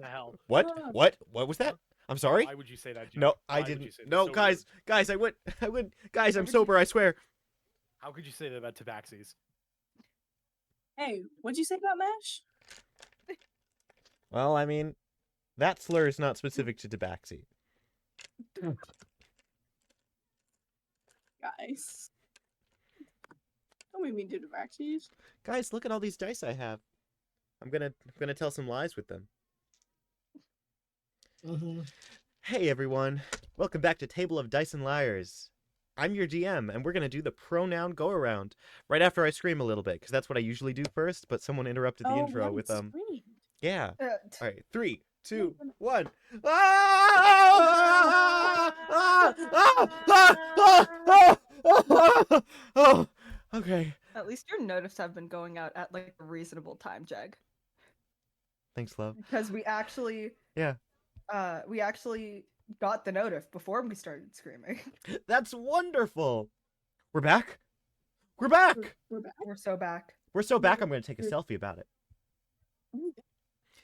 the hell? What? What was that? I'm sorry? Why would you say that, Jack? No, Why I would you didn't. say that? No, So guys, rude. guys, I would, guys, I'm would sober, I swear. How could you say that about tabaxis? Hey, what'd you say about MASH? Well, I mean, that slur is not specific to Tabaxi. Guys. Don't make me do the vaccines. Guys, look at all these dice I have. I'm gonna tell some lies with them. Hey everyone, welcome back to Table of Dice and Liars. I'm your GM, and we're gonna do the pronoun go around right after I scream a little bit, because that's what I usually do first. But someone interrupted the intro with yeah. All right, 3, 2, 1. Okay. At least your notices have been going out at like a reasonable time, Jeg. Thanks, love. Because we actually got the notif before we started screaming. That's wonderful. We're back. We're back. We're back. We're so back. We're so back. I'm gonna take a selfie about it.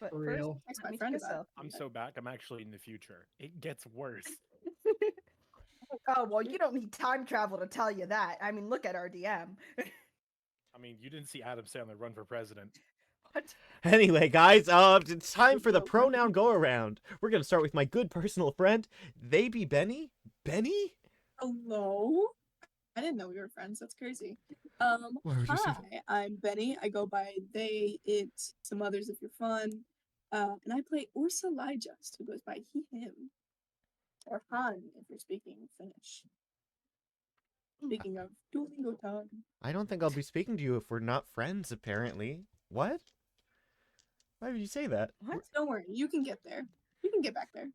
But For first, real? Ask let my me friend take a about it. selfie. I'm so back. I'm actually in the future. It gets worse. Oh well, you don't need time travel to tell you that. I mean, look at our DM. I mean, you didn't see Adam Sandler run for president. What? Anyway, guys, it's time for the pronoun go around. We're gonna start with my good personal friend. They be Benny. Benny? Hello? I didn't know we were friends. That's crazy. Why would you say Hi, I'm Benny. I go by they, it, some others if you're fun. And I play Orsa Lyjust, who goes by he, him. Or Han, if you're speaking Finnish. Speaking of Duolingo time. I don't think I'll be speaking to you if we're not friends, apparently. What? Why would you say that? What? Don't worry, you can get there. You can get back there.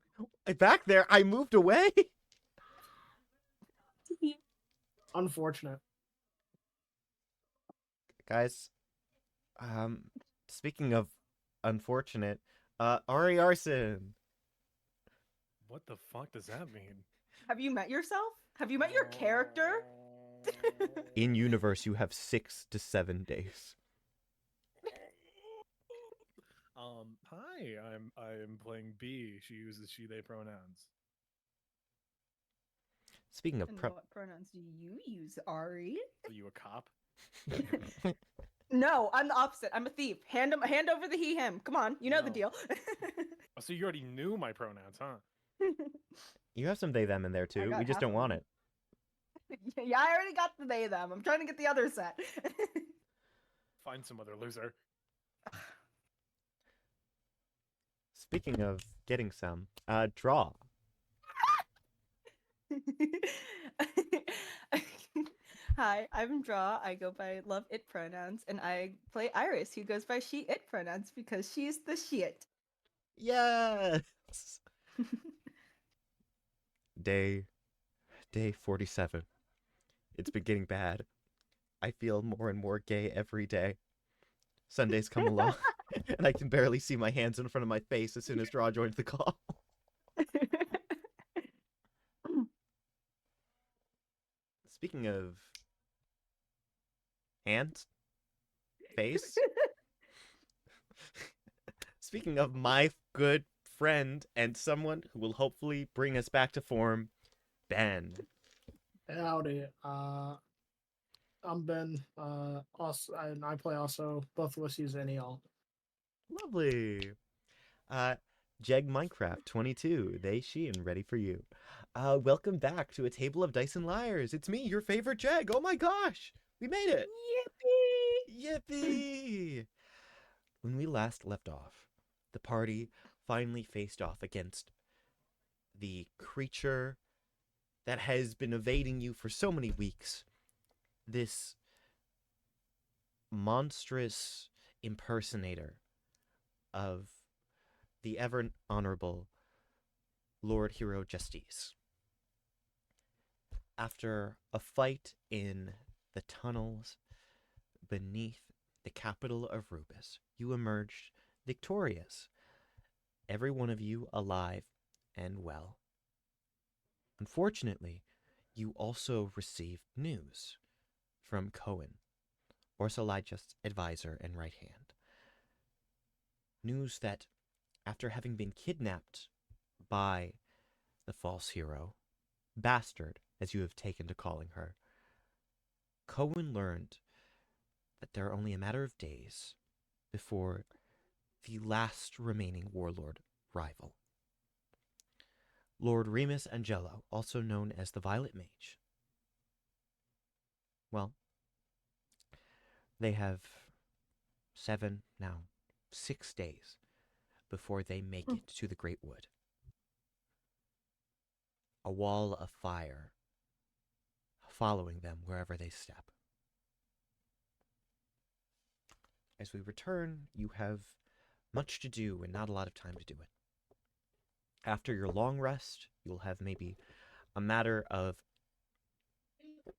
Back there, I moved away? Unfortunate. Guys, speaking of unfortunate, Ari Arson. What the fuck does that mean? Have you met yourself? Have you met your character? In universe, you have 6 to 7 days. Hi, I'm playing B. She uses she/they pronouns. Speaking of And what pronouns do you use, Ari? Are you a cop? No, I'm the opposite. I'm a thief. Hand over the he, him. Come on, you know the No. deal. Oh, so you already knew my pronouns, huh? You have some they them in there too. got We just half don't of want them. it. Yeah, I already got the they them. I'm trying to get the other set. Find some other loser. Speaking of getting some, draw. Hi, I'm Draw. I go by love it pronouns, and I play Iris, who goes by she it pronouns because she's the shit. Yes. Day 47. It's been getting bad. I feel more and more gay every day. Sundays come along, and I can barely see my hands in front of my face as soon as Draw joins the call. Speaking of hands, face. Speaking of my good friend and someone who will hopefully bring us back to form, Ben. Howdy. I'm Ben. Also, and I play also. Both of us use NEL. Lovely. Jeg Minecraft 22. They, she, and ready for you. Welcome back to a Table of Dice and Liars. It's me, your favorite Jeg. Oh my gosh, we made it. Yippee! Yippee! When we last left off, the party finally faced off against the creature that has been evading you for so many weeks. This monstrous impersonator of the ever honorable Lord Hero Justice. After a fight in the tunnels beneath the capital of Rubeus, you emerged victorious, every one of you alive and well. Unfortunately, you also received news from Cohen, Orsa Lyjust's advisor and right hand. News that after having been kidnapped by the false hero, Bastard, as you have taken to calling her, Cohen learned that there are only a matter of days before the last remaining warlord rival, Lord Remus Angelo, also known as the Violet Mage. Well, they have 6 days before they make it to the Great Wood. A wall of fire following them wherever they step. As we return, you have much to do and not a lot of time to do it. After your long rest, you'll have maybe a matter of,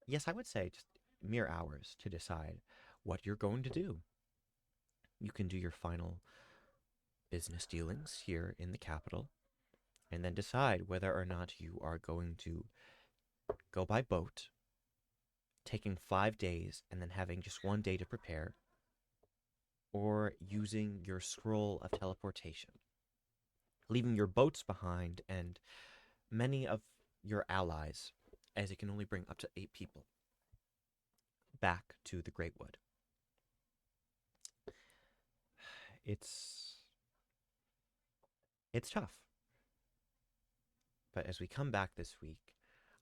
yes, I would say just mere hours to decide what you're going to do. You can do your final business dealings here in the capital, and then decide whether or not you are going to go by boat, taking 5 days and then having just 1 day to prepare, or using your scroll of teleportation, leaving your boats behind and many of your allies, as it can only bring up to 8 people, back to the Great Wood. It's tough. But as we come back this week,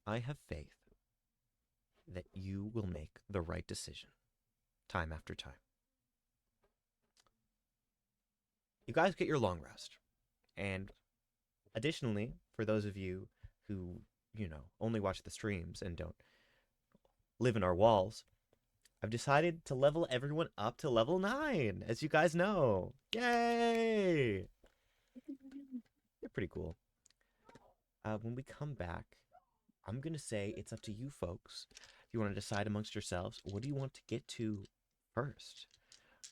I have faith that you will make the right decision, time after time. You guys get your long rest. And additionally, for those of you who, only watch the streams and don't live in our walls, I've decided to level everyone up to level 9, as you guys know. Yay! They're pretty cool. When we come back, I'm going to say it's up to you folks. If you want to decide amongst yourselves, what do you want to get to first?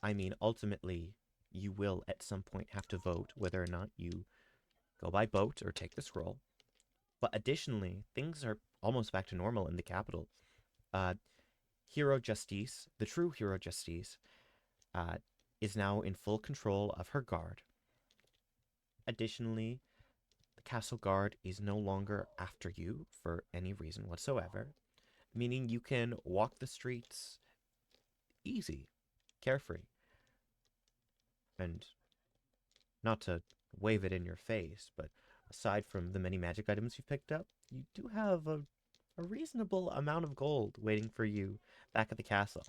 I mean, ultimately, you will at some point have to vote whether or not you go by boat or take the scroll. But additionally, things are almost back to normal in the capital. Hero Justice, the true Hero Justice, is now in full control of her guard. Additionally, the castle guard is no longer after you for any reason whatsoever, meaning you can walk the streets easy, carefree. And not to wave it in your face, but aside from the many magic items you've picked up, you do have a reasonable amount of gold waiting for you back at the castle.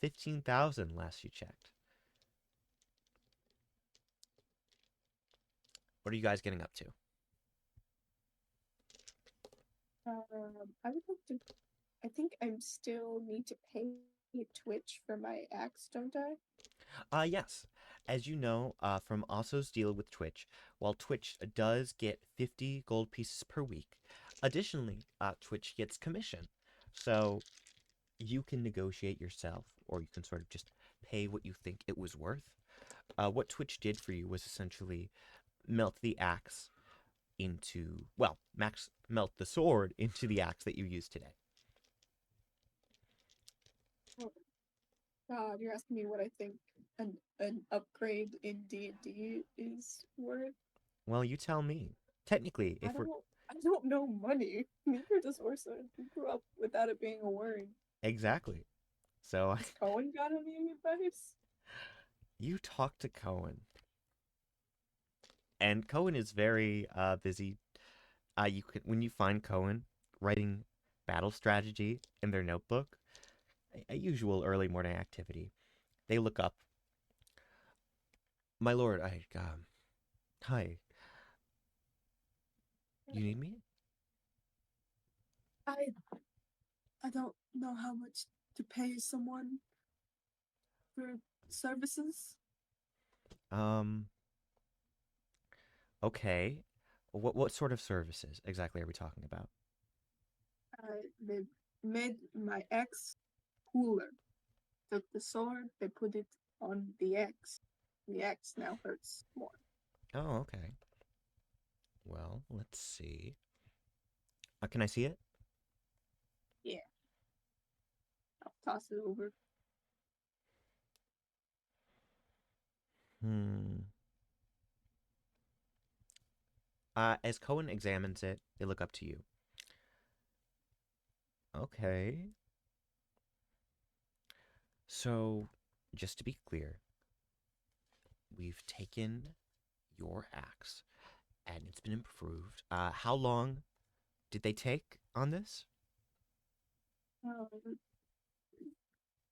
15,000 last you checked. What are you guys getting up to? I would like to. I think I still need to pay Twitch for my axe, don't I? Yes. As you know, from Osso's deal with Twitch, while Twitch does get 50 gold pieces per week, additionally, Twitch gets commission. So you can negotiate yourself, or you can sort of just pay what you think it was worth. What Twitch did for you was essentially melt the axe into, melt the sword into the axe that you use today. God, you're asking me what I think an upgrade in D&D is worth? Well, you tell me. Technically, I don't know money. Neither does Orsa. We grew up without it being a word. Exactly. So Has Cohen got any advice? You talk to Cohen. And Cohen is very busy. When you find Cohen writing battle strategy in their notebook, a usual early morning activity, they look up. My lord, hi. You need me? I don't know how much to pay someone for services. Okay. What sort of services exactly are we talking about? They made my axe cooler. Took the sword, they put it on the axe. The axe now hurts more. Oh, okay. Well, let's see. Can I see it? Yeah. I'll toss it over. As Cohen examines it, they look up to you. Okay. So, just to be clear, we've taken your axe, and it's been improved. How long did they take on this?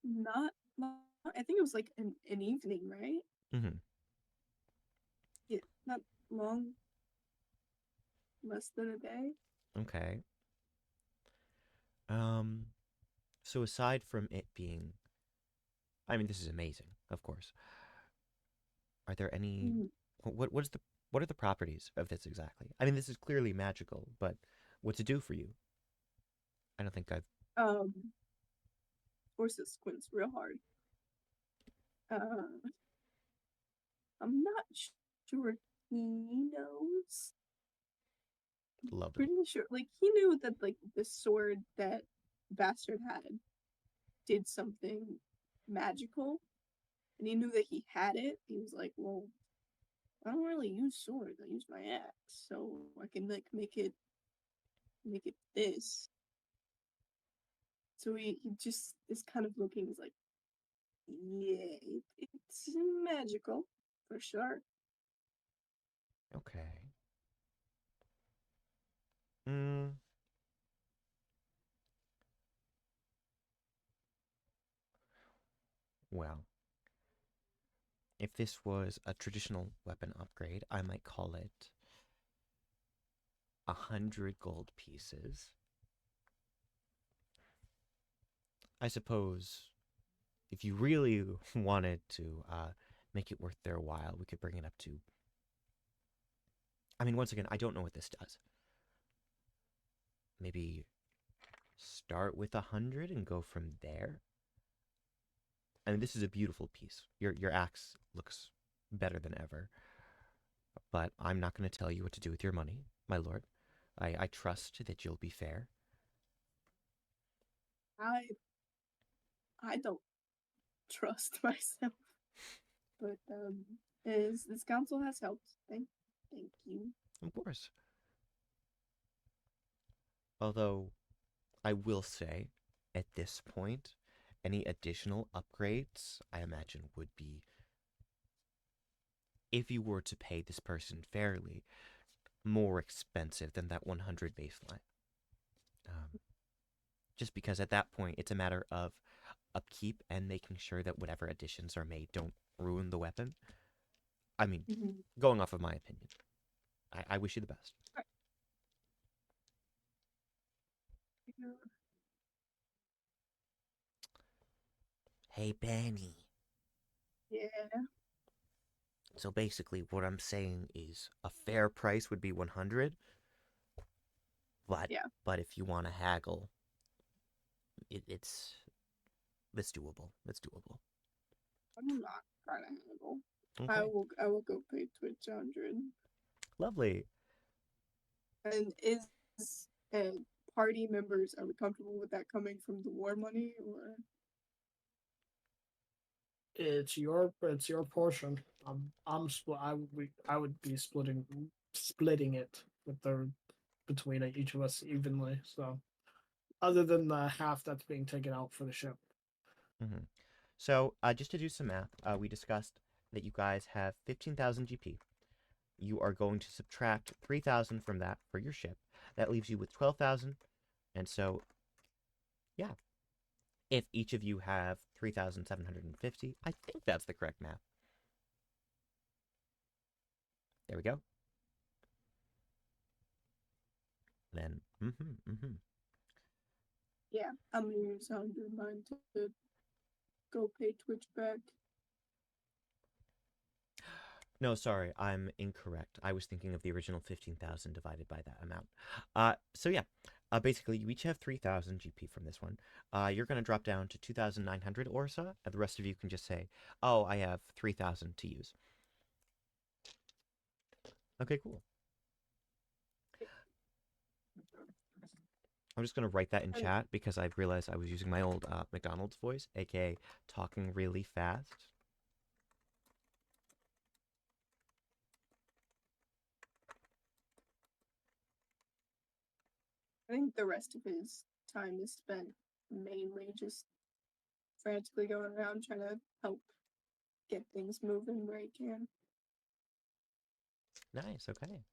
Not, I think it was like an evening, right? Mm-hmm. Yeah, not long. Less than a day. Okay. So aside from it being, I mean, this is amazing, of course. Are there any, Mm, what are the properties of this exactly? I mean, this is clearly magical, but what's it do for you? I don't think I've, Um, Orsa squints real hard. Uh, I'm not sure he knows. lovely. Pretty sure, like he knew that like the sword that Bastard had did something magical, and he knew that he had it. He was like, "Well, I don't really use swords. I use my axe, so I can like make it this." So he just is kind of looking. He's like, "Yeah, it's magical for sure." Okay. Mm, well, if this was a traditional weapon upgrade, I might call it 100 gold pieces. I suppose if you really wanted to make it worth their while, we could bring it up to. I mean, once again, I don't know what this does. Maybe start with 100 and go from there. I mean, this is a beautiful piece. Your axe looks better than ever. But I'm not going to tell you what to do with your money, my lord. I trust that you'll be fair. I I don't trust myself, but is this council has helped. Thank you. Of course. Although, I will say, at this point, any additional upgrades, I imagine, would be, if you were to pay this person fairly, more expensive than that 100 baseline. Just because at that point, it's a matter of upkeep and making sure that whatever additions are made don't ruin the weapon. I mean, going off of my opinion, I wish you the best. Hey, Benny. Yeah. So basically, what I'm saying is a fair price would be 100, but Yeah. but if you want to haggle, it's doable. It's doable. I'm not trying to haggle. Okay. I will go pay Twitch 100. Lovely. And is party members, are we comfortable with that coming from the war money, or It's your portion. I would be splitting it with the between each of us evenly. So other than the half that's being taken out for the ship. Mm-hmm. So just to do some math, we discussed that you guys have 15,000 GP. You are going to subtract 3,000 from that for your ship. That leaves you with 12,000. And so, yeah. If each of you have 3,750, I think that's the correct math. There we go. Then, yeah, I'm gonna use 100 of mine to go pay Twitch back. No, sorry, I'm incorrect. I was thinking of the original 15,000 divided by that amount. So yeah, basically you each have 3,000 GP from this one. You're going to drop down to 2,900 Orsa, and the rest of you can just say, oh, I have 3,000 to use. Okay, cool. I'm just going to write that in chat because I've realized I was using my old McDonald's voice, aka talking really fast. think the rest of his time is spent mainly just frantically going around trying to help get things moving where he can. Nice, okay.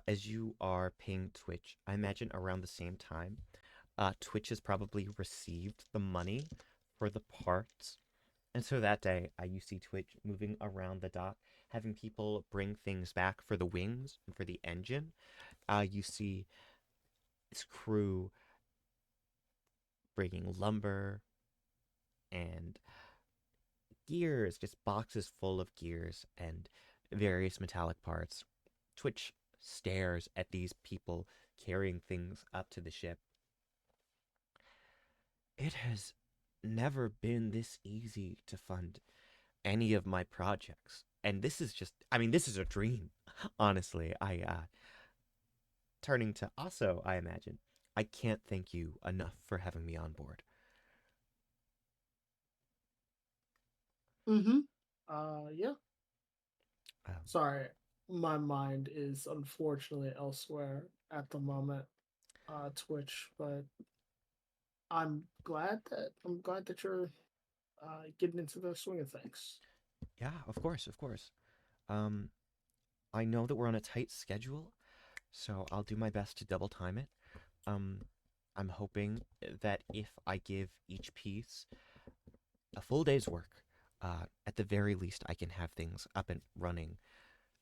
As you are paying Twitch, I imagine around the same time, Twitch has probably received the money for the parts. And so that day, you see Twitch moving around the dock, having people bring things back for the wings and for the engine. You see his crew bringing lumber and gears, just boxes full of gears and various metallic parts. Twitch stares at these people carrying things up to the ship. It has never been this easy to fund any of my projects. And this is just, this is a dream, honestly. Turning to Aso, I imagine, I can't thank you enough for having me on board. Mm-hmm. Yeah. Um, Sorry, my mind is unfortunately elsewhere at the moment, Twitch. But I'm glad that you're getting into the swing of things. yeah, of course, of course. Um, I know that we're on a tight schedule, so I'll do my best to double time it. I'm hoping that if I give each piece a full day's work, at the very least, I can have things up and running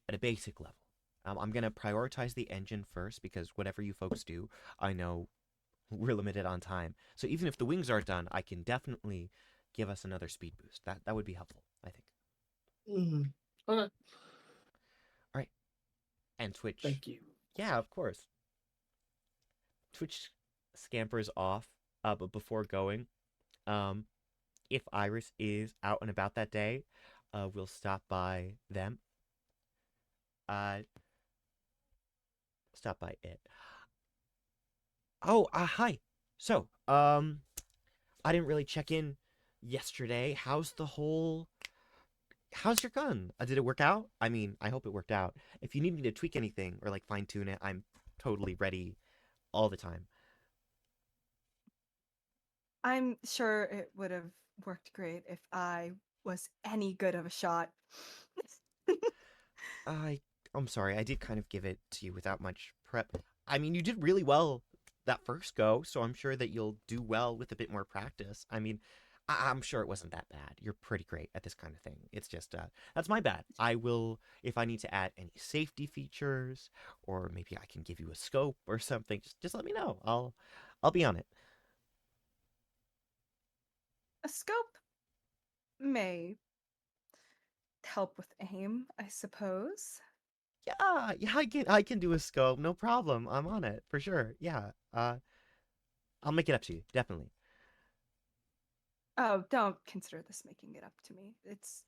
at a basic level. I'm going to prioritize the engine first because whatever you folks do, I know we're limited on time. So even if the wings aren't done, I can definitely give us another speed boost. That would be helpful, I think. Mm-hmm. Okay. All right. And Twitch. Thank you. Yeah, of course. Twitch scampers off, but before going, if Iris is out and about that day, we'll stop by them. Stop by it. Oh, hi. So, I didn't really check in yesterday. How's your gun? Did it work out? I hope it worked out. If you need me to tweak anything or like fine tune it, I'm totally ready all the time. I'm sure it would have worked great if I was any good of a shot. I'm sorry. I did kind of give it to you without much prep. You did really well that first go, so I'm sure that you'll do well with a bit more practice. I'm sure it wasn't that bad. You're pretty great at this kind of thing. It's just that's my bad. I will, if I need to add any safety features, or maybe I can give you a scope or something. Just let me know. I'll be on it. A scope may help with aim, I suppose. Yeah, I can do a scope. No problem. I'm on it for sure. Yeah. I'll make it up to you. Definitely. Oh, don't consider this making it up to me. It's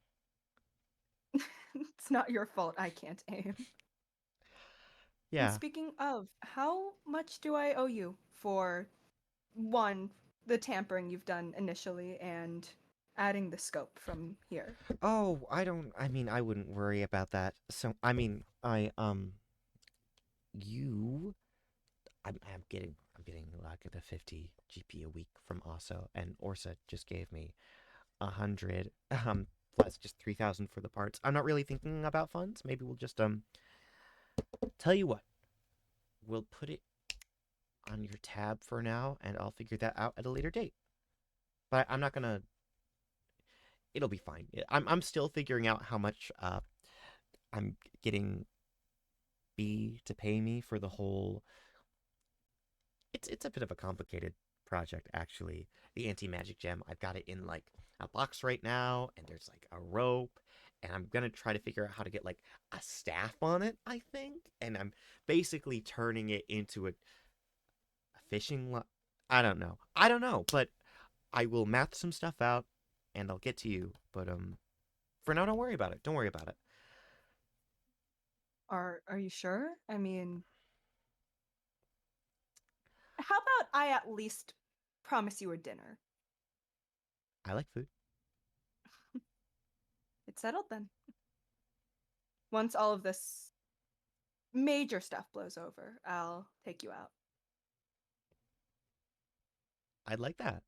it's not your fault I can't aim. And Yeah. speaking of, how much do I owe you for one, the tampering you've done initially, and adding the scope from here? Oh, I don't. I wouldn't worry about that. So, you. I'm getting like the 50 GP a week from Osso, and Orsa just gave me 100. Plus just 3,000 for the parts. I'm not really thinking about funds. Maybe we'll just tell you what. We'll put it on your tab for now, and I'll figure that out at a later date. But I'm not gonna. It'll be fine. I'm still figuring out how much I'm getting B to pay me for the whole. It's a bit of a complicated project actually. The anti-magic gem, I've got it in like a box right now, and there's like a rope, and I'm gonna try to figure out how to get like a staff on it, I think, and I'm basically turning it into a fishing line. I don't know, but I will math some stuff out, and I'll get to you. But for now, don't worry about it. Don't worry about it. Are you sure? How about I at least promise you a dinner? I like food. It's settled then. Once all of this major stuff blows over, I'll take you out. I'd like that.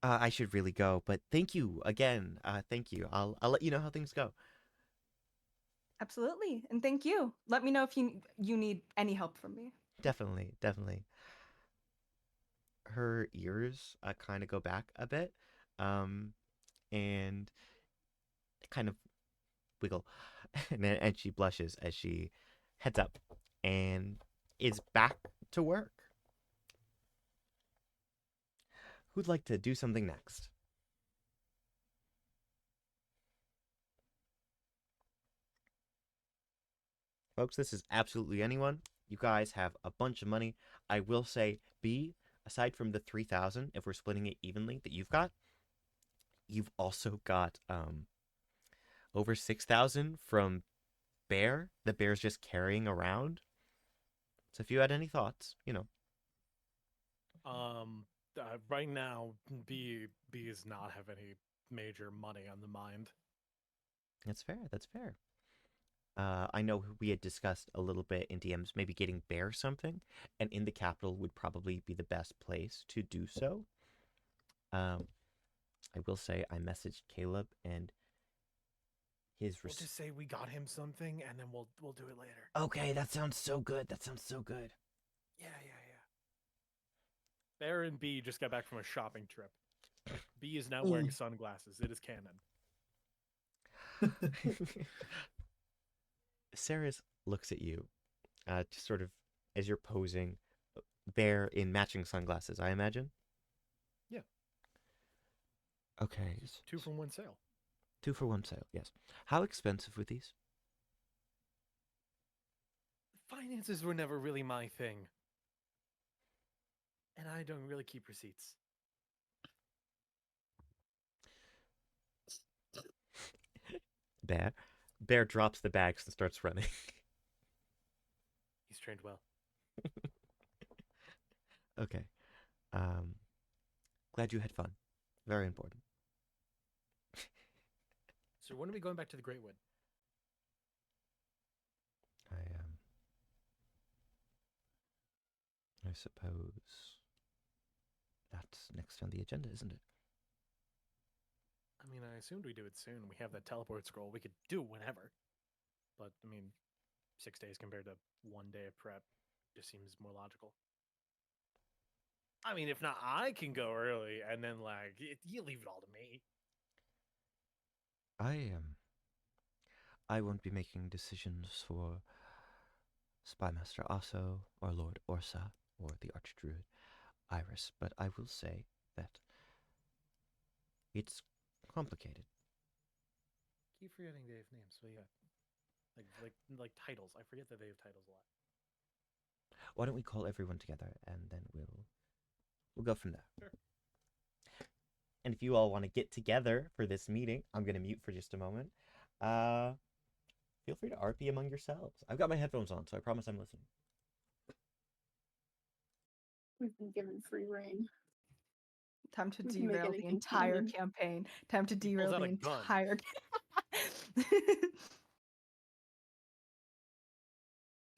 I should really go, but thank you again. Thank you. I'll let you know how things go. Absolutely, and thank you. Let me know if you need any help from me. Definitely, definitely. Her ears kind of go back a bit, and kind of wiggle, and she blushes as she heads up and is back to work. Who'd like to do something next? Folks, this is absolutely anyone. You guys have a bunch of money. I will say, B, aside from the 3,000, if we're splitting it evenly, that you've also got over 6,000 from Bear. The Bear's just carrying around. So if you had any thoughts, Right now, B does not have any major money on the mind. That's fair. That's fair. I know we had discussed a little bit in DMs, maybe getting Bear something, and in the capital would probably be the best place to do so. I will say I messaged Caleb and his. We'll just say we got him something, and then we'll do it later. Okay, that sounds so good. That sounds so good. Yeah. Bear and B just got back from a shopping trip. B is now wearing sunglasses. It is canon. Saris looks at you, just sort of as you're posing, Bear in matching sunglasses, I imagine? Yeah. Okay. 2 for 1 sale. 2 for 1 sale, yes. How expensive were these? Finances were never really my thing. And I don't really keep receipts. Bear drops the bags and starts running. He's trained well. Okay. Glad you had fun. Very important. So when are we going back to the Great Wood? I suppose that's next on the agenda, isn't it? I mean, I assumed we'd do it soon. We have that teleport scroll. We could do it whenever. But, I mean, 6 days compared to 1 day of prep just seems more logical. I mean, if not, I can go early, and then, you leave it all to me. I won't be making decisions for Spymaster Aso or Lord Orsa or the Archdruid Iris, but I will say that it's complicated. Keep forgetting they have names, but yeah. Like titles. I forget that they have titles a lot. Why don't we call everyone together and then we'll go from there. Sure. And if you all want to get together for this meeting, I'm going to mute for just a moment. Feel free to RP among yourselves. I've got my headphones on, so I promise I'm listening. We've been given free reign. Time to We can make derail the anything entire canon. campaign. Time to derail out the a gun. entire.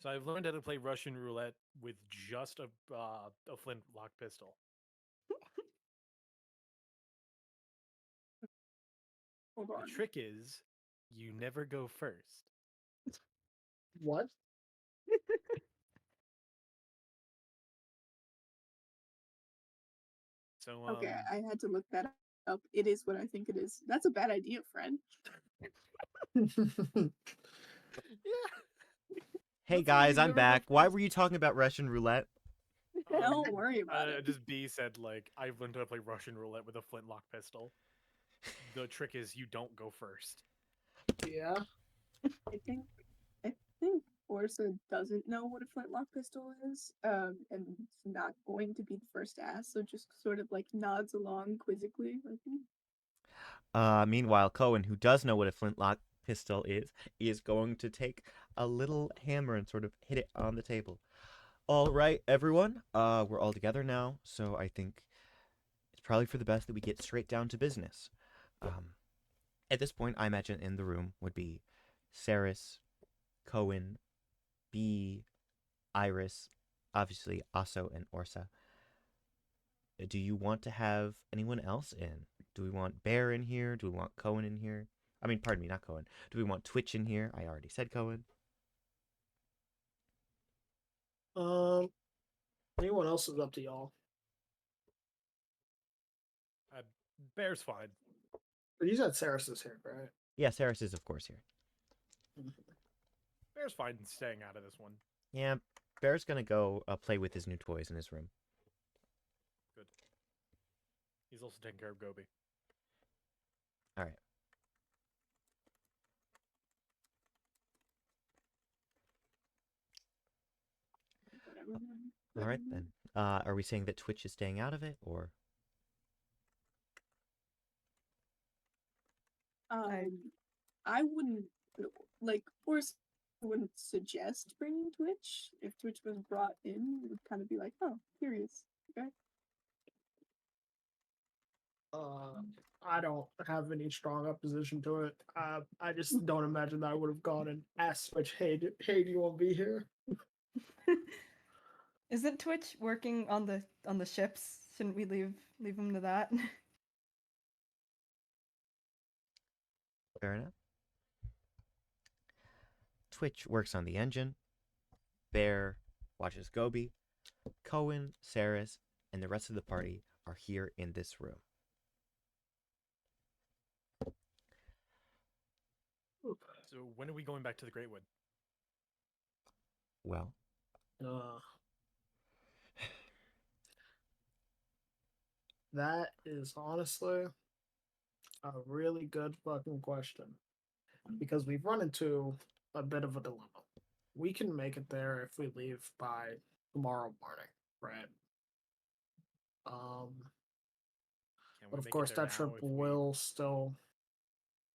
So I've learned how to play Russian roulette with just a flintlock pistol. Hold on. The trick is, you never go first. What? So Okay, I had to look that up. It is what I think it is. That's a bad idea, friend. yeah. Hey That's why guys, you I'm never go back. Why first. were you talking about Russian roulette? Don't worry about it. Just B said I've learned how to play Russian roulette with a flintlock pistol. The trick is you don't go first. Yeah. I think Orsa doesn't know what a flintlock pistol is, and it's not going to be the first to ask, so just sort of nods along quizzically. Meanwhile, Cohen, who does know what a flintlock pistol is going to take a little hammer and sort of hit it on the table. All right, everyone. We're all together now, so I think it's probably for the best that we get straight down to business. At this point, I imagine in the room would be Saris, Cohen, B, Iris, obviously Aso and Orsa. Do you want to have anyone else in? Do we want Bear in here? Do we want Cohen in here? I mean, pardon me, not Cohen. Do we want Twitch in here? I already said Cohen. Anyone else is up to y'all. Bear's fine. But you said Saris is here, right? Yeah, Saris is, of course, here. Bear's fine staying out of this one. Yeah, Bear's gonna go play with his new toys in his room. Good. He's also taking care of Gobi. All right. All right, then. Are we saying that Twitch is staying out of it, or? I wouldn't like, course, I wouldn't suggest bringing Twitch. If Twitch was brought in, it would kind of be like, oh, curious. Okay. I don't have any strong opposition to it. I just don't imagine that I would have gone and asked Twitch, hey, do you want to be here? Isn't Twitch working on the ships? Shouldn't we leave him to that? Fair enough. Twitch works on the engine. Bear watches Gobi. Cohen, Saris, and the rest of the party are here in this room. So when are we going back to the Great Wood? Well, that is honestly a really good fucking question. Because we've run into a bit of a dilemma. We can make it there if we leave by tomorrow morning, right? But of course, that trip will still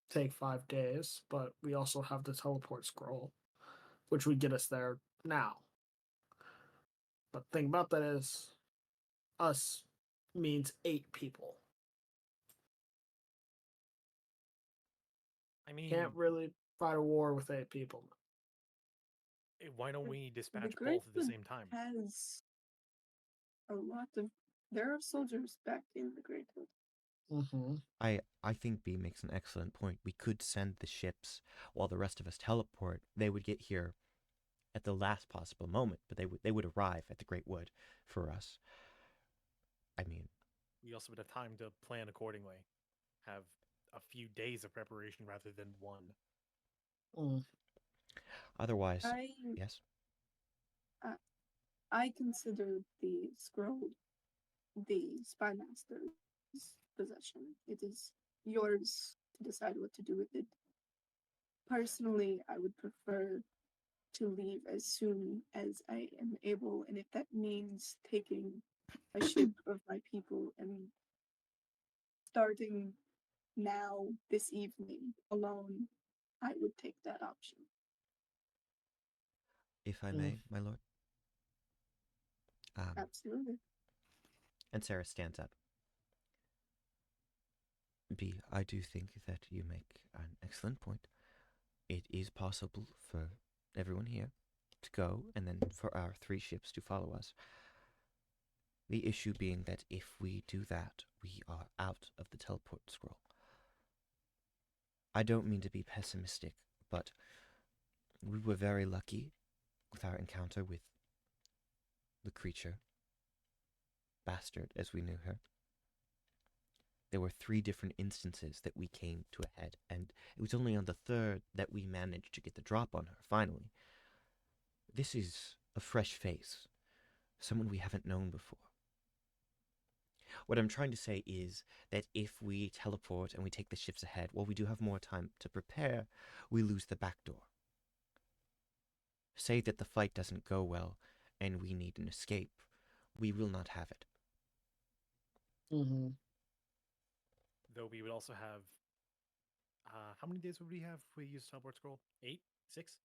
take 5 days, but we also have the teleport scroll, which would get us there now. But the thing about that is, us means 8 people. I mean, Can't really fight a war with 8 people. Why don't we dispatch Great both at the Wood same time? Has a lot of. There are soldiers back in the Great Wood. Mm-hmm. I think B makes an excellent point. We could send the ships while the rest of us teleport. They would get here at the last possible moment, but they would arrive at the Great Wood for us. I mean, We also would have time to plan accordingly. Have a few days of preparation rather than one. Otherwise, yes. I consider the scroll the spy master's possession. It is yours to decide what to do with it. Personally, I would prefer to leave as soon as I am able, and if that means taking a ship of my people and starting now this evening alone, I would take that option. If I may, my lord. Absolutely. And Sarah stands up. B, I do think that you make an excellent point. It is possible for everyone here to go, and then for our 3 ships to follow us. The issue being that if we do that, we are out of the teleport scroll. I don't mean to be pessimistic, but we were very lucky with our encounter with the creature, Bastard as we knew her. There were 3 different instances that we came to a head, and it was only on the 3rd that we managed to get the drop on her, finally. This is a fresh face, someone we haven't known before. What I'm trying to say is that if we teleport and we take the ships ahead, while we do have more time to prepare, we lose the back door. Say that the fight doesn't go well and we need an escape, we will not have it. Mm-hmm. Though we would also have. How many days would we have if we use teleport scroll? 8? 6?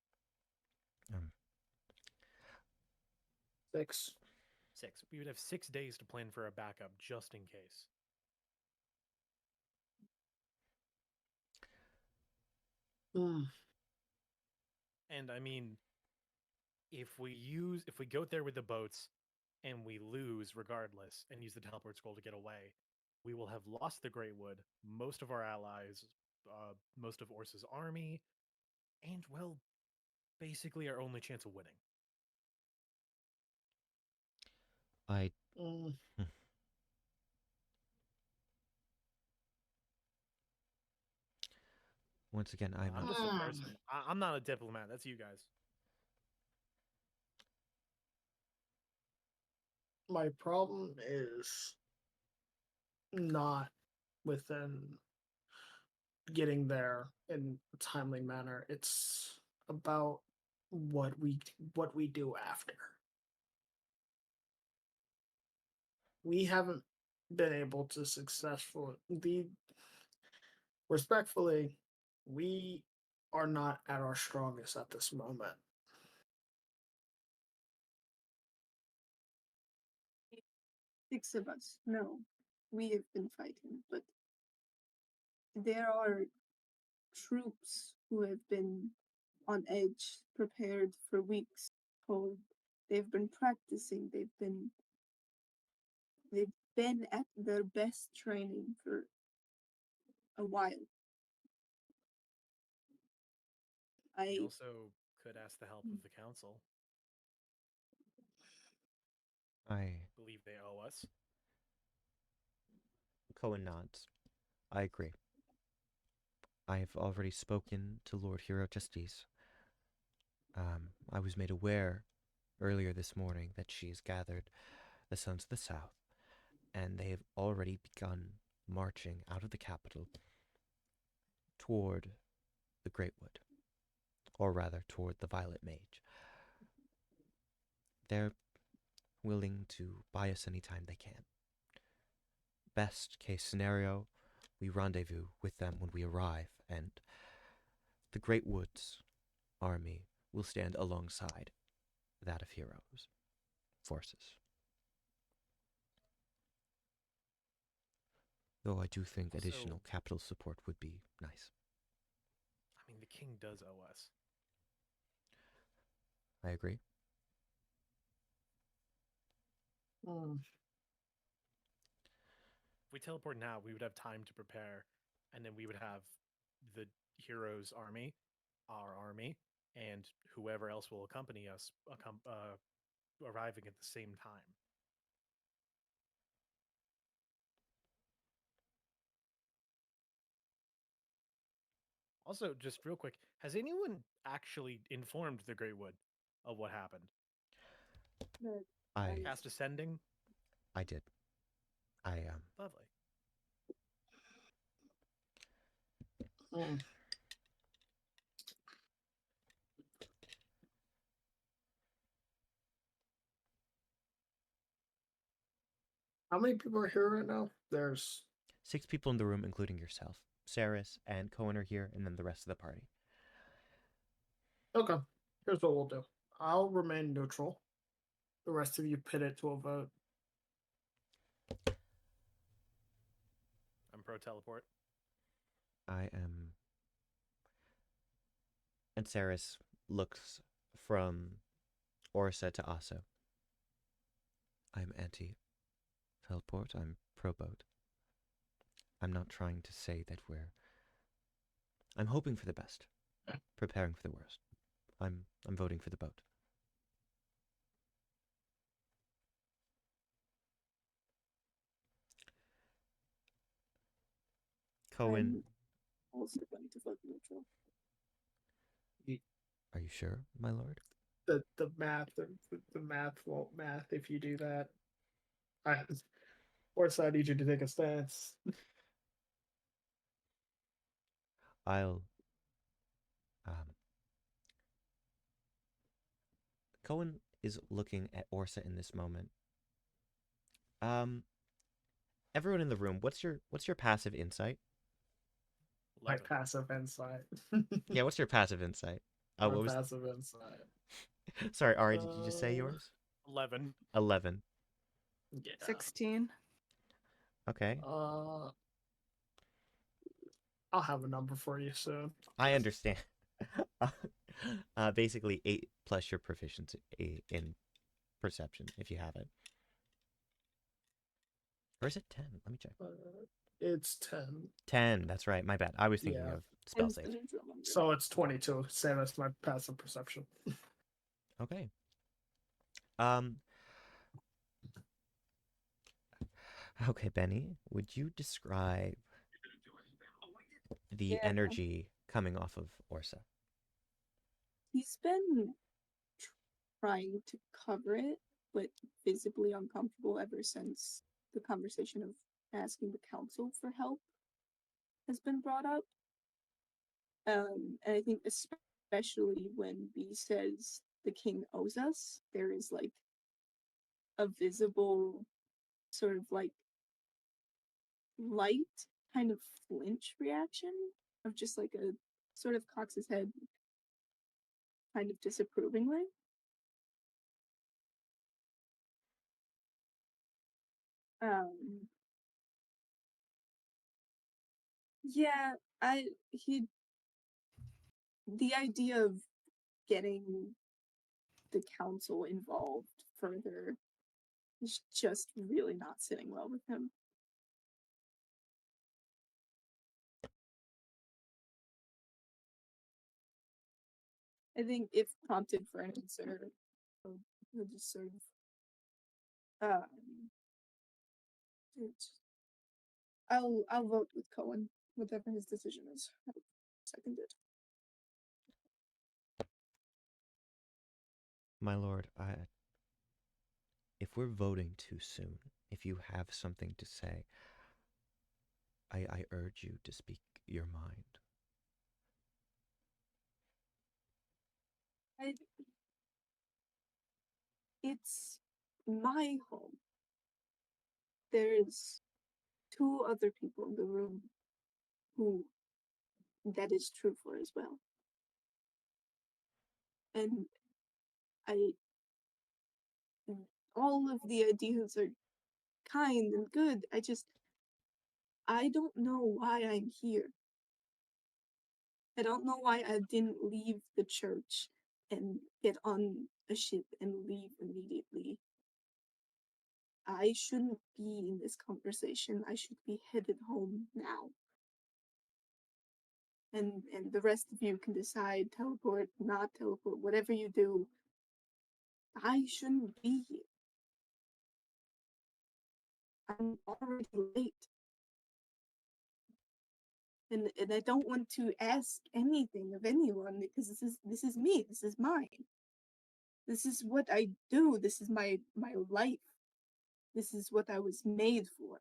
6. 6. We would have 6 days to plan for a backup just in case. And I mean, if we go there with the boats and we lose regardless and use the teleport scroll to get away, we will have lost the Great Wood, most of our allies, most of Orsa's army, and well, basically our only chance of winning. I Mm, once again, I'm just a person. I'm not a diplomat. That's you guys. my problem is not within getting there in a timely manner. It's about what we do after. We haven't been able to respectfully, we are not at our strongest at this moment. 6 of us. No, we have been fighting, but there are troops who have been on edge, prepared for weeks, told they've been practicing, they've been at their best training for a while. We I also could ask the help of the council. I Believe they owe us. Cohen nods. I agree. I have already spoken to Lord Hero Justice. I was made aware earlier this morning that she has gathered the Sons of the South, and they have already begun marching out of the capital toward the Great Wood, or rather toward the Violet Mage. They're willing to buy us any time they can. Best case scenario, we rendezvous with them when we arrive, and the Great Wood's army will stand alongside that of Hero's forces. Though I do think Also- additional capital support would be nice. I mean, the king does owe us. I agree. Mm, If we teleport now, we would have time to prepare, and then we would have the hero's army, our army, and whoever else will accompany us arriving at the same time. Also, just real quick, has anyone actually informed the Grey Wood of what happened? I Cast ascending? I did. Lovely. mm. How many people are here right now? There's 6 people in the room, including yourself. Saris and Cohen are here, and then the rest of the party. okay. Here's what we'll do. I'll remain neutral. The rest of you pit it to a vote. I'm pro teleport. I am. And Saris looks from Orsa to Aso. I'm anti teleport. I'm pro boat. I'm not trying to say that I'm hoping for the best, preparing for the worst. I'm voting for the boat. Cohen, I'm also going to vote neutral. are you sure, my lord? The math won't math if you do that. Orsa, I need you to take a stance. I'll. Cohen is looking at Orsa in this moment. Everyone in the room, what's your passive insight? My 11. passive insight. Yeah, what's your passive insight? My What was? passive insight. Sorry, Ari, did you just say yours? 11. 11. Yeah. 16. Okay, I'll have a number for you soon. I understand. Basically 8 plus your proficiency in perception if you have it. Or is it 10? Let me check. It's 10. 10, that's right. My bad. I was thinking Yeah. of spell save. So it's 22. Same as my passive perception. Okay. Um. Okay, Benny, would you describe the Yeah. energy coming off of Orsa? He's been trying to cover it, but visibly uncomfortable ever since the conversation of asking the council for help has been brought up. And I think especially when B says the king owes us, there is like a visible sort of like light kind of flinch reaction of just like a sort of cocks his head kind of disapprovingly. Yeah, the idea of getting the council involved further is just really not sitting well with him. I think if prompted for an answer, he'll just sort of I'll vote with Cohen, whatever his decision is. I'll second it. My lord, if we're voting too soon, if you have something to say, I urge you to speak your mind. It's my home. There's 2 other people in the room who that is true for as well. And all of the ideas are kind and good. I don't know why I'm here. I don't know why I didn't leave the church and get on a ship and leave immediately. I shouldn't be in this conversation. I should be headed home now. And the rest of you can decide, teleport, not teleport, whatever you do. I shouldn't be here. I'm already late. And I don't want to ask anything of anyone because this is me. This is mine. This is what I do. This is my life. This is what I was made for.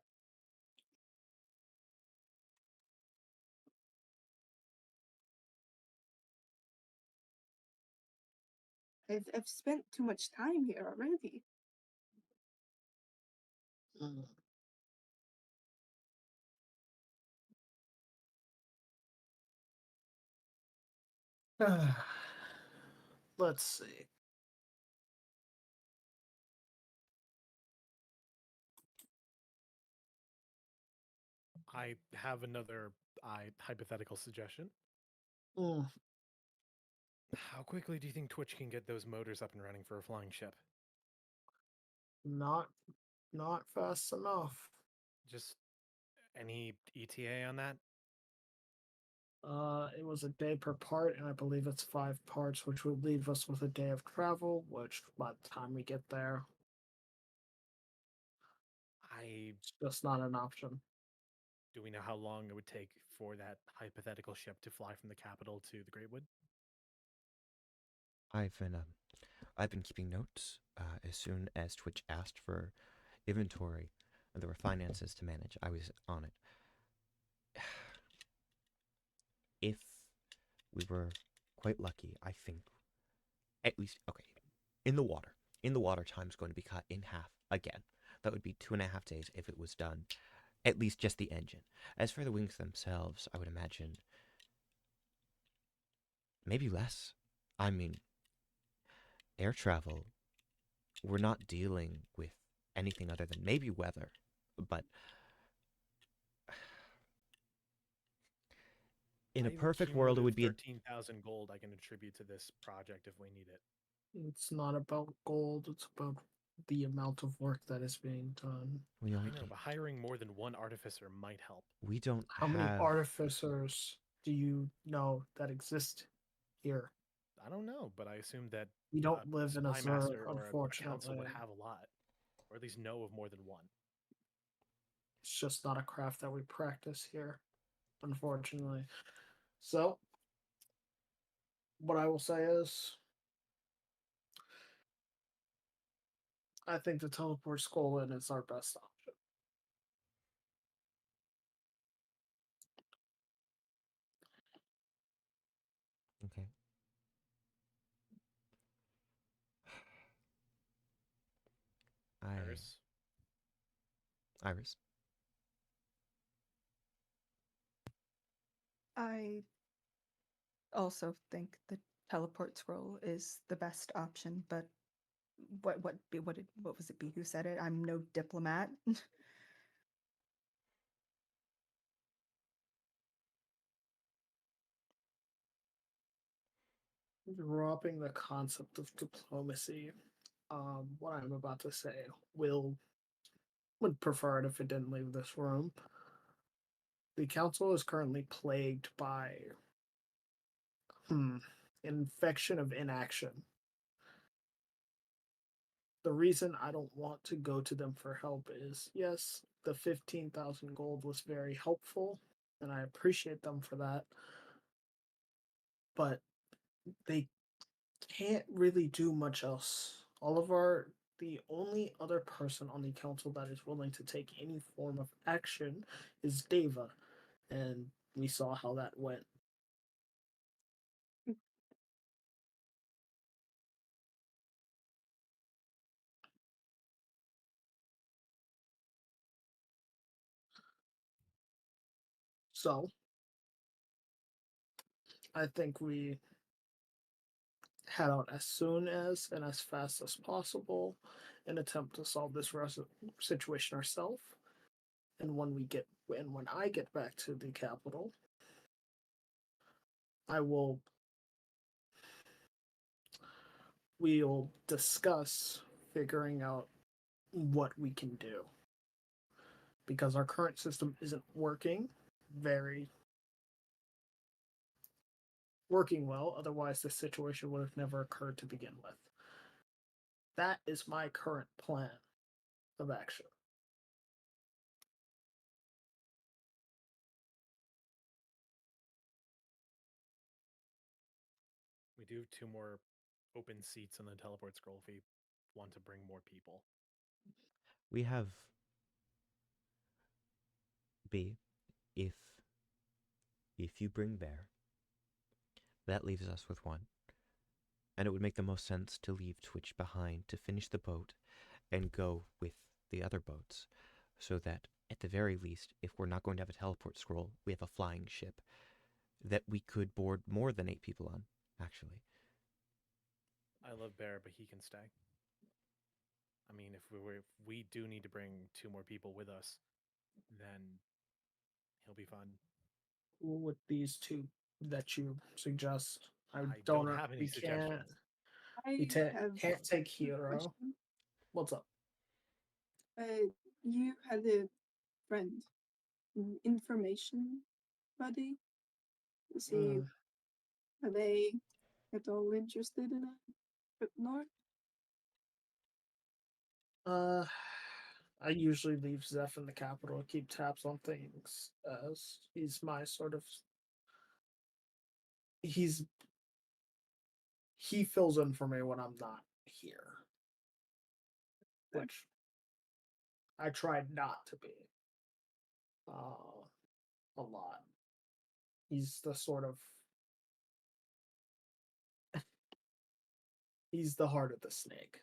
I've spent too much time here already. Let's see. I have another hypothetical suggestion. Mm, How quickly do you think Twitch can get those motors up and running for a flying ship? not fast enough. Just any ETA on that? It was a day per part, and I believe it's 5 parts, which would leave us with a day of travel, which by the time we get there, it's just not an option. Do we know how long it would take for that hypothetical ship to fly from the capital to the Greatwood? I've been keeping notes. As soon as Twitch asked for inventory, and there were finances to manage, I was on it. If we were quite lucky, I think, at least, okay, in the water time's going to be cut in half again. That would be 2.5 days if it was done, at least just the engine. As for the wings themselves, I would imagine maybe less. I mean, air travel, we're not dealing with anything other than maybe weather, but In a I have perfect world, it would be 13,000 gold I can attribute to this project if we need it. It's not about gold, it's about the amount of work that is being done. we I only know, but hiring more than one artificer might help. we don't How many have artificers do you know that exist here? I don't know, but I assume that We don't live in spy Azure, master or a council would unfortunately. have a lot, or at least know of more than one. It's just not a craft that we practice here, unfortunately. So, what I will say is, I think the teleport skull in is our best option. okay. Iris, Iris. I also think the teleport scroll is the best option, but what was it B who said it? I'm no diplomat. Dropping the concept of diplomacy, what I'm about to say would prefer it if it didn't leave this room. The council is currently plagued by infection of inaction. The reason I don't want to go to them for help is, yes, the 15,000 gold was very helpful, and I appreciate them for that. But they can't really do much else. The only other person on the council that is willing to take any form of action is Deva, and we saw how that went. So, I think we head out as soon as and as fast as possible and attempt to solve this situation ourselves. And when I get back to the capital, we'll discuss figuring out what we can do. Because our current system isn't working well, otherwise this situation would have never occurred to begin with. That is my current plan of action. we do have 2 more open seats in the teleport scroll if we want to bring more people. We have B. If you bring Bear, that leaves us with 1. And it would make the most sense to leave Twitch behind to finish the boat and go with the other boats, so that at the very least, if we're not going to have a teleport scroll, we have a flying ship that we could board more than 8 people on, actually. I love Bear, but he can stay. I mean, if we do need to bring 2 more people with us, then he'll be fun. Who would these 2 that you suggest? I don't have any We suggestions. can't take a Hero. question. What's up? You had a friend, information buddy. Are they at all interested in it? But not. I usually leave Zeph in the capital to keep tabs on things, as he's my sort of. He fills in for me when I'm not here, which I tried not to be. A lot. He's the sort of. He's the heart of the snake.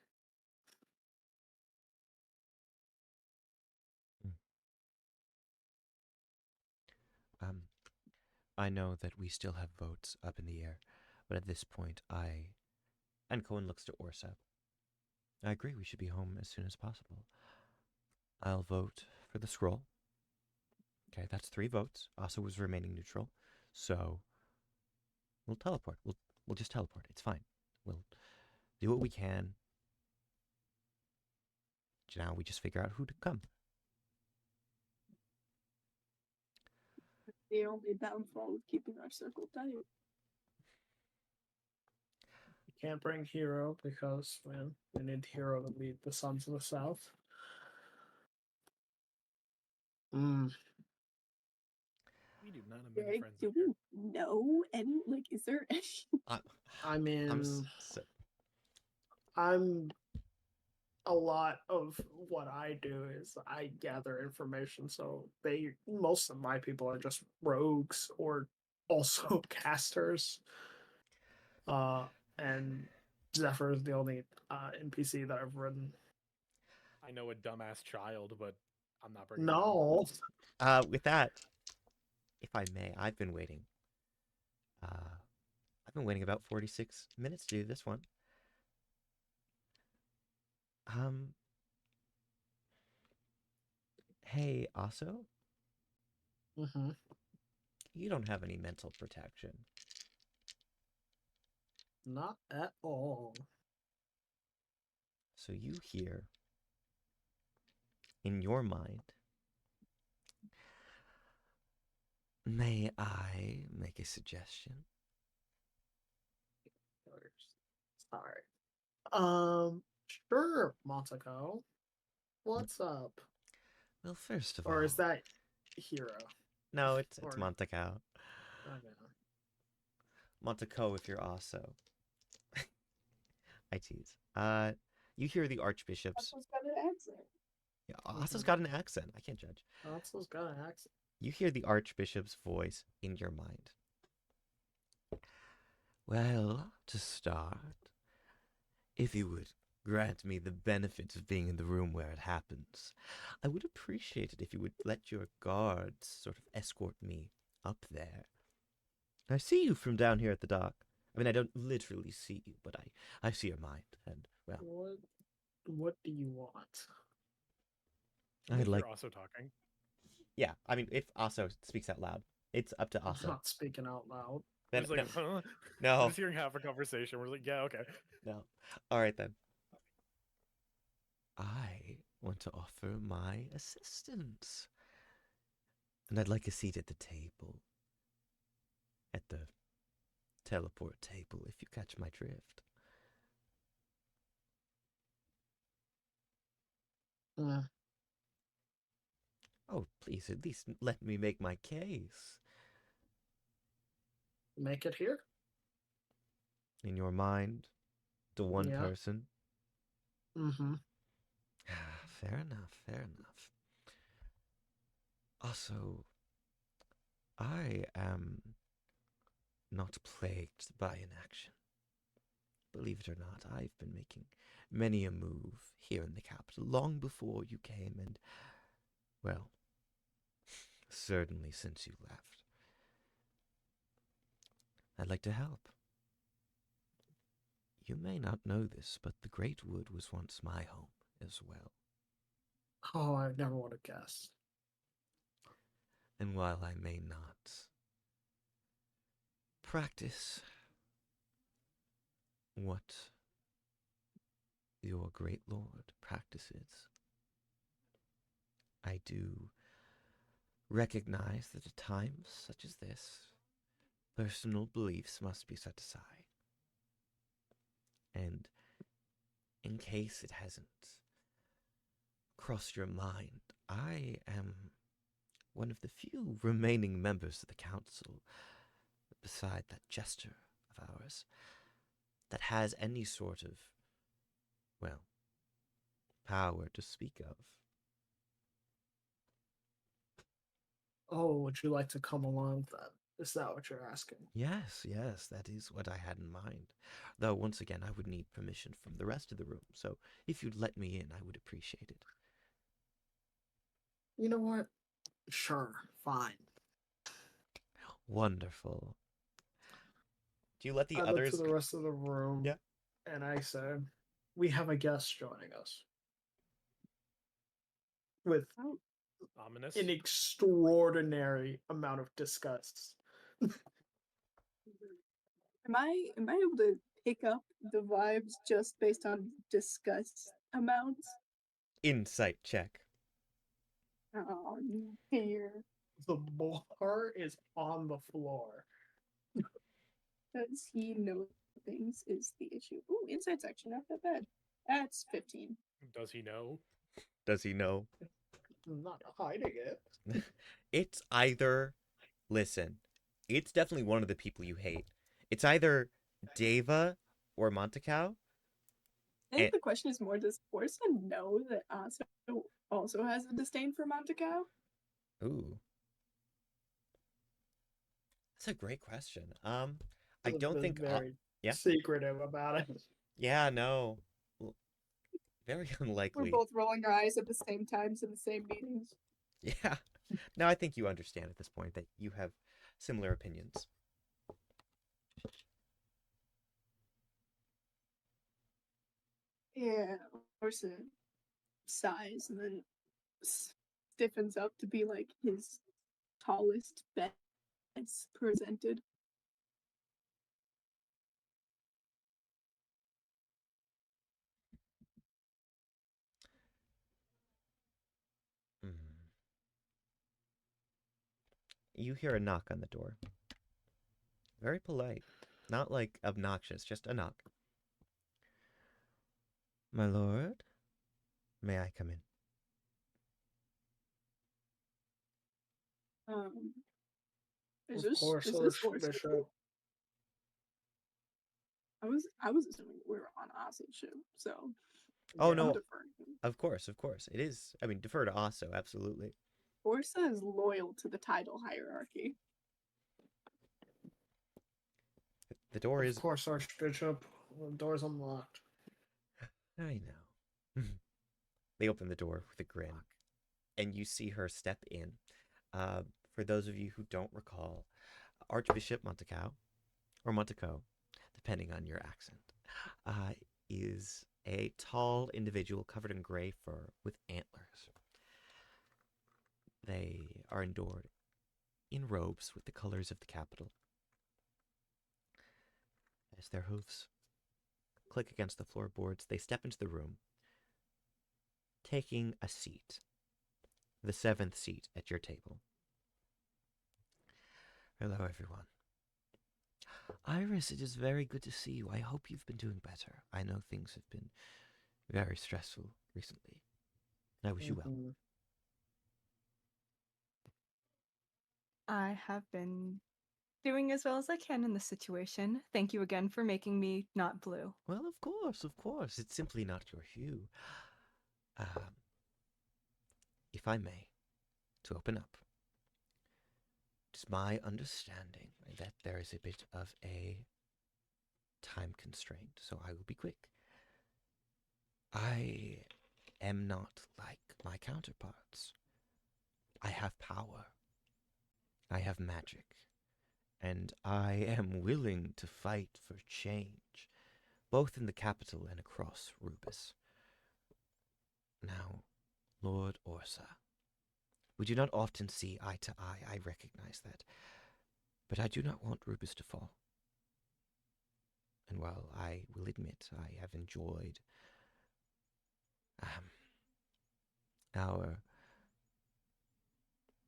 I know that we still have votes up in the air, but at this point, and Cohen looks to Orsa. I agree we should be home as soon as possible. I'll vote for the scroll. Okay, that's 3 votes. Asa was remaining neutral. So we'll teleport. We'll just teleport. It's fine. We'll do what we can. Now we just figure out who to come. The only downfall of keeping our circle tight. You can't bring Hero because, man, we need Hero to lead the Sons of the South. We do not have many Greg, friends. do up here. we know any? Like, is there any? I mean, So, I'm a lot of what I do is I gather information. So most of my people are just rogues or also casters. And Zephyr is the only NPC that I've ridden. I know a dumbass child, but I'm not bringing. No. with that, if I may, I've been waiting about 46 minutes to do this one. Hey, also, Mm-hmm. you don't have any mental protection. Not at all. So you hear, in your mind, may I make a suggestion? Sorry. Sure, Montaco. What's up? Well, first of all... Or is that Hero? No, it's or- Montaco. Okay. Montaco if you're also. I tease. You hear the Archbishop's... That's got an accent. Yeah, Asa's got an accent. I can't judge. Also's got an accent. You hear the Archbishop's voice in your mind. Well, to start, if you would grant me the benefit of being in the room where it happens, I would appreciate it if you would let your guards sort of escort me up there. I see you from down here at the dock. I mean, I don't literally see you, but I see your mind, and, well... What do you want? I'd like... You're also talking. Yeah, I mean, if Aso speaks out loud, it's up to I'm Aso. not speaking out loud. Then, He's like, huh? no, We're just hearing half a conversation. We're like, yeah, okay. no. All right, then. I want to offer my assistance. And I'd like a seat at the table. At the teleport table, if you catch my drift. Oh, please, at least let me make my case. Make it here? In your mind, the one Yeah. person. Mm-hmm. Fair enough, fair enough. Also, I am not plagued by inaction. Believe it or not, I've been making many a move here in the capital long before you came, and, well, certainly since you left. I'd like to help. You may not know this, but the Great Wood was once my home as well. Oh, I never would have guessed. And while I may not practice what your great lord practices, I do recognize that at times such as this, personal beliefs must be set aside. And in case it hasn't crossed your mind, I am one of the few remaining members of the council, beside that jester of ours, that has any sort of, well, power to speak of. Oh, would you like to come along with that? Is that what you're asking? Yes, that is what I had in mind. Though, once again, I would need permission from the rest of the room, so if you'd let me in, I would appreciate it. You know what? Sure, fine. Wonderful. Do you let the I others... look to the rest of the room, Yeah. and I said, we have a guest joining us. With Ominous. an extraordinary amount of disgust. Am I able to pick up the vibes just based on disgust amounts? Insight check. Oh dear. The bar is on the floor. Does he know things is the issue. Ooh, insight's actually not that bad. That's 15. Does he know? Does he know? I'm not hiding it. It's either, listen, it's definitely one of the people you hate. It's either Deva or Montecao. I think And- the question is more, does Orsa know that Asa also has a disdain for Montecao? Ooh. That's a great question. I I've don't been think. very yeah? secretive about it. Yeah, no. Very We're unlikely. both rolling our eyes at the same times in the same meetings. Yeah. No, I think you understand at this point that you have similar opinions. Yeah, Orsa sighs and then stiffens up to be like his tallest, best presented. Mm. You hear a knock on the door. Very polite. Not like obnoxious, just a knock. My lord, may I come in? Is Of this course, is this Orsa? Archbishop. I was assuming we were on Asa's ship, so Oh, Yeah. I'm no, deferring him. of course. It is. I mean, defer to Aso, absolutely. Orsa is loyal to the title hierarchy. The door Of is. course, Archbishop. The door's unlocked. I know. They open the door with a grin, and you see her step in. For those of you who don't recall, Archbishop Montecao, or Monteco, depending on your accent, is a tall individual covered in gray fur with antlers. They are endured in robes with the colors of the capital. As their hooves click against the floorboards, they step into the room, taking a seat, the 7th seat at your table. Hello, everyone. Iris, it is very good to see you. I hope you've been doing better. I know things have been very stressful recently. I wish you well. Mhm. I have been doing as well as I can in this situation. Thank you again for making me not blue. Well, of course. It's simply not your hue. If I may, to open up, it's my understanding that there is a bit of a time constraint, so I will be quick. I am not like my counterparts. I have power. I have magic. And I am willing to fight for change, both in the capital and across Rubeus. Now, Lord Orsa, we do not often see eye to eye, I recognize that. But I do not want Rubeus to fall. And while I will admit I have enjoyed our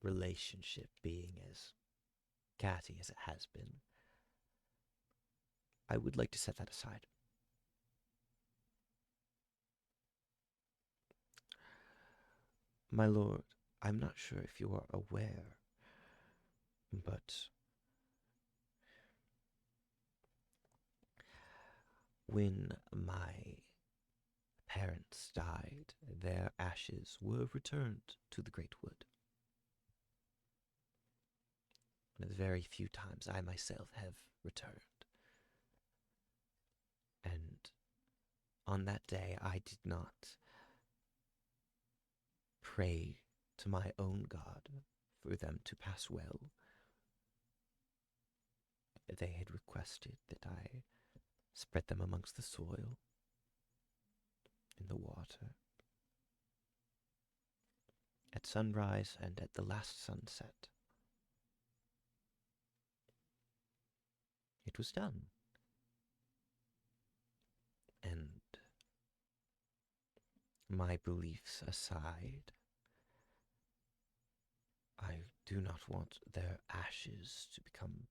relationship being as catty as it has been, I would like to set that aside. My lord, I'm not sure if you are aware, but when my parents died, their ashes were returned to the Great Wood. One of the very few times I myself have returned. And on that day, I did not pray to my own God for them to pass well. They had requested that I spread them amongst the soil, in the water, at sunrise and at the last sunset. it was done. And my beliefs aside, I do not want their ashes to become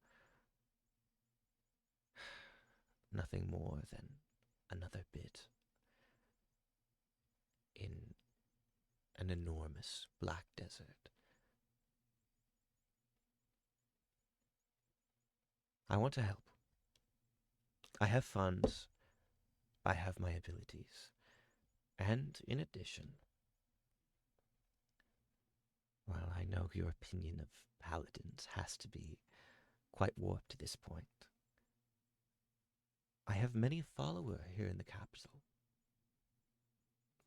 nothing more than another bit in an enormous black desert. I want to help. I have funds. I have my abilities. And in addition, while I know your opinion of paladins has to be quite warped to this point, I have many followers here in the capital.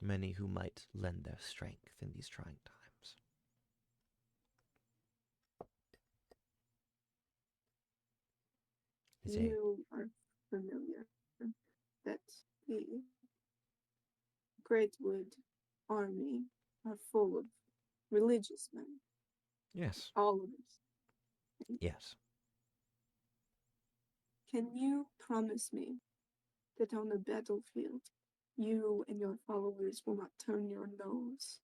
Many who might lend their strength in these trying times. You are familiar that the Greatwood army are full of religious men. Yes. All of us. Yes. Can you promise me that on the battlefield, you and your followers will not turn your nose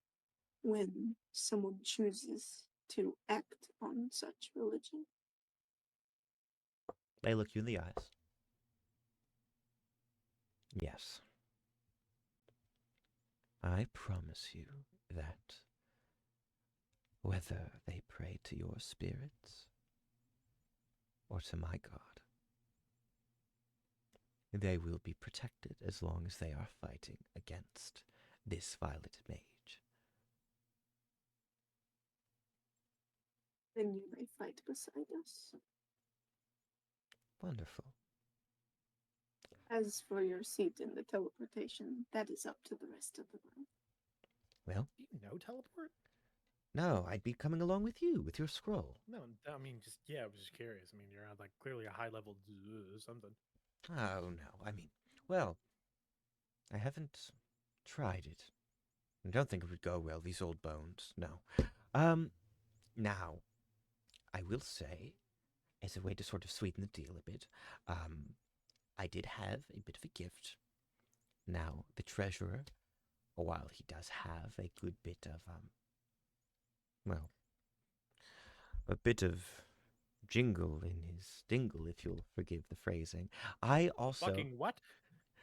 when someone chooses to act on such religion? They look you in the eyes. Yes. I promise you that whether they pray to your spirits or to my God, they will be protected as long as they are fighting against this violet mage. Then you may fight beside us. Wonderful. As for your seat in the teleportation, that is up to the rest of the room. Well, Do you know teleport? no, I'd be coming along with you with your scroll. No, I mean, just, yeah, I was just curious. I mean, you're at, like, clearly a high level something. Oh, no, I mean, well, I haven't tried it. I don't think it would go well, these old bones, no. Now, I will say, as a way to sort of sweeten the deal a bit, I did have a bit of a gift. Now, the treasurer, while he does have a good bit of, well, a bit of jingle in his dingle, if you'll forgive the phrasing, I also Fucking what?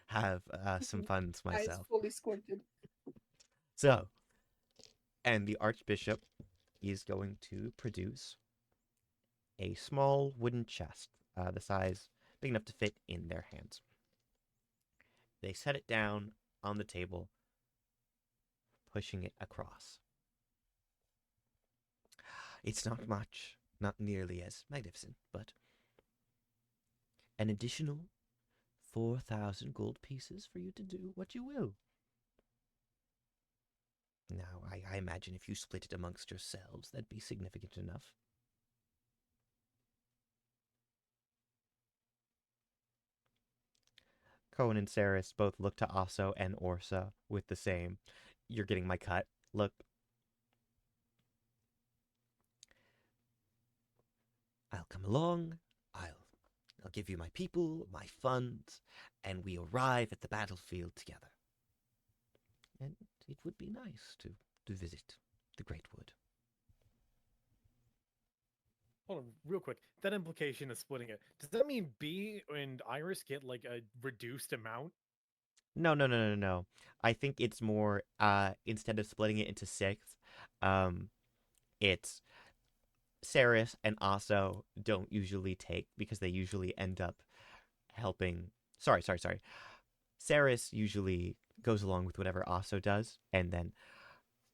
have some funds Eyes myself. fully squinted. So, and the archbishop is going to produce a small wooden chest, the size big enough to fit in their hands. They set it down on the table, pushing it across. It's not much, not nearly as magnificent, but an additional 4,000 gold pieces for you to do what you will. Now, I imagine if you split it amongst yourselves, that'd be significant enough. Cohen and Saris both look to Aso and Orsa with the same, "You're getting my cut" look. I'll come along, I'll give you my people, my funds, and we arrive at the battlefield together. And it would be nice to visit the Great Wood. Hold on, real quick. That implication of splitting it. Does that mean B and Iris get like a reduced amount? No. I think it's more, instead of splitting it into 6, it's Saris and Aso don't usually take, because they usually end up helping. Sorry. Saris usually goes along with whatever Aso does, and then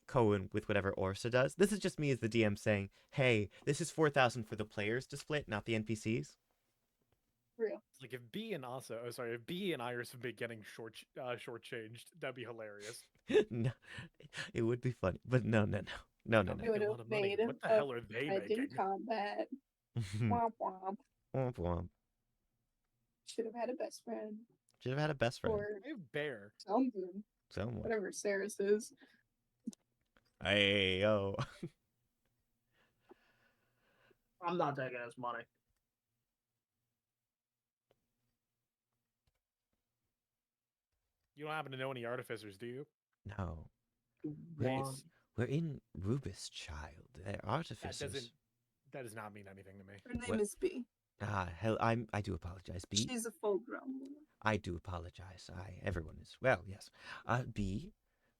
Cohen with whatever Orsa does. This is just me as the DM saying, hey, this is 4,000 for the players to split, not the NPCs. Real. Like if B and if B and Iris have been getting shortchanged, that'd be hilarious. No, it would be funny, but no. That It make would a have lot of money. made What the a hell are they friend in making? combat. Womp womp. Womp womp. Should have had a best friend. Should have had a best friend. Or I have Bear. something. Someone. Whatever Saris is. Hey, yo. I'm not taking his money. You don't happen to know any artificers, do you? No. One. We're in Rubeus, child. They're That artificers. does not mean anything to me. Her name What? is B. Hell, I do apologize, B. She's a full-grown woman. I do apologize. Everyone is. Well, yes. B.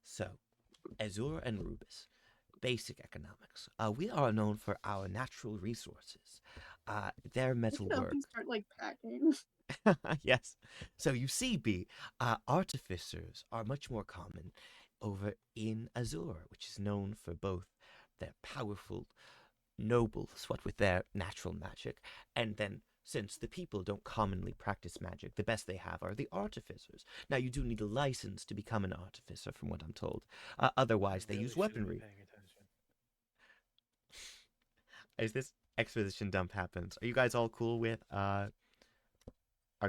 So, Azure and Rubeus. Basic economics. We are known for our natural resources. Their Pick metal it up work. and start like packing. Yes. So you see, B, artificers are much more common over in Azure, which is known for both their powerful nobles, what with their natural magic, and then since the people don't commonly practice magic, the best they have are the artificers. Now, you do need a license to become an artificer, from what I'm told. Otherwise, they Really use shouldn't be weaponry. paying attention. As this exposition dump happens, are you guys all cool with our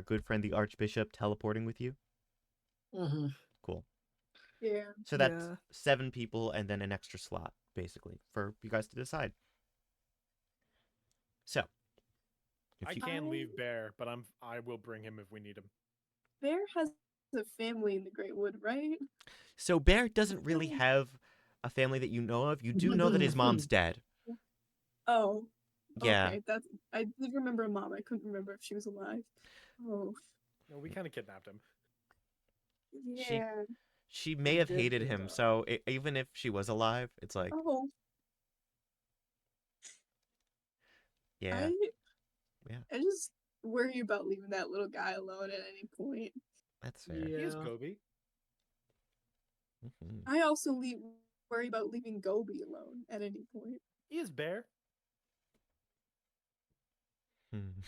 good friend the Archbishop teleporting with you? Mm-hmm. Cool. Yeah. So that's Yeah. 7 people and then an extra slot, basically, for you guys to decide. So, I if you can leave Bear, but I will bring him if we need him. Bear has a family in the Great Wood, right? so Bear doesn't really have a family that you know of. You do know that his mom's dead. Oh. Yeah. Okay, that's. I did remember a mom. I couldn't remember if she was alive. Oh. No, we kind of kidnapped him. Yeah. She may He have did hated do him, that. so even if she was alive, it's like, Oh. yeah. Yeah. I just worry about leaving that little guy alone at any point. That's fair. Yeah. He is Gobi. Mhm. I also worry about leaving Gobi alone at any point. He is Bear. Hmm.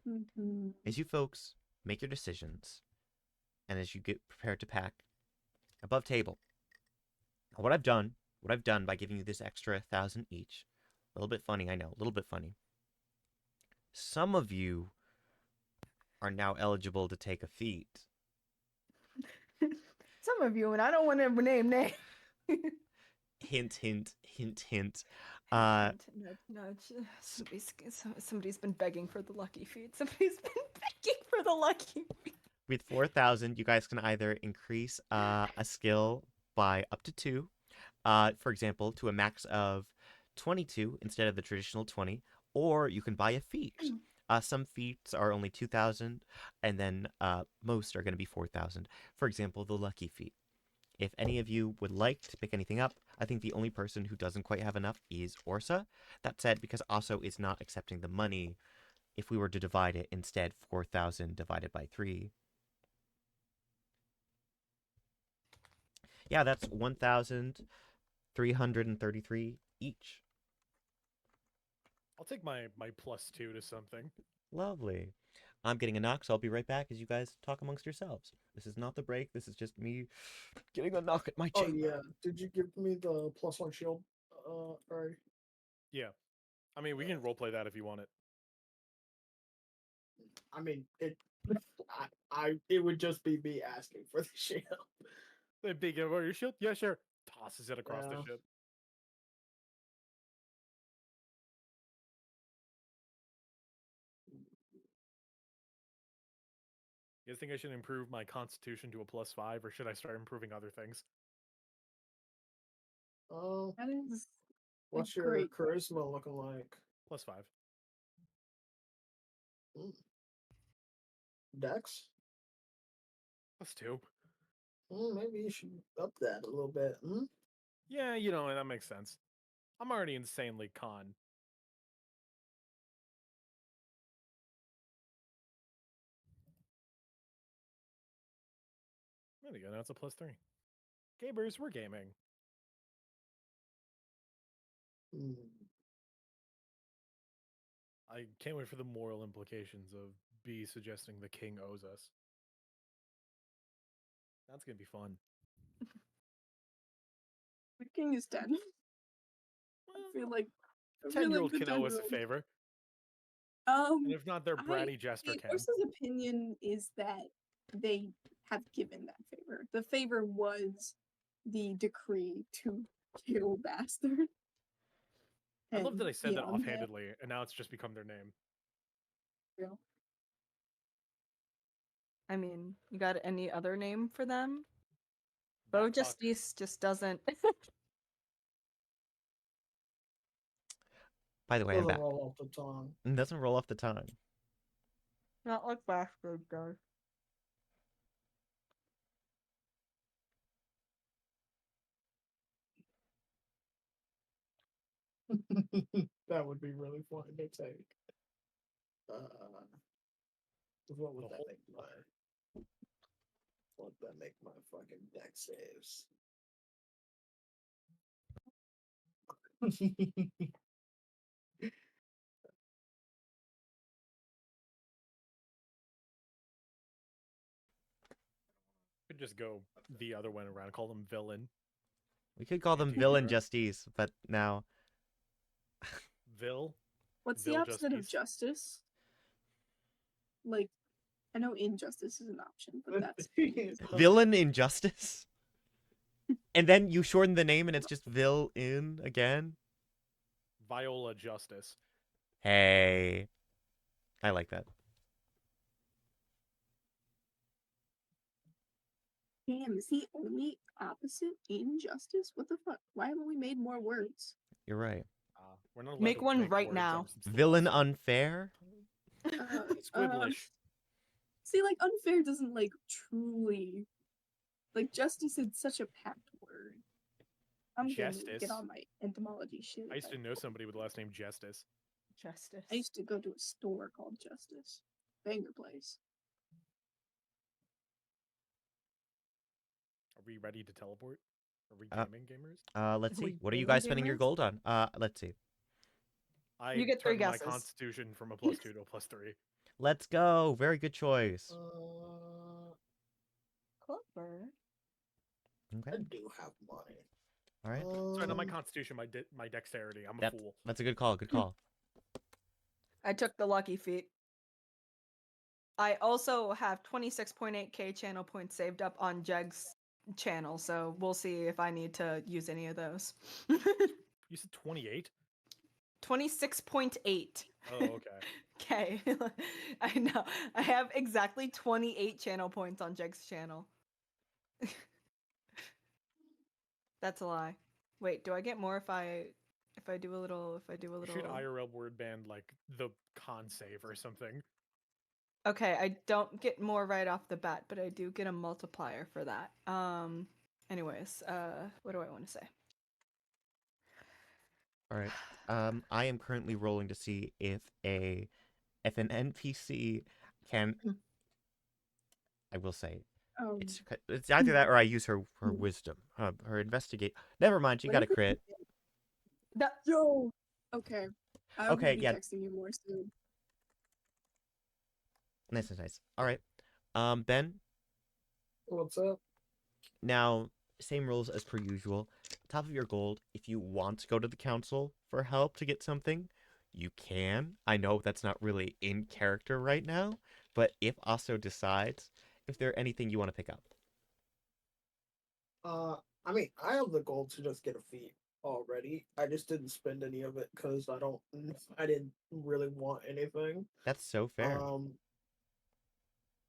Mm-hmm. As you folks make your decisions, and as you get prepared to pack, above table, what I've done by giving you this extra 1,000 each, a little bit funny, I know, a little bit funny. Some of you are now eligible to take a feat. Some of you, and I don't want to name names. Hint, hint, hint, hint. Nudge, nudge. Somebody's been begging for the lucky feet. Somebody's been begging for the lucky feet. With 4,000, you guys can either increase a skill by up to 2, for example, to a max of 22 instead of the traditional 20, or you can buy a feat. Some feats are only 2,000, and then most are going to be 4,000. For example, the lucky feat. If any of you would like to pick anything up, I think the only person who doesn't quite have enough is Orsa. That said, because Aso is not accepting the money, if we were to divide it instead, 4,000 divided by 3. Yeah, that's 1,333 each. I'll take my +2 to something. Lovely. I'm getting a knock, so I'll be right back as you guys talk amongst yourselves. This is not the break. This is just me getting a knock at my Oh chamber. yeah. Did you give me the +1 shield? Alright. Yeah. I mean, we can roleplay that if you want it. I mean, it would just be me asking for the shield. The big over your shield? Yeah, sure. Tosses it across the Yeah. ship. You guys think I should improve my constitution to a +5, or should I start improving other things? That is what's your great charisma looking like? +5. Dex? +2. Maybe you should up that a little bit. Yeah, that makes sense. I'm already insanely con. There we go. Now it's a +3. Gamers, we're gaming. I can't wait for the moral implications of B suggesting the king owes us. That's gonna be fun. The king is dead. I feel like a 10-year-old really can good owe us a 10-year-old. favor. And if not, their bratty jester can. Orsa's opinion is that they have given that favor. The favor was the decree to kill Bastard. I love that I said that beyond offhandedly, and now it's just become their name. Yeah. I mean, you got any other name for them? That Beau fuck. Justice just doesn't. By the way, I'm Doesn't back. roll off the tongue. It doesn't roll off the tongue. Not like Bastard does. That would be really funny to take. What would The that whole make my? What would that make my fucking deck saves? Could just go the other way around. Call them villain. We could call them Anti-hero. villain Justice, but now Vil. What's the Vil opposite of Justice. justice? Like, I know injustice is an option, but that's villain injustice. And then you shorten the name, and it's just villain again. Viola Justice. Hey, I like that. damn. Is the only opposite injustice? What the fuck? Why haven't we made more words? You're right. We're not allowed Make to one make right words now. on some Villain slots. unfair. Squibblish. See, like unfair doesn't like truly like justice is such a packed word. I'm gonna Justice. get on my etymology shit. I used to know somebody with the last name Justice. Justice. I used to go to a store called Justice. Banger place. Are we ready to teleport? Are we Uh, gaming gamers? Let's Are see. we What are you gaming guys spending your gamers? gold on? Let's see. I You get 3 turned my guesses. constitution from a +2 to a +3. Let's go. Very good choice. Clever. Okay. I do have money. All right. Sorry, not my constitution, my dexterity. I'm a That's fool. that's a good call. Good call. I took the lucky feat. I also have 26.8k channel points saved up on Jeg's channel, so we'll see if I need to use any of those. You said 28? 26.8. Oh, okay. Okay. I know. I have exactly 28 channel points on Jeg's channel. That's a lie. Wait, do I get more if I do a little You should IRL word band like the con save or something. Okay, I don't get more right off the bat, but I do get a multiplier for that. Anyways, what do I want to say? All right. I am currently rolling to see if an NPC can. I will say it's either that or I use her wisdom, her investigate. Never mind. She got a crit. Yo. Okay. I Okay, will be yeah. texting you more soon. Nice. All right. Ben. What's up? Now, same rules as per usual. Top of your gold, if you want to go to the council for help to get something, you can. I know that's not really in character right now, but if Aso decides, if there anything you want to pick up. I mean, I have the goal to just get a feat already. I just didn't spend any of it because I didn't really want anything. That's so fair.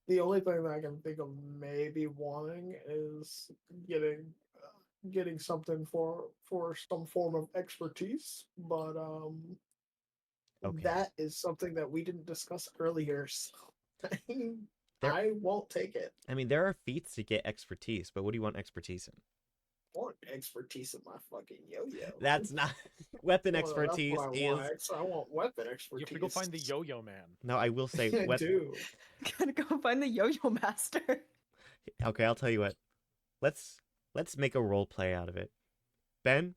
The only thing that I can think of maybe wanting is getting something for some form of expertise, but Okay. that is something that we didn't discuss earlier, so There- I won't take it. I mean, there are feats to get expertise, but what do you want expertise in? I want expertise in my fucking yo-yo. That's not weapon Well, that's expertise what I is. want. I want weapon You expertise. have to go find the yo-yo man. No, I will say I do. Gotta go find the yo-yo master. Okay, I'll tell you what. Let's make a role play out of it. Ben,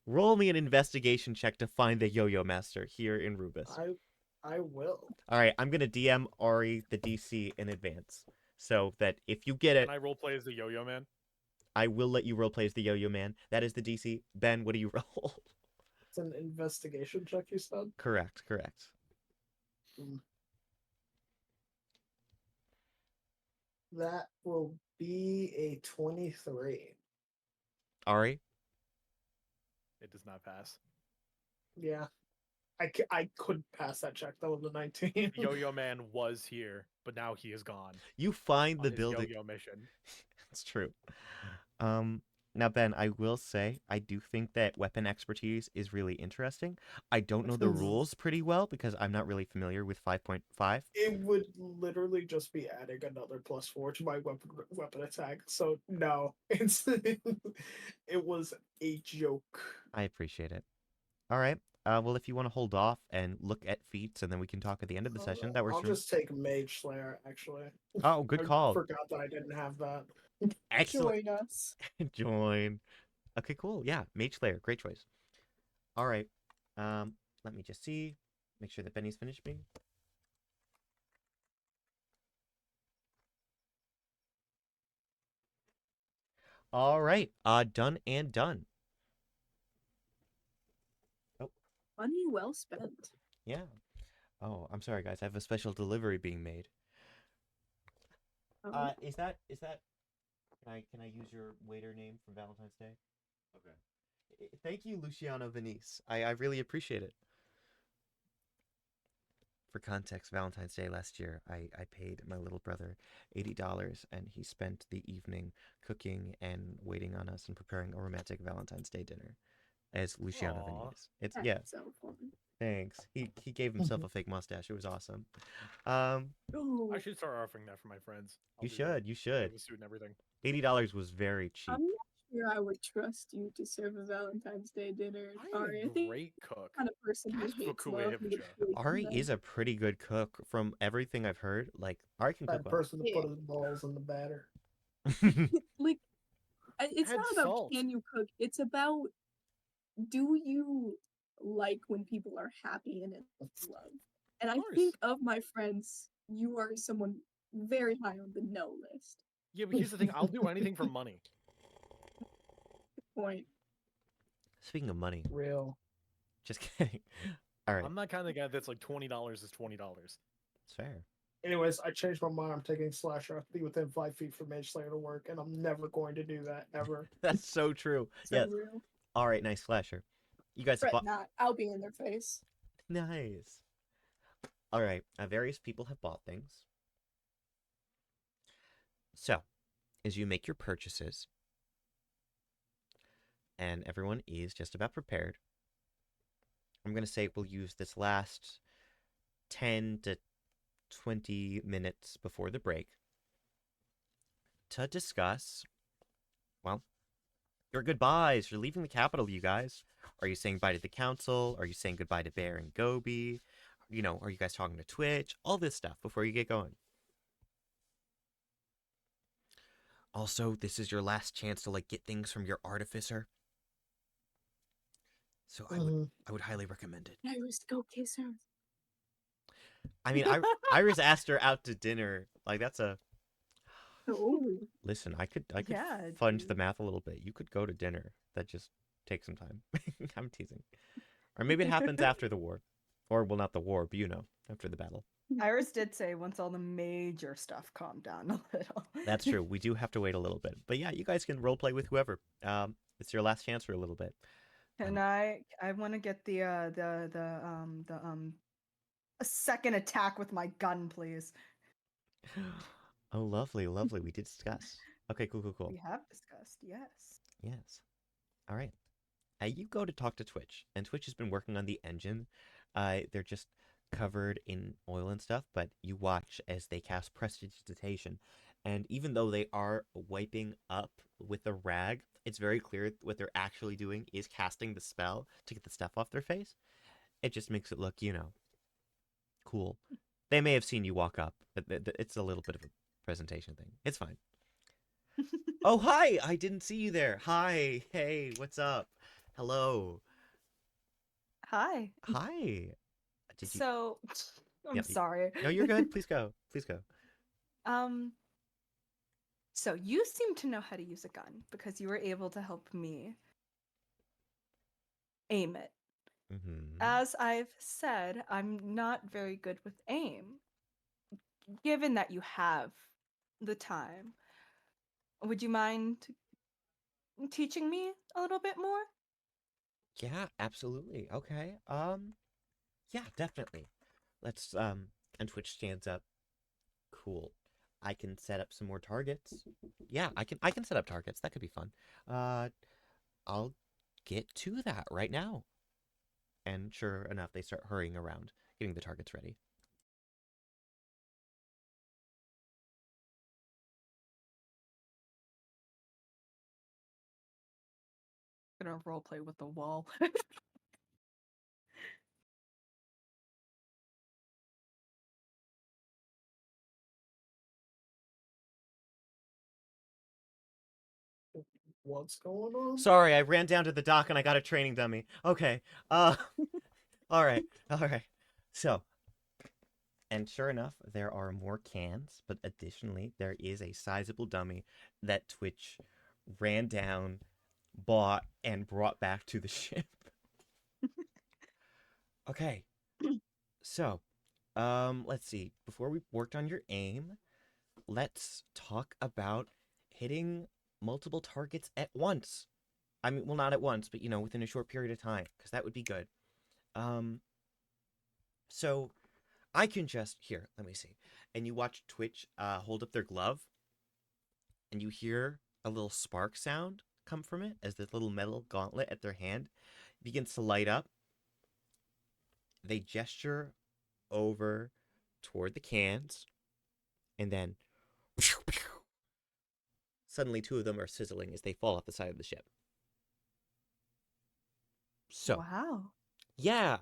roll me an investigation check to find the yo-yo master here in Rubeus. I will. All right, I'm gonna DM Ari the DC in advance, so that if you get it, Can I roleplay as the yo-yo man? I will let you roleplay as the yo-yo man. That is the DC. Ben, what do you roll? It's an investigation check, you said? Correct. That will be a 23. Ari, It does not pass. Yeah. I couldn't pass that check. That was a 19. Yo-Yo Man was here, but now he is gone You find on the his building. yo-yo mission. It's true. Now, Ben, I will say, I do think that weapon expertise is really interesting. I don't know the Mhm. rules pretty well because I'm not really familiar with 5.5. It would literally just be adding another +4 to my weapon attack. So no, it was a joke. I appreciate it. All right. Well, if you want to hold off and look at feats, and then we can talk at the end of the session, that works I'll for me. just take Mage Slayer. Actually, Oh, good I call. forgot that I didn't have that. Excellent. Join us. Join. Okay, cool. Yeah, Mage Slayer, great choice. All right. Let me just see. Make sure that Benny's finished me. All right. Done and done. Money well spent. Yeah. Oh, I'm sorry, guys. I have a special delivery being made. Oh, Is that? Can I use your waiter name from Valentine's Day? Okay. Thank you, Luciano Venice. I really appreciate it. For context, Valentine's Day last year, I paid my little brother $80, and he spent the evening cooking and waiting on us and preparing a romantic Valentine's Day dinner as Luciano Aw. Venice. It's that's yeah, so fun. thanks. He gave himself a fake mustache. It was awesome. Oh, I should start offering that for my friends. I'll You do that. should. You I should. have a suit and everything. $80 was very cheap. I'm not sure I would trust you to serve a Valentine's Day dinner. I'm Ari, I a think great cook. the kind of person who Ask for hates love Kuwait would Hibja. really Ari come is a pretty good cook from everything I've heard. Like, Ari can cook That well. person to put his balls in the batter. like it's Add not about salt. can you cook, it's about do you like when people are happy and in love. And I course. think of my friends, you are someone very high on the no list. Yeah, but here's the thing. I'll do anything for money. Point. Speaking of money, Real. just kidding. All right, I'm not kind of guy that's like $20 is $20. it's fair. Anyways, I changed my mind. I'm taking Slasher. I have to be within 5 feet for Mage Slayer to work, and I'm never going to do that ever. That's so true. So Yes. real. All right, nice slasher. You guys Fret bought not. I'll be in their face. nice. All right, various people have bought things. So, as you make your purchases, and everyone is just about prepared, I'm going to say we'll use this last 10 to 20 minutes before the break to discuss, well, your goodbyes. You're leaving the capital, you guys. Are you saying bye to the council? Are you saying goodbye to Bear and Gobi? You know, are you guys talking to Twitch? All this stuff before you get going. Also, this is your last chance to, like, get things from your artificer. So I would highly recommend it. Iris, go kiss her. I mean, Iris asked her out to dinner. Like, that's a... Oh. Listen, I could Yeah, fudge dude. the math a little bit. You could go to dinner. That just takes some time. I'm teasing. Or maybe it happens after the war. Or, well, not the war, but you know, after the battle. Iris did say once all the major stuff calmed down a little. That's true. We do have to wait a little bit. But yeah, you guys can roleplay with whoever. It's your last chance for a little bit. And I want to get the a second attack with my gun, please. Oh, lovely, lovely. We did discuss. Okay, cool. We have discussed, yes. Yes. All right. You go to talk to Twitch, and Twitch has been working on the engine. They're just covered in oil and stuff, but you watch as they cast prestidigitation. And even though they are wiping up with a rag, it's very clear what they're actually doing is casting the spell to get the stuff off their face. It just makes it look, you know, cool. They may have seen you walk up, but it's a little bit of a presentation thing. It's fine. Oh, hi! I didn't see you there. Hi. Hey, what's up? Hello. Hi. Hi. Did you... So, I'm Yep. sorry. No, you're good. Please go. Please go. So you seem to know how to use a gun because you were able to help me aim it. Mm-hmm. As I've said, I'm not very good with aim. Given that you have the time, would you mind teaching me a little bit more? Yeah, absolutely. Okay. Yeah, definitely. Let's and Twitch stands up. Cool. I can set up some more targets. Yeah, I can set up targets. That could be fun. I'll get to that right now. And sure enough, they start hurrying around, getting the targets ready. Gonna roleplay with the wall. What's going on? Sorry, I ran down to the dock and I got a training dummy. Okay. All right. So, and sure enough, there are more cans, but additionally, there is a sizable dummy that Twitch ran down, bought, and brought back to the ship. Okay. So, let's see. Before we worked on your aim, let's talk about hitting multiple targets at once. I mean, well, not at once, but within a short period of time, because that would be good. So I can just here. Let me see. And you watch Twitch hold up their glove, and you hear a little spark sound come from it as this little metal gauntlet at their hand begins to light up. They gesture over toward the cans, and then suddenly two of them are sizzling as they fall off the side of the ship. So, wow. yeah,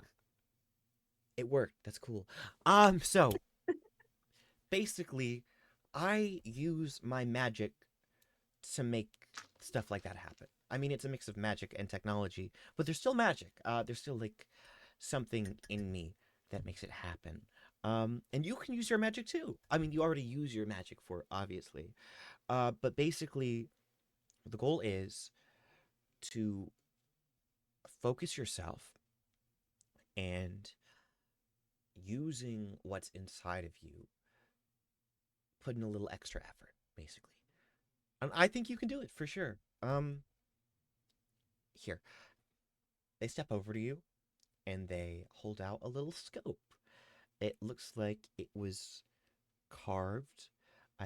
it worked. That's cool. So basically, I use my magic to make stuff like that happen. I mean, it's a mix of magic and technology, but there's still magic. There's still like something in me that makes it happen. And you can use your magic too. I mean, you already use your magic for it, obviously. But basically, the goal is to focus yourself and using what's inside of you, putting a little extra effort, basically. And I think you can do it for sure. Here. They step over to you and they hold out a little scope. It looks like it was carved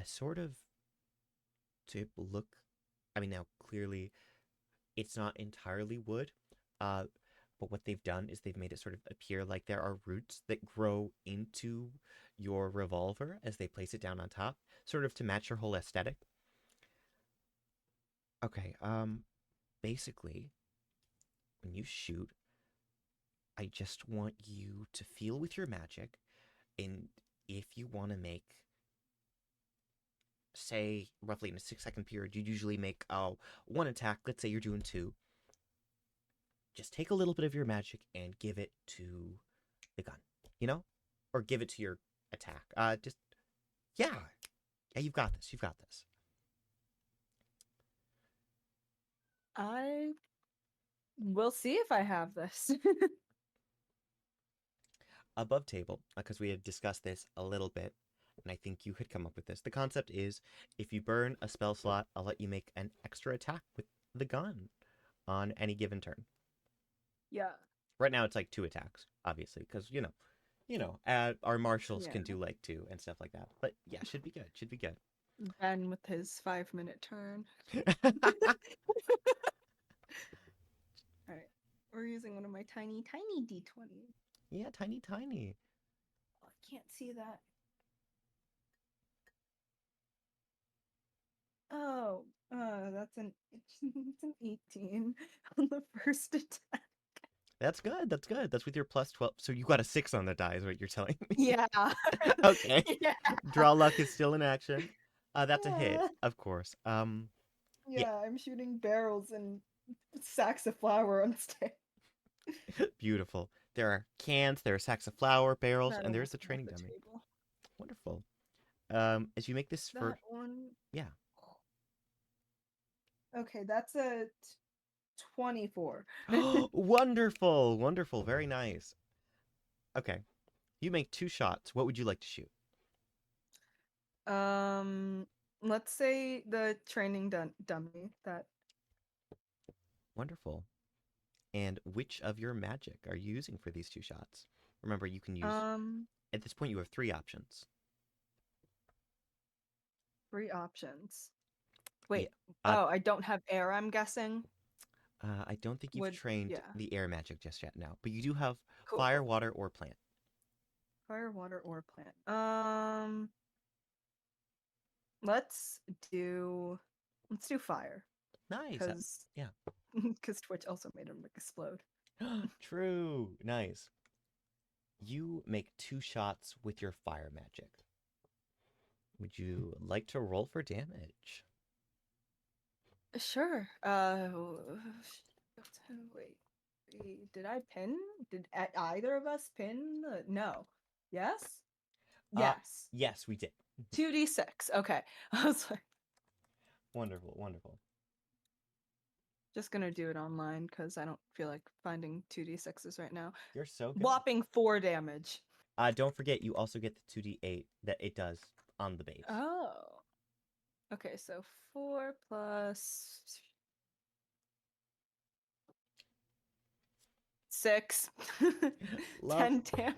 sort of to look. I mean, now clearly it's not entirely wood, but what they've done is they've made it sort of appear like there are roots that grow into your revolver as they place it down on top, sort of to match your whole aesthetic. Okay, basically, when you shoot, I just want you to feel with your magic, and if you want to make, say, roughly in a 6-second period, you usually make one attack. Let's say you're doing 2. Just take a little bit of your magic and give it to the gun, or give it to your attack. Yeah, you've got this. You've got this. I will see if I have this. Above table, because we had discussed this a little bit, and I think you had come up with this. The concept is, if you burn a spell slot, I'll let you make an extra attack with the gun on any given turn. Yeah. Right now it's like 2 attacks, obviously, because our marshals can do like 2 and stuff like that. But yeah, should be good. Should be good. Ben with his 5-minute turn. All right. We're using one of my tiny D20s. Yeah, tiny. Oh, I can't see that. Oh, that's it's an 18 on the first attack. That's good. That's with your plus 12. So you got a 6 on the die is what you're telling me. Yeah. Okay. Yeah. Draw luck is still in action. That's a hit, of course. Yeah, I'm shooting barrels and sacks of flour on stage. Beautiful. There are cans, there are sacks of flour, barrels, That'll and there's look a at training the dummy. table. Wonderful. As you make this That for one. yeah. Okay, that's a 24. Wonderful. Very nice. Okay. You make 2 shots. What would you like to shoot? Let's say the training dummy that. Wonderful. And which of your magic are you using for these 2 shots? Remember, you can use. At this point, you have 3 options. 3 options. Wait. Yeah. I don't have air, I'm guessing. I don't think you've Would- trained yeah. the air magic just yet now, but you do have Cool. fire, water, or plant. Fire, water, or plant. Let's do fire. Nice. Because Yeah. because Twitch also made him explode. True. Nice. You make 2 shots with your fire magic. Would you like to roll for damage? Sure. Wait. Did I pin? Did either of us pin? No. Yes. Yes. Yes, we did. 2d6. Okay. I was like, Wonderful, wonderful. just gonna do it online because I don't feel like finding 2d6s right now. You're so good. Whopping 4 damage. Don't forget, you also get the 2d8 that it does on the base. Oh. Okay, so 4 plus 6. 10 damage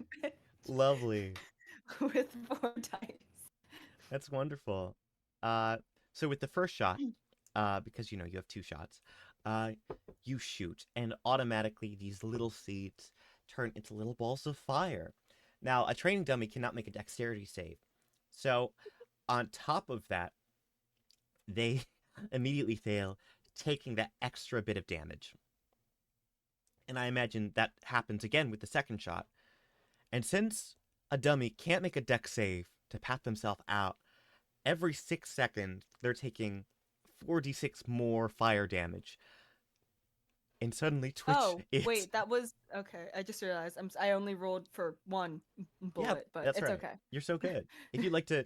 Lovely. with 4 dice. That's wonderful. So with the first shot, because you have 2 shots, you shoot, and automatically these little seeds turn into little balls of fire. Now, a training dummy cannot make a dexterity save. So, on top of that, they immediately fail, taking that extra bit of damage. And I imagine that happens again with the second shot. And since a dummy can't make a dex save to pat themselves out, every 6 seconds, they're taking 4d6 more fire damage. And suddenly Twitch wait, that was okay. I just realized I only rolled for 1 bullet, but that's it's right. okay. You're so good. If you'd like to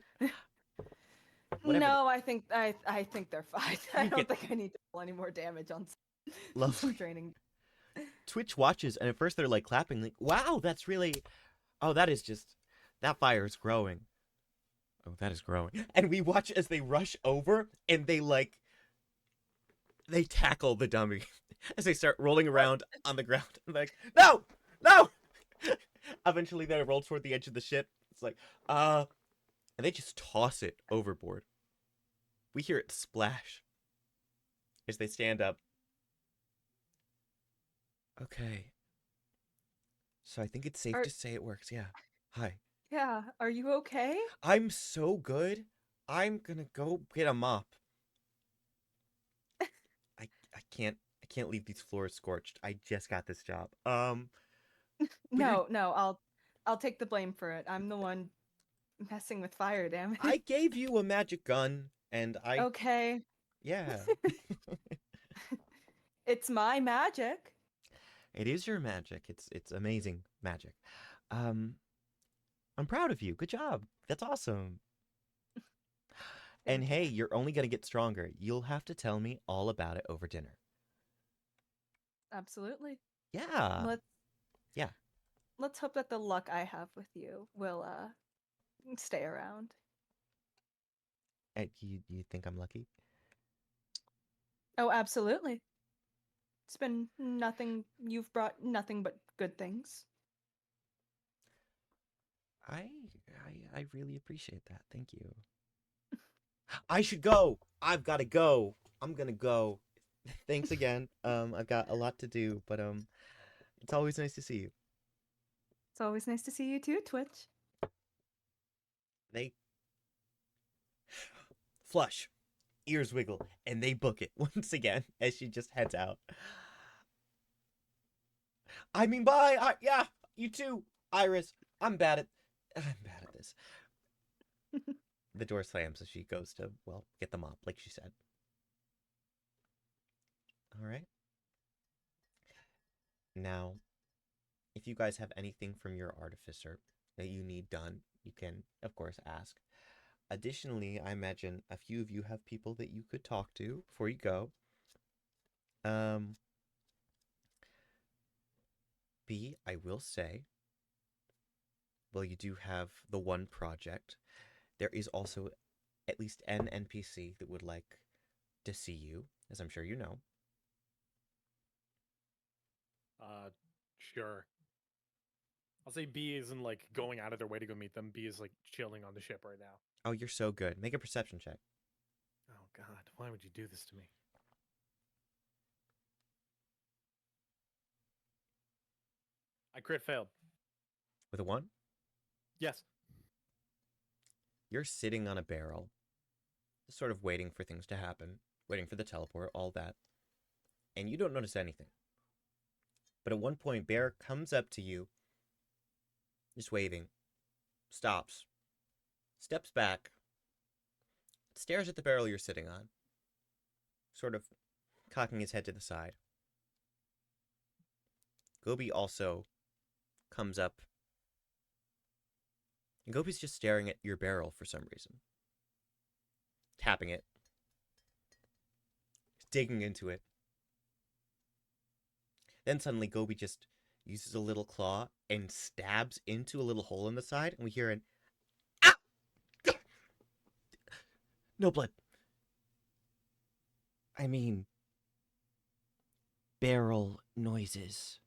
whatever. No, I think they're fine. I don't think I need to roll any more damage on Lovely. training. Twitch watches, and at first they're like clapping, like, wow, that's really that fire is growing. Oh, that is growing. And we watch as they rush over and they tackle the dummy as they start rolling around on the ground. I'm like, no! Eventually they roll toward the edge of the ship. It's like, and they just toss it overboard. We hear it splash as they stand up. Okay. So I think it's safe to say it works. Yeah. Hi. Yeah, are you okay? I'm so good. I'm gonna go get a mop. I can't leave these floors scorched. I just got this job. No, I'll take the blame for it. I'm the one messing with fire damage. I gave you a magic gun, and I. Okay. Yeah. It's my magic. It is your magic. It's amazing magic. I'm proud of you. Good job. That's awesome. And hey, you're only gonna get stronger. You'll have to tell me all about it over dinner. Absolutely. Yeah. Let's hope that the luck I have with you will stay around. You think I'm lucky? Oh, absolutely. It's been nothing. You've brought nothing but good things. I really appreciate that. Thank you. I should go. I've got to go. I'm gonna go. Thanks again. I've got a lot to do, but it's always nice to see you. It's always nice to see you too, Twitch. They flush, ears wiggle, and they book it once again as she just heads out. I mean, bye. Yeah, you too, Iris. I'm bad at this. The door slams as she goes to, get the mop, like she said. All right. Now, if you guys have anything from your artificer that you need done, you can, of course, ask. Additionally, I imagine a few of you have people that you could talk to before you go. B, I will say, well, you do have the one project. There is also at least an NPC that would like to see you, as I'm sure you know. Sure. I'll say B isn't like going out of their way to go meet them. B is like chilling on the ship right now. Oh, you're so good. Make a perception check. Oh God, why would you do this to me? I crit failed. With a 1? Yes. You're sitting on a barrel, just sort of waiting for things to happen, waiting for the teleport, all that. And you don't notice anything. But at one point, Bear comes up to you, just waving, stops, steps back, stares at the barrel you're sitting on, sort of cocking his head to the side. Gobi also comes up, and Gobi's just staring at your barrel for some reason. Tapping it. Digging into it. Then suddenly Gobi just uses a little claw and stabs into a little hole in the side, and we hear an "Ah! No blood. I mean, barrel noises.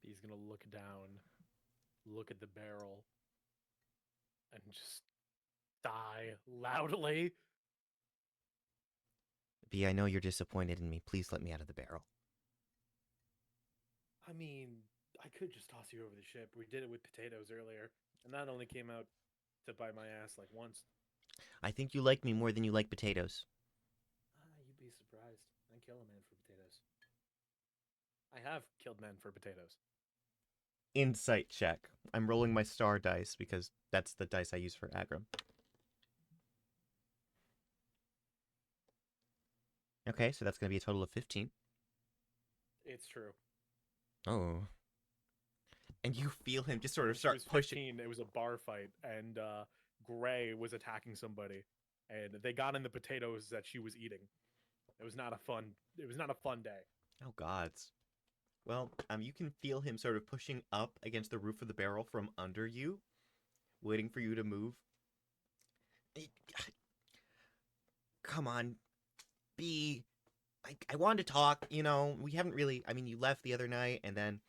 B's gonna look down, look at the barrel, and just die loudly. B, I know you're disappointed in me. Please let me out of the barrel. I mean, I could just toss you over the ship. We did it with potatoes earlier, and that only came out to bite my ass like once. I think you like me more than you like potatoes. You'd be surprised. I kill a man for potatoes. I have killed men for potatoes. Insight check. I'm rolling my star dice because that's the dice I use for aggro. Okay, so that's going to be a total of 15. It's true. Oh. And you feel him just sort of It start was pushing. 15, it was a bar fight, and Gray was attacking somebody, and they got in the potatoes that she was eating. It was not a fun day. Oh, gods. Well, you can feel him sort of pushing up against the roof of the barrel from under you, waiting for you to move. Come on, B. I wanted to talk, you know, we haven't really, I mean, you left the other night, and then,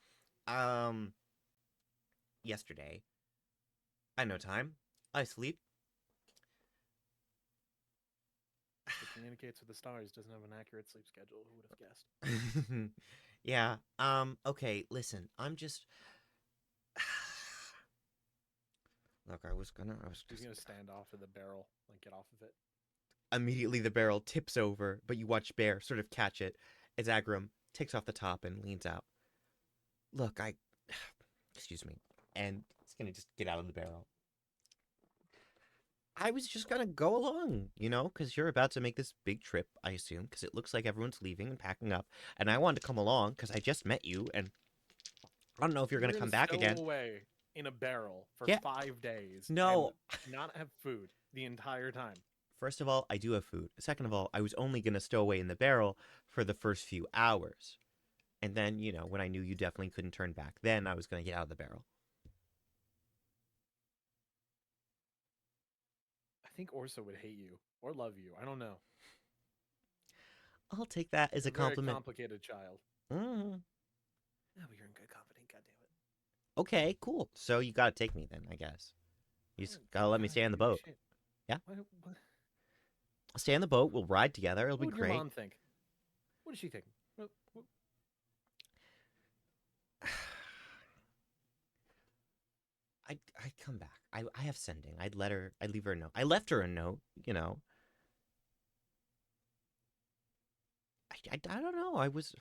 yesterday. I know time. I sleep. It communicates with the stars, doesn't have an accurate sleep schedule. Who would have guessed? Yeah, okay, listen, I'm just... Look, He's gonna stand off of the barrel, like get off of it. Immediately the barrel tips over, but you watch Bear sort of catch it as Agram takes off the top and leans out. Look, excuse me. And he's gonna just get out of the barrel. I was just gonna go along, you know, because you're about to make this big trip, I assume, because it looks like everyone's leaving and packing up. And I wanted to come along because I just met you, and I don't know if you're gonna come back stow again. away in a barrel for Yeah. 5 days. No. And not have food the entire time. First of all, I do have food. Second of all, I was only going to stow away in the barrel for the first few hours. And then, you know, when I knew you definitely couldn't turn back, then I was going to get out of the barrel. I think Orsa would hate you or love you. I don't know. I'll take that as a Very compliment. complicated child. Mm. Yeah, but you're in good company, goddammit. Okay, cool. So you got to take me then, I guess. You just got to let me stay on the boat. Shit. Yeah? What? I'll stay on the boat. We'll ride together. It'll What be would great. your mom think? What does she think? I'd come back. I have sending. I'd leave her a note. I left her a note, you know. I don't know. I was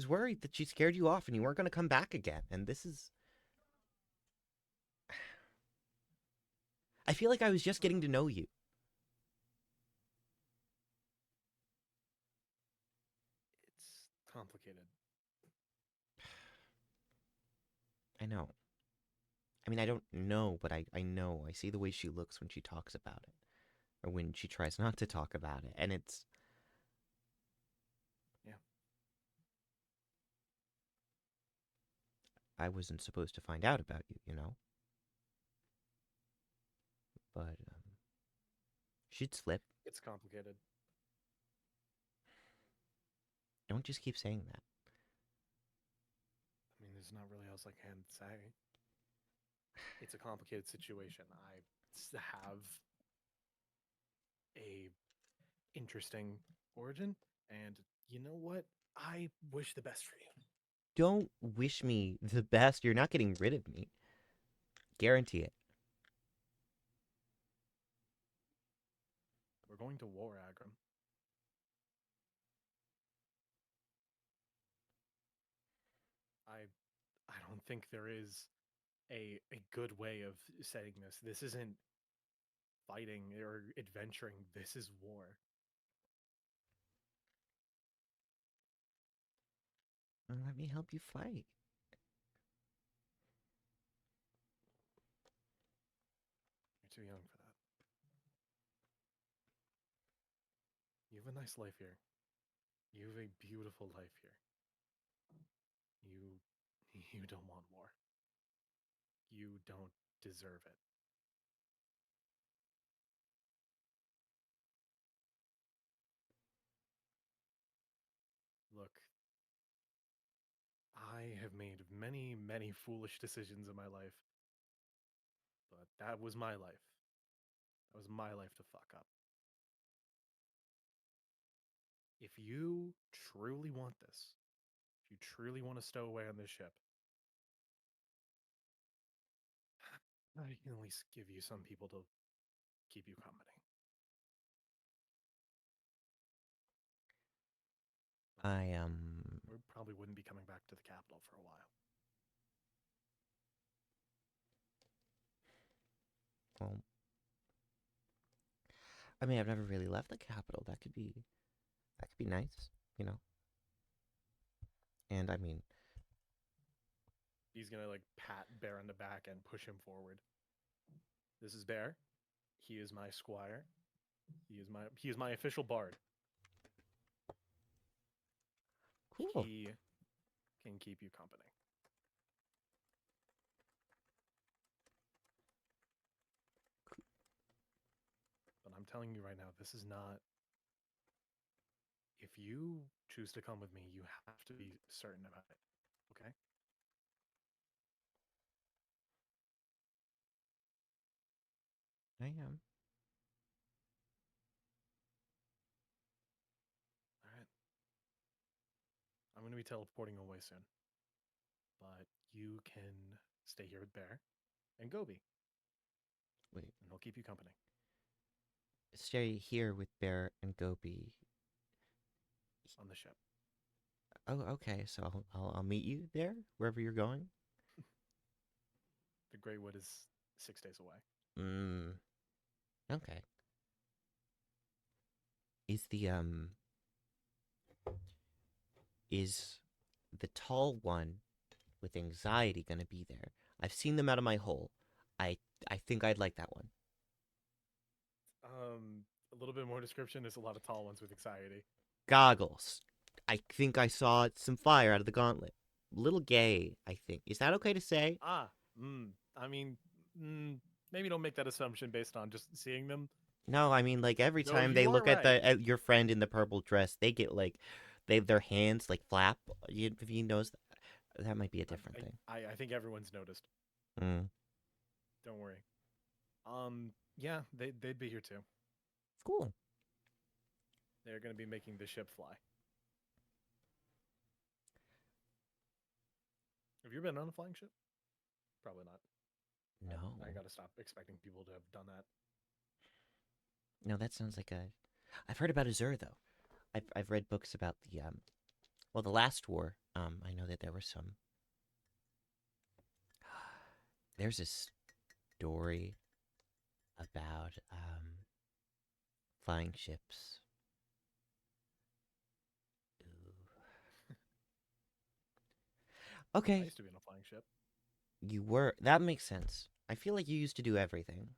worried that she scared you off and you weren't going to come back again. And this is... I feel like I was just getting to know you. It's complicated. I know. I mean, I don't know, but I know. I see the way she looks when she talks about it. Or when she tries not to talk about it. And it's... Yeah. I wasn't supposed to find out about you, you know? But, she'd slip. It's complicated. Don't just keep saying that. I mean, There's not really else I can say. It's a complicated situation. I have a interesting origin, and you know what? I wish the best for you. Don't wish me the best. You're not getting rid of me. Guarantee it. We're going to war, Agram. I don't think there is a good way of saying this. This isn't fighting or adventuring. This is war. Let me help you fight. You're too young for that. You have a nice life here. You have a beautiful life here. You don't want war. You don't deserve it. Look, I have made many, many foolish decisions in my life, but that was my life. That was my life to fuck up. If you truly want this, if you truly want to stow away on this ship, I can at least give you some people to keep you company. We probably wouldn't be coming back to the capital for a while. Well, I mean, I've never really left the capital. That could be nice, you know. And I mean, He's gonna like pat Bear on the back and push him forward. This is Bear. He is my squire. He is my official bard. cool. He can keep you company. But I'm telling you right now, this is not. If you choose to come with me, you have to be certain about it. Okay? I am. All right. I'm going to be teleporting away soon. But you can stay here with Bear and Gobi. Wait, And he'll keep you company. stay here with Bear and Gobi. On the ship. Oh, okay. So I'll meet you there wherever you're going. The Grey Wood is 6 days away. Okay. Is the tall one with anxiety gonna be there? I've seen them out of my hole. I think I'd like that one. A little bit more description. There's a lot of tall ones with anxiety. Goggles. I think I saw some fire out of the gauntlet. Little gay, I think. Is that okay to say? I mean, maybe don't make that assumption based on just seeing them. No, I mean like every No, time they you look are at your friend in the purple dress, they get like their hands like flap. If he knows that might be a different thing. I think everyone's noticed. Mm. Don't worry. Yeah, they'd be here too. Cool. They're going to be making the ship fly. Have you ever been on a flying ship? Probably not. No. I got to stop expecting people to have done that. No, that sounds like a. I've heard about Azure though. I've read books about the last war. I know that there were some. There's a story about flying ships. Ooh. I Okay, used to be on a flying ship. you were. That makes sense. I feel like you used to do everything.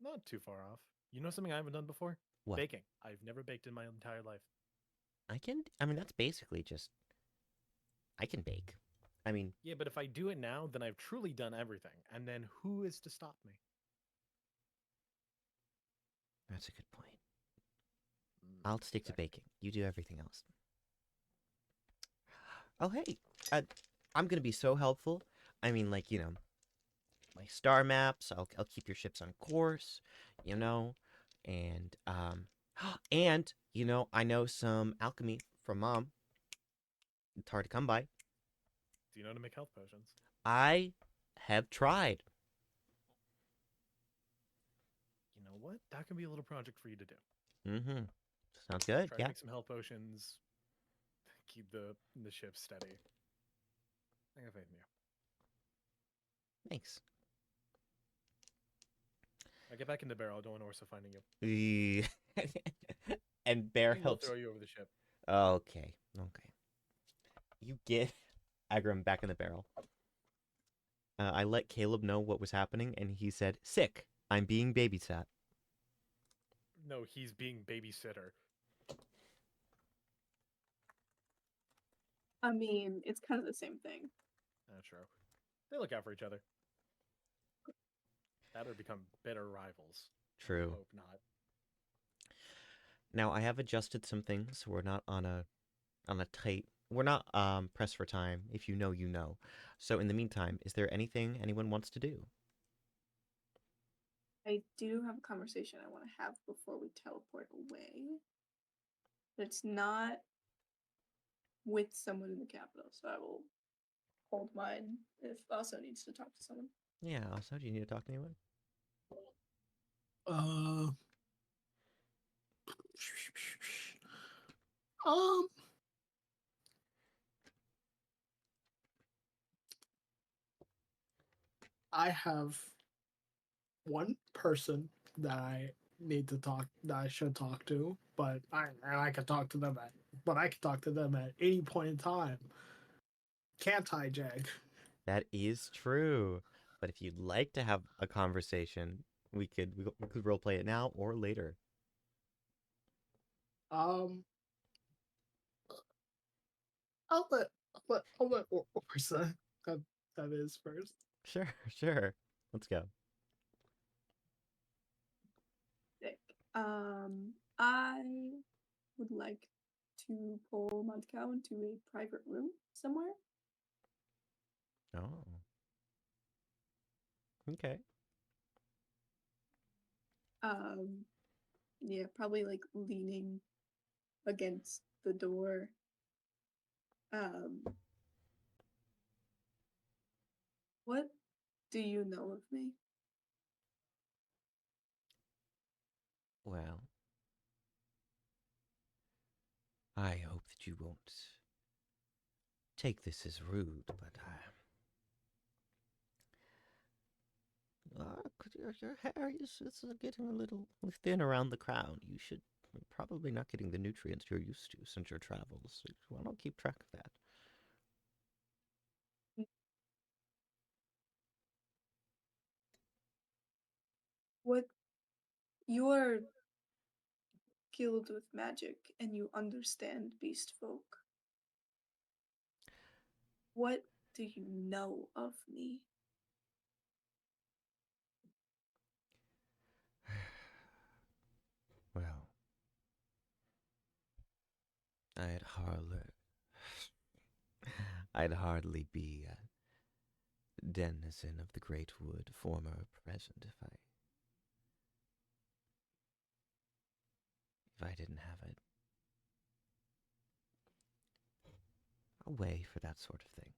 Not too far off. You know something I haven't done before? What? Baking. I've never baked in my entire life. I mean, that's basically just. I can bake. I mean, Yeah, but if I do it now, then I've truly done everything. And then who is to stop me? that's a good point. I'll stick to Exactly. baking. You do everything else. Oh, hey, I'm gonna be so helpful. I mean, like, my star maps. I'll keep your ships on course, and and I know some alchemy from Mom. It's hard to come by. Do you know how to make health potions? I have tried. You know what? That can be a little project for you to do. Mm-hmm. Sounds good. Try Yeah. to make some health potions. Keep the ship steady. I have faith in you. Thanks. I get back in the barrel. I don't want Orsa finding you. And Bear We'll helps. throw you over the ship. Okay. You get Agram back in the barrel. I let Caleb know what was happening, and he said, "Sick. I'm being babysat." No, he's being babysitter. I mean, it's kind of the same thing. That's true. They look out for each other. That or become bitter rivals. True. Hope not. Now I have adjusted some things. We're not on a tight. We're not pressed for time. If you know, you know. So in the meantime, is there anything anyone wants to do? I do have a conversation I want to have before we teleport away. But it's not with someone in the capital, so I will hold mine if also needs to talk to someone. Yeah. Also, do you need to talk to anyone? Um, I have one person that I need to talk that I should talk to, but I can talk to them at any point in time. Can't I, Jag? That is true. But if you'd like to have a conversation, we could role play it now or later. Um, I'll let Orsa that is first. Sure. Let's go. Sick. I would like to pull Montcalm into a private room somewhere. Oh. Okay. Yeah, probably like leaning against the door. What do you know of me? Well, I hope that you won't take this as rude, but your hair is getting a little thin around the crown. You're probably not getting the nutrients you're used to since your travels. Why don't keep track of that? What you're skilled with magic and you understand beast folk. What do you know of me? Well, I'd hardly, I'd hardly be a denizen of the Great Wood, former or present, if I didn't have a way for that sort of thing.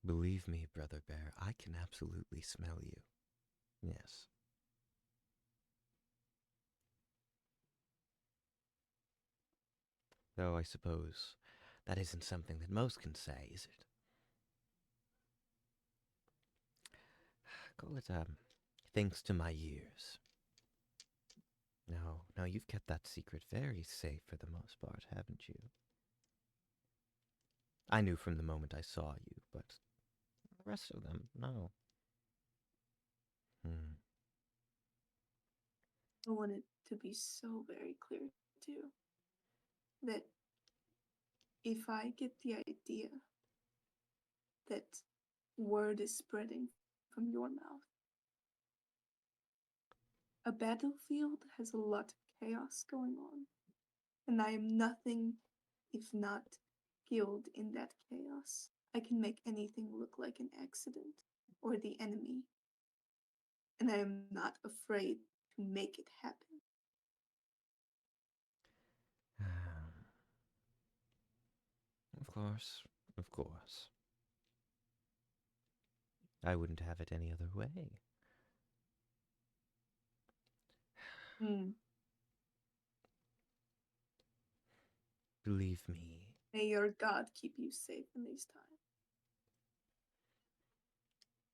Believe me, Brother Bear, I can absolutely smell you. Yes. Though I suppose that isn't something that most can say, is it? Call it, thanks to my years. No, you've kept that secret very safe for the most part, haven't you? I knew from the moment I saw you, but the rest of them, no. I want it to be so very clear, too, that if I get the idea that word is spreading from your mouth, a battlefield has a lot of chaos going on. and I am nothing if not skilled in that chaos. I can make anything look like an accident or the enemy, and I am not afraid to make it happen. Of course, of course. I wouldn't have it any other way. Hmm. Believe me. May your God keep you safe in these times.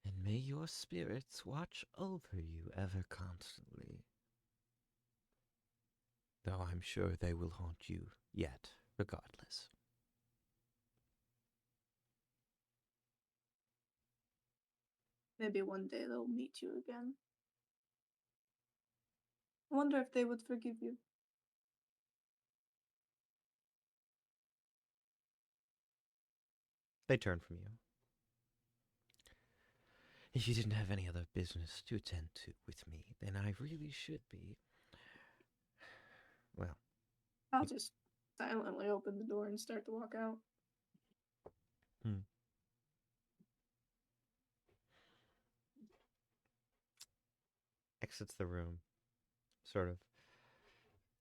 And may your spirits watch over you ever constantly. Though I'm sure they will haunt you yet, regardless. Maybe one day they'll meet you again. I wonder if they would forgive you. They turn from you. If you didn't have any other business to attend to with me, then I really should be. Well, I'll just silently open the door and start to walk out. exits the room, sort of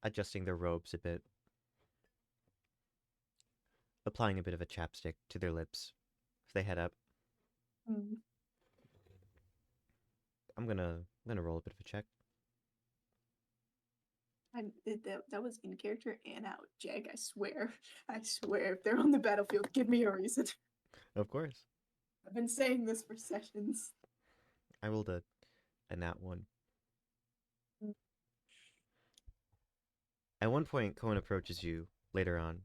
adjusting their robes a bit, applying a bit of a chapstick to their lips as they head up. Hmm. I'm gonna roll a bit of a check. That was in character and out, Jag. I swear. I swear. If they're on the battlefield, give me a reason. Of course. I've been saying this for sessions. I rolled a nat one. At one point, Cohen approaches you later on.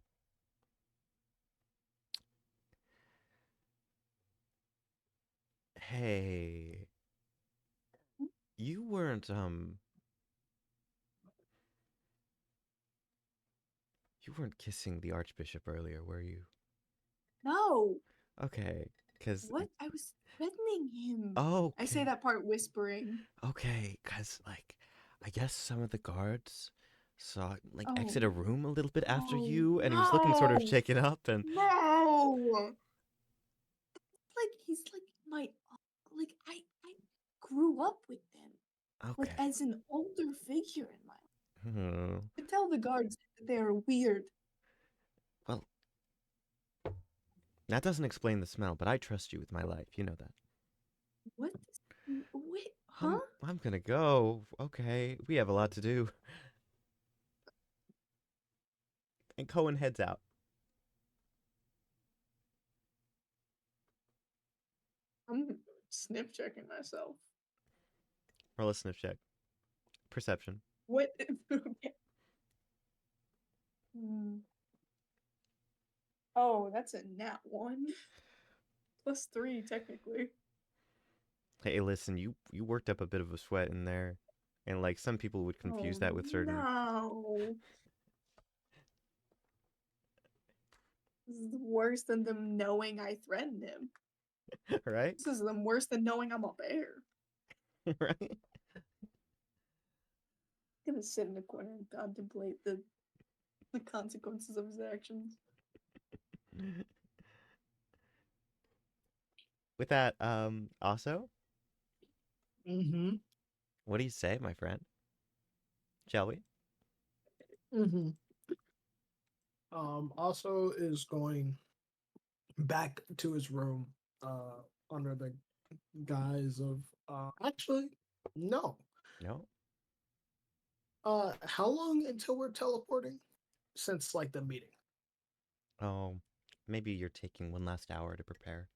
Hey, you weren't you weren't kissing the Archbishop earlier, were you? No. Okay, because What? I was threatening him. oh, I say that part whispering. okay, because like I guess some of the guards saw like Oh. exit a room a little bit after Oh, you, and he was looking sort of no. shaken up, and No. Like he's like my like I grew up with them. Like okay. as an older figure in my life. Hmm. I tell the guards that they are weird. Well, that doesn't explain the smell, but I trust you with my life. You know that. What? Wait, huh? I'm gonna go. Okay, we have a lot to do. And Cohen heads out. I'm sniff checking myself. Roll a sniff check. Perception. What? Okay. Oh, that's a nat 1. +3, technically. Hey, listen, you worked up a bit of a sweat in there, and like some people would confuse that with certain. No. This is worse than them knowing I threatened him. Right? This is them worse than knowing I'm a bear. Right? I'm gonna sit in the corner and contemplate the consequences of his actions. With that, also, Mm-hmm. what do you say, my friend? Shall we? Mm-hmm. Also is going back to his room, under the guise of, actually, no. No? How long until we're teleporting? Since, like, the meeting. Oh, maybe you're taking one last hour to prepare.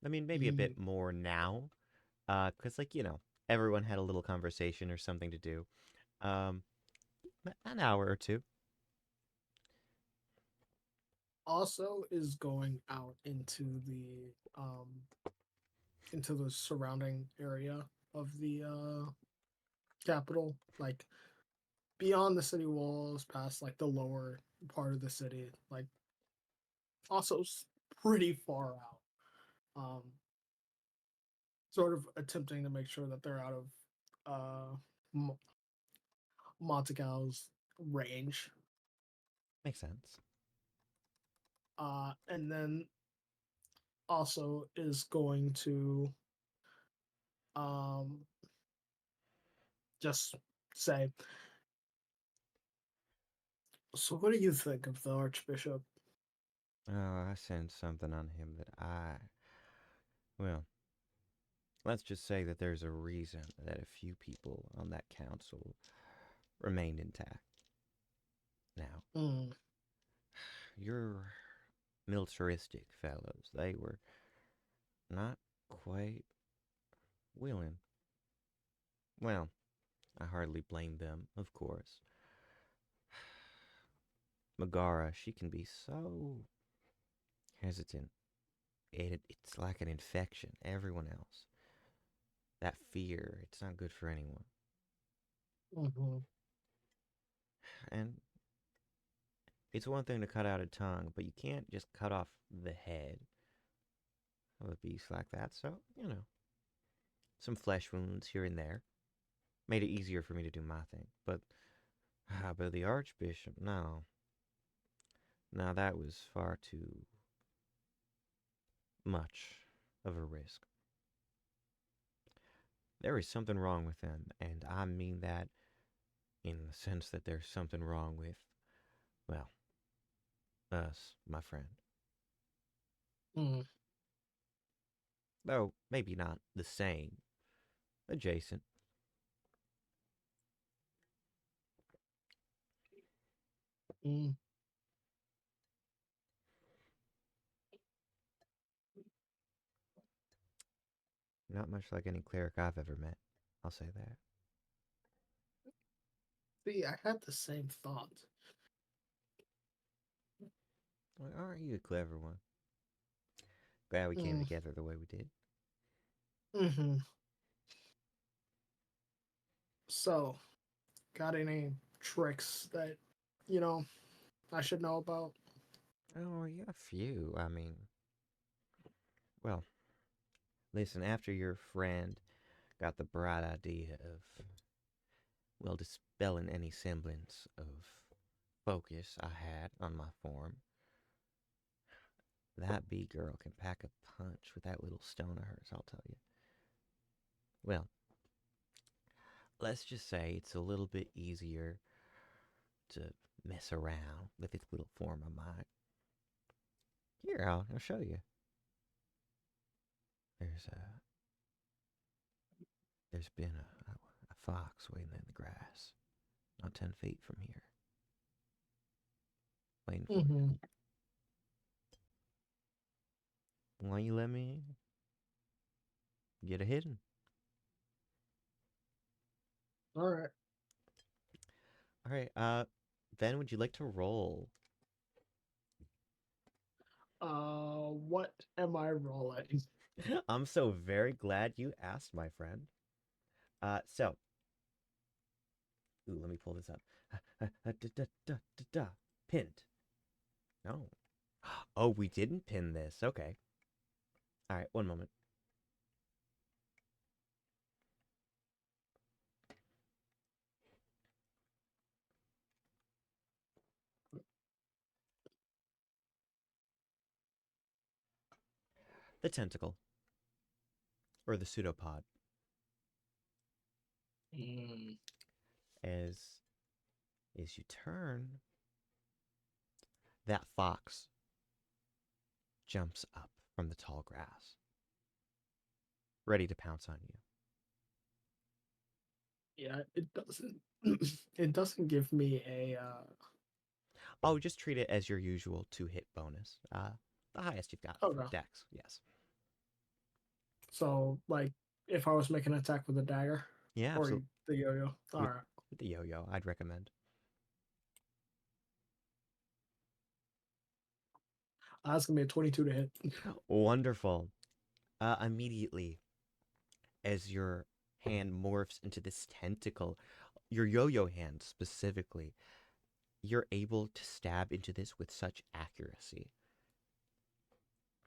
I mean, maybe a bit more now, because, like, you know, everyone had a little conversation or something to do. An hour or two. Also is going out into the surrounding area of the capital, like beyond the city walls, past like the lower part of the city, like also pretty far out. Sort of attempting to make sure that they're out of Monte Carlo's range. Makes sense. And then also is going to just say, so what do you think of the Archbishop? Oh, I sensed something on him well, let's just say that there's a reason that a few people on that council remained intact. Now, Mm. your militaristic fellows, they were not quite willing. Well, I hardly blame them, of course. Megara, she can be so hesitant. It's like an infection. Everyone else. That fear, it's not good for anyone. Mm-hmm. And it's one thing to cut out a tongue, but you can't just cut off the head of a beast like that. So, some flesh wounds here and there made it easier for me to do my thing. But the Archbishop, no. No, that was far too much of a risk. There is something wrong with them, and I mean that in the sense that there's something wrong with, well, us, my friend. Mm. Though, maybe not the same. Adjacent. Mm. Not much like any cleric I've ever met. I'll say that. See, I had the same thought. Well, aren't you a clever one? Glad we came together the way we did. Mm-hmm. So, got any tricks that, I should know about? Oh, yeah, a few. I mean, well, listen, after your friend got the bright idea of, well, dispelling any semblance of focus I had on my form, that bee girl can pack a punch with that little stone of hers, I'll tell you. Well, let's just say it's a little bit easier to mess around with its little form of mine. Here, I'll show you. There's been a fox waiting in the grass, not 10 feet from here, waiting for Mm-hmm. you. Why don't you let me get a hidden? All right. All right, Ben, would you like to roll? What am I rolling? I'm so very glad you asked, my friend. So, ooh, let me pull this up. Pinned. No. Oh, we didn't pin this. Okay. All right, one moment. The tentacle, or the pseudopod, Mm. as you turn, that fox jumps up from the tall grass, ready to pounce on you. Yeah, it doesn't. It doesn't give me a. Oh, just treat it as your usual 2-hit bonus. The highest you've got Oh for no. dex, yes. So, like, if I was making an attack with a dagger Yeah, or absolutely. the yo-yo. All right. With the yo-yo, I'd recommend. That's gonna be a 22 to hit. Wonderful. Immediately, as your hand morphs into this tentacle, your yo-yo hand specifically, you're able to stab into this with such accuracy.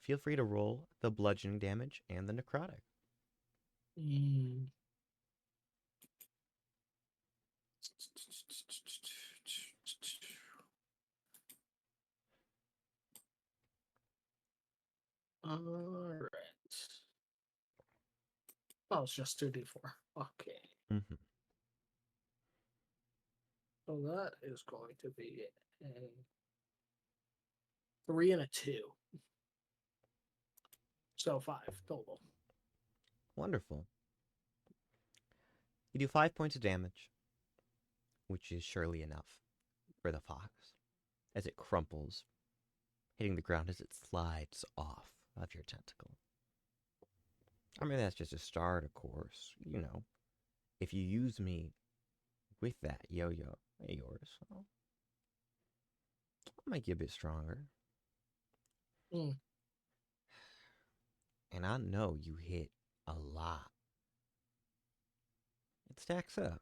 Feel free to roll the bludgeoning damage and the necrotic. Mm. Alright. Oh, it's just 2d4. Okay. Mm-hmm. So that is going to be a 3 and a 2. So 5 total. Wonderful. You do 5 points of damage, which is surely enough for the fox, as it crumples, hitting the ground as it slides off of your tentacle. I mean, that's just a start, of course. You know, if you use me with that yo-yo of yours, well, I'll make you a bit stronger. Mm. And I know you hit a lot. It stacks up.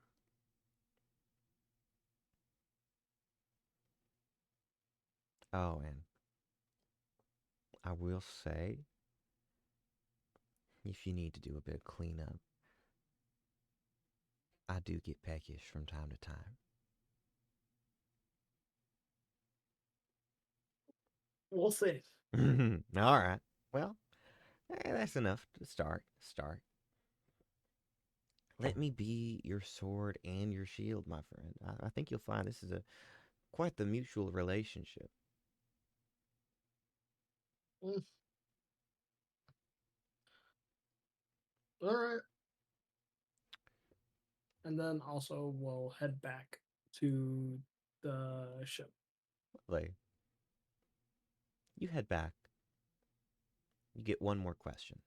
Oh, and I will say, if you need to do a bit of cleanup, I do get peckish from time to time. We'll see. All right. Well, that's enough to start. Let me be your sword and your shield, my friend. I think you'll find this is quite the mutual relationship. Mm. Alright. And then also we'll head back to the ship. Like, you head back. You get one more question.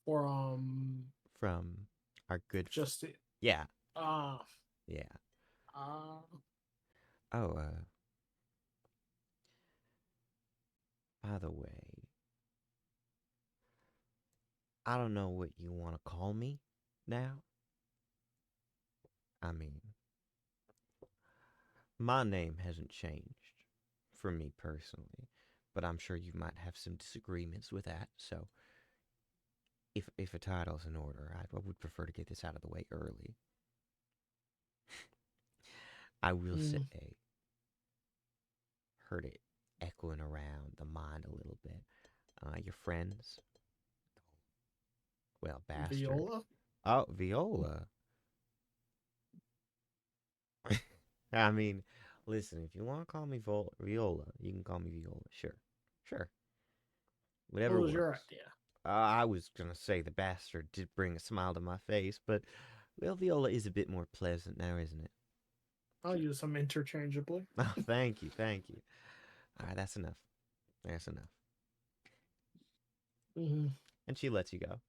Or From our good... just Yeah. Yeah. Oh, by the way, I don't know what you want to call me now. I mean, my name hasn't changed for me personally, but I'm sure you might have some disagreements with that. So, if a title's in order, I would prefer to get this out of the way early. I will say, heard it echoing around the mind a little bit. Your friends, well, bastard. Viola? Oh, Viola. I mean, listen, if you want to call me Viola, you can call me Viola. Sure. Whatever What was works. your idea? I was going to say the bastard did bring a smile to my face, but, well, Viola is a bit more pleasant now, isn't it? I'll use them interchangeably. Oh, thank you. All right, that's enough. Mm-hmm. And she lets you go.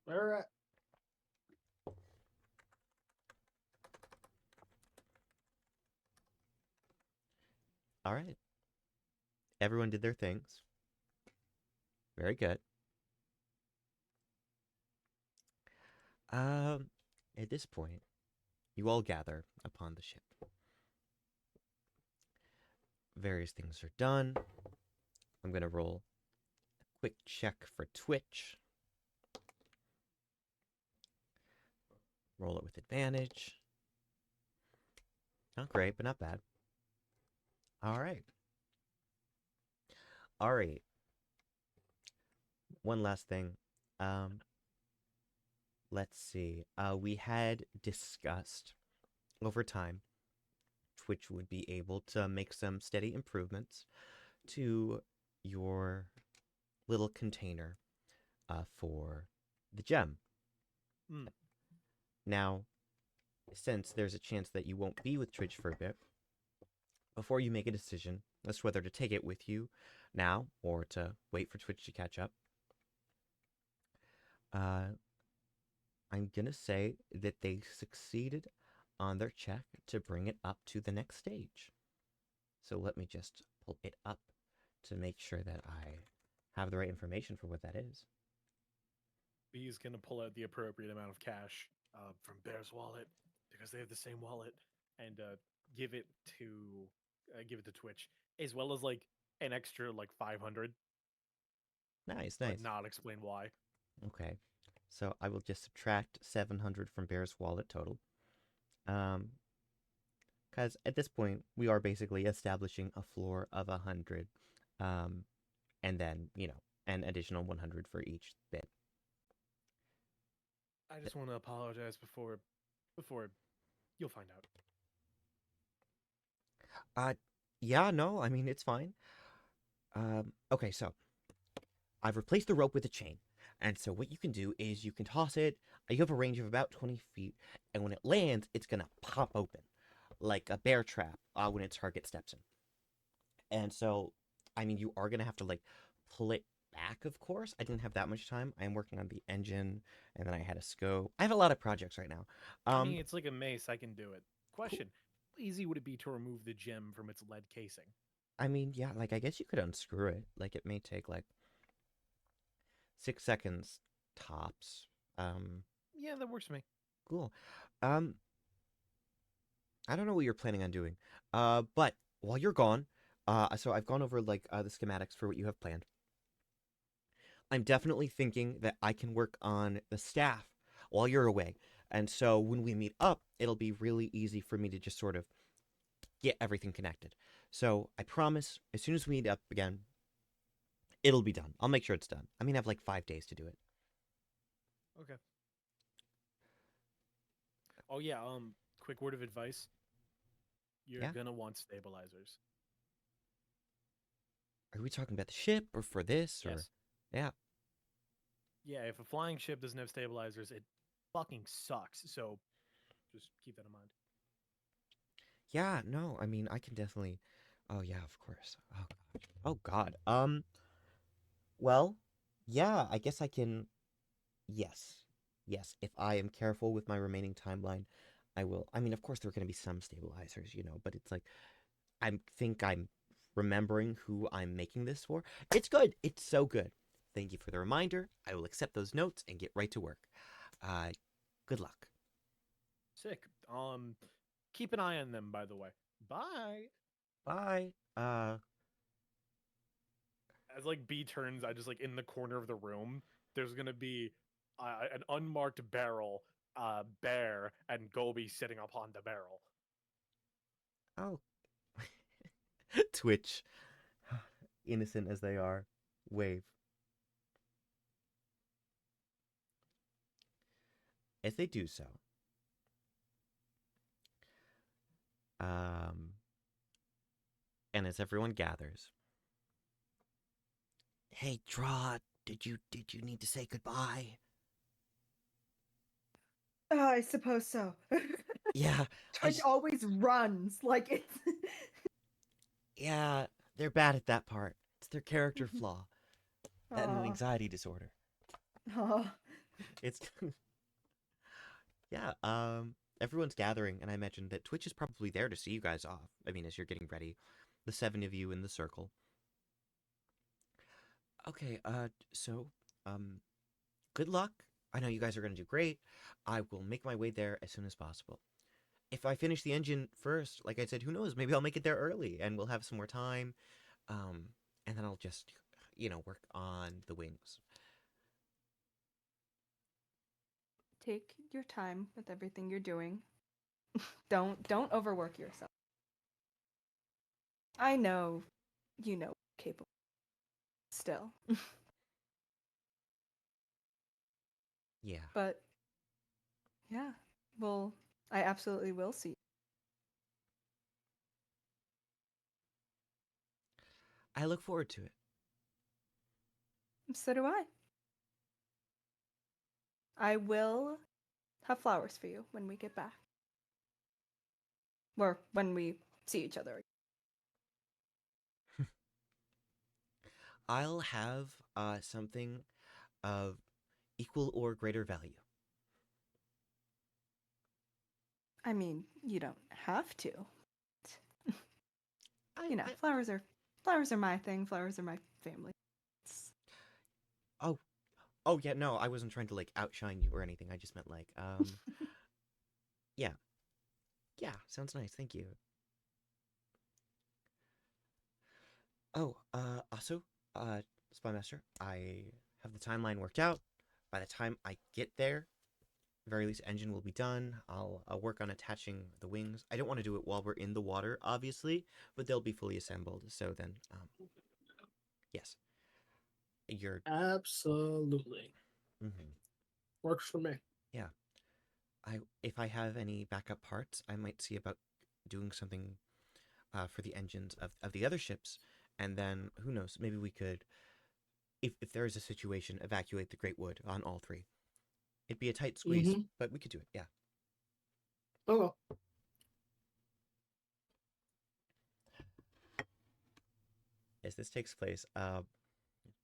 Alright. All right. Everyone did their things. Very good. At this point, you all gather upon the ship. Various things are done. I'm going to roll a quick check for Twitch. Roll it with advantage. Not great, but not bad. All right. One last thing. Let's see. We had discussed over time Twitch would be able to make some steady improvements to your little container for the gem. Now, since there's a chance that you won't be with Twitch for a bit, before you make a decision as to whether to take it with you now or to wait for Twitch to catch up, I'm going to say that they succeeded on their check to bring it up to the next stage. So let me just pull it up to make sure that I have the right information for what that is. B's going to pull out the appropriate amount of cash from Bear's wallet, because they have the same wallet, and give it to Twitch, as well as like an extra like 500. Nice. But not explain why. Okay. So I will just subtract 700 from Bear's wallet total. Because at this point, we are basically establishing a floor of 100, and then, an additional 100 for each bit. I just want to apologize before you'll find out. Yeah, no, I mean, it's fine. Okay, so I've replaced the rope with a chain. And so what you can do is you can toss it. You have a range of about 20 feet. And when it lands, it's going to pop open like a bear trap when its target steps in. And so, I mean, you are going to have to like pull it back, of course. I didn't have that much time. I'm working on the engine, and then I had a scope. I have a lot of projects right now. I mean, it's like a mace. I can do it. Question: How easy would it be to remove the gem from its lead casing? I mean, yeah, like I guess you could unscrew it. Like it may take like 6 seconds tops. Yeah, that works for me. Cool. I don't know what you're planning on doing. But while you're gone, so I've gone over like the schematics for what you have planned. I'm definitely thinking that I can work on the staff while you're away. And so when we meet up, it'll be really easy for me to just sort of get everything connected. So I promise, as soon as we meet up again, it'll be done. I'll make sure it's done. I mean, I have like 5 days to do it. Okay. Oh yeah. Quick word of advice. You're Yeah? gonna want stabilizers. Are we talking about the ship or for this? Or Yes. yeah. Yeah. If a flying ship doesn't have stabilizers, it fucking sucks. So just keep that in mind. Yeah, no, I mean, I can definitely. Oh yeah, of course. Oh god. Oh god. Well, yeah, I guess I can. Yes. Yes, if I am careful with my remaining timeline, I will. I mean, of course there are going to be some stabilizers, but it's like I think I'm remembering who I'm making this for. It's good. It's so good. Thank you for the reminder. I will accept those notes and get right to work. Good luck. Sick. Keep an eye on them, by the way. Bye. Bye. As like B turns, I just like in the corner of the room. There's gonna be an unmarked barrel, bear, and Gobi sitting upon the barrel. Oh. Twitch. Innocent as they are. Wave. As they do so. And as everyone gathers. Hey, Draw, did you need to say goodbye? I suppose so. Yeah. Twitch always runs like it's. Yeah, they're bad at that part. It's their character flaw. That and an Aw. anxiety disorder. Aw. It's yeah, everyone's gathering, and I imagine that Twitch is probably there to see you guys off. I mean, as you're getting ready. The 7 of you in the circle. Okay, so, good luck. I know you guys are gonna do great. I will make my way there as soon as possible. If I finish the engine first, like I said, who knows? Maybe I'll make it there early, and we'll have some more time. And then I'll just, work on the wings. Take your time with everything you're doing. Don't overwork yourself. I know, capable. Still, Yeah. but yeah, well, I absolutely will see. I look forward to it. So do I. I will have flowers for you when we get back. Or when we see each other. I'll have something of equal or greater value. I mean, you don't have to. I, Flowers are my thing. Flowers are my family. Oh yeah, no, I wasn't trying to like outshine you or anything. I just meant like, yeah, sounds nice. Thank you. Oh, also, Spy Master, I have the timeline worked out. By the time I get there, very least, engine will be done. I'll work on attaching the wings. I don't want to do it while we're in the water, obviously, but they'll be fully assembled. So then, yes, you're. Absolutely. Mm-hmm. Works for me. Yeah, if I have any backup parts, I might see about doing something for the engines of the other ships, and then who knows? Maybe we could, if there is a situation, evacuate the Great Wood on all three. It'd be a tight squeeze, but we could do it. Yeah. Okay. As this takes place,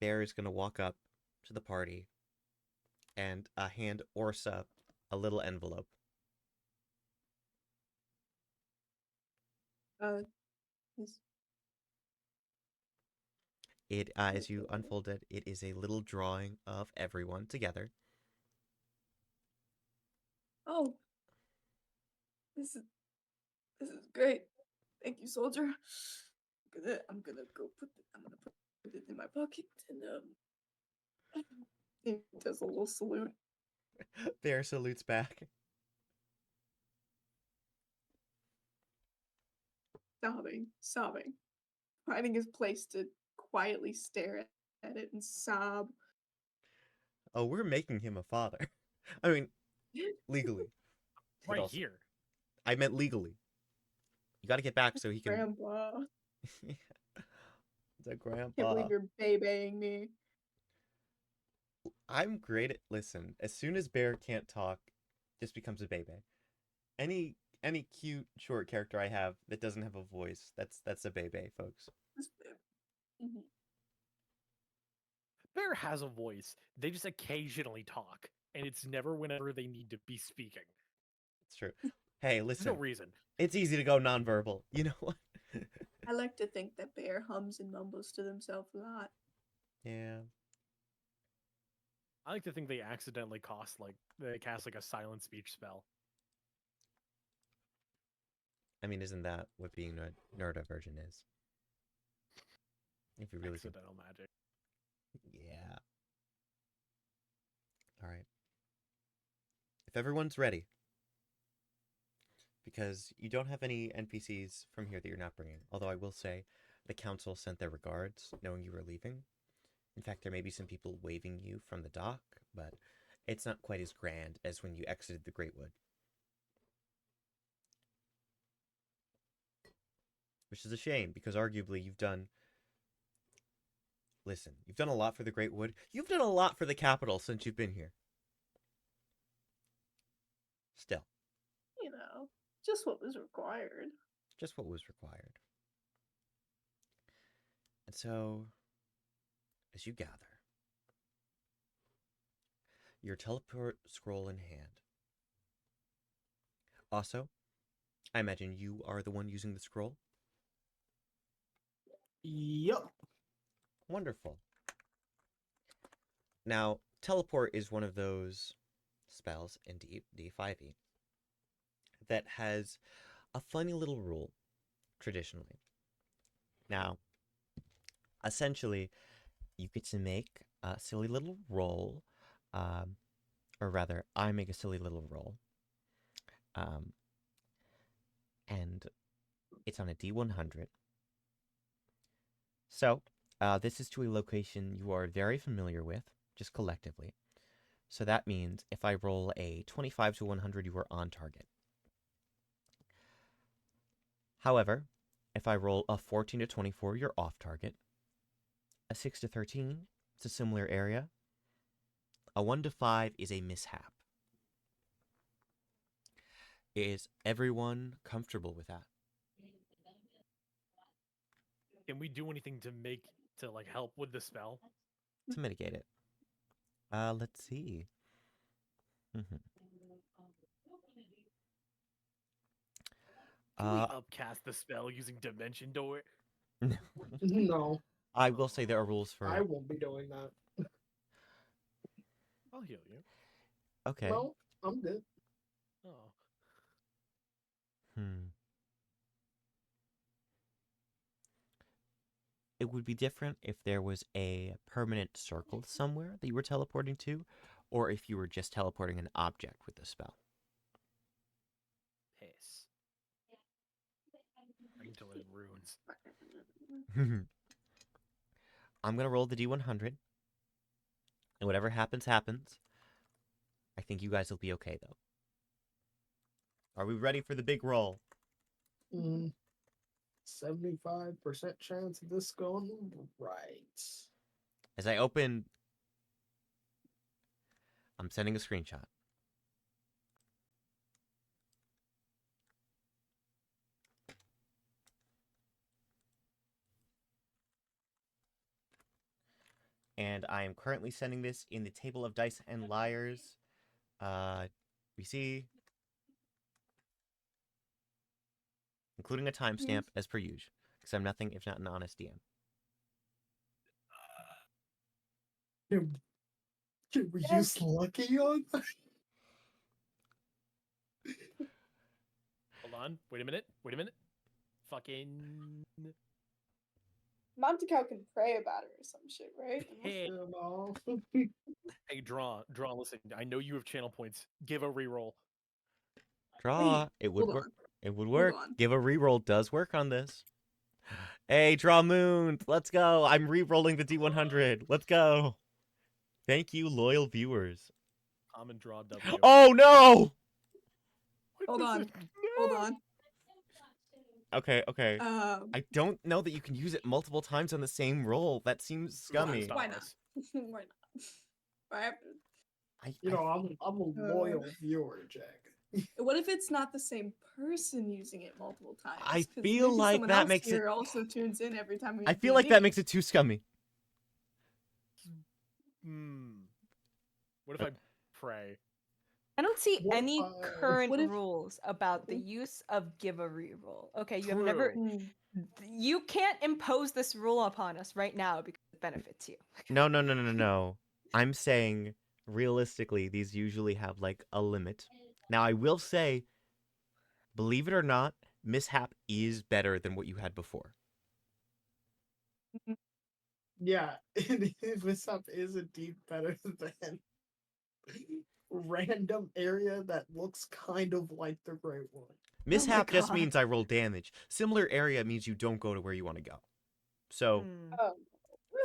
Bear is gonna walk up to the party and hand Orsa a little envelope. Is It, as you unfold it, it is a little drawing of everyone together. oh, this is great. Thank you, soldier. I'm gonna put it in my pocket and he does a little salute. Bear salutes back. Sobbing, finding his place to quietly stare at it and sob. Oh, we're making him a father. I mean, legally. But Right also- here. I meant legally. You got to get back so he can. Grandpa, The can't grandpa. believe you're babying me. I'm great at listen. As soon as Bear can't talk, just becomes a baby. Any cute short character I have that doesn't have a voice, that's a baby, folks. Mhm. Bear has a voice. They just occasionally talk, and it's never whenever they need to be speaking. It's true. Hey, There's listen. no reason. It's easy to go nonverbal. You know what? I like to think that Bear hums and mumbles to themselves a lot. Yeah. I like to think they accidentally cast like a silent speech spell. I mean, isn't that what being neurodivergent is? If you really think. Accidental magic. Yeah. All right. If everyone's ready, because you don't have any NPCs from here that you're not bringing. Although I will say, the council sent their regards, knowing you were leaving. In fact, there may be some people waving you from the dock, but it's not quite as grand as when you exited the Great Wood. Which is a shame, because arguably you've done... Listen, you've done a lot for the Great Wood. You've done a lot for the capital since you've been here. Still. You know, just what was required. Just what was required. And so, as you gather, your teleport scroll in hand. Also, I imagine you are the one using the scroll? Yep. Wonderful. Now, teleport is one of those spells in D5e that has a funny little rule, traditionally. Now, essentially, you get to make a silly little roll, or rather, I make a silly little roll, and it's on a D100. So, this is to a location you are very familiar with, just collectively. So that means if I roll a 25 to 100, you are on target. However, if I roll a 14 to 24, you're off target. A 6 to 13, it's a similar area. A 1 to 5 is a mishap. Is everyone comfortable with that? Can we do anything to help with the spell? To mitigate it. Let's see. Can we upcast the spell using Dimension Door? No, I will say there are rules for... I won't be doing that. I'll heal you. Okay. No, I'm good. Oh. It would be different if there was a permanent circle somewhere that you were teleporting to, or if you were just teleporting an object with the spell. Piss. I need to learn runes. I'm going to roll the D100. And whatever happens, happens. I think you guys will be okay, though. Are we ready for the big roll? 75% chance of this going right. As I open... I'm sending a screenshot. And I am currently sending this in the table of dice and liars. We see... including a timestamp, as per usual. Because I'm nothing if not an honest DM. Can we use lucky on that? Hold on. Wait a minute. Fucking. Monte Cow can pray about it or some shit, right? Hey, hey, draw. Listen, I know you have channel points. Give a reroll. Draw. Wait, It would hold work. on. It would Hold work. on. Give a reroll does work on this. Hey, draw moon. Let's go. I'm re-rolling the D100. Let's go. Thank you, loyal viewers. Common draw W. Oh, no! Hold on. Hold on. Okay. I don't know that you can use it multiple times on the same roll. That seems scummy. Stop Why not? us. Why not? Why have I'm a loyal viewer, Jack. What if it's not the same person using it multiple times? I 'Cause feel maybe like someone that else makes it- here also tunes in every time we. I feel like that makes it too scummy. What if I pray? I don't see What any if- current what if- rules about the use of give a reroll. Okay, you have never. True. You can't impose this rule upon us right now because it benefits you. No. I'm saying, realistically, these usually have, like, a limit. Now, I will say, believe it or not, mishap is better than what you had before. Yeah, mishap is indeed better than random area that looks kind of like the Great One. Mishap just God. means I roll damage. Similar area means you don't go to where you want to go. So, Hmm. Oh,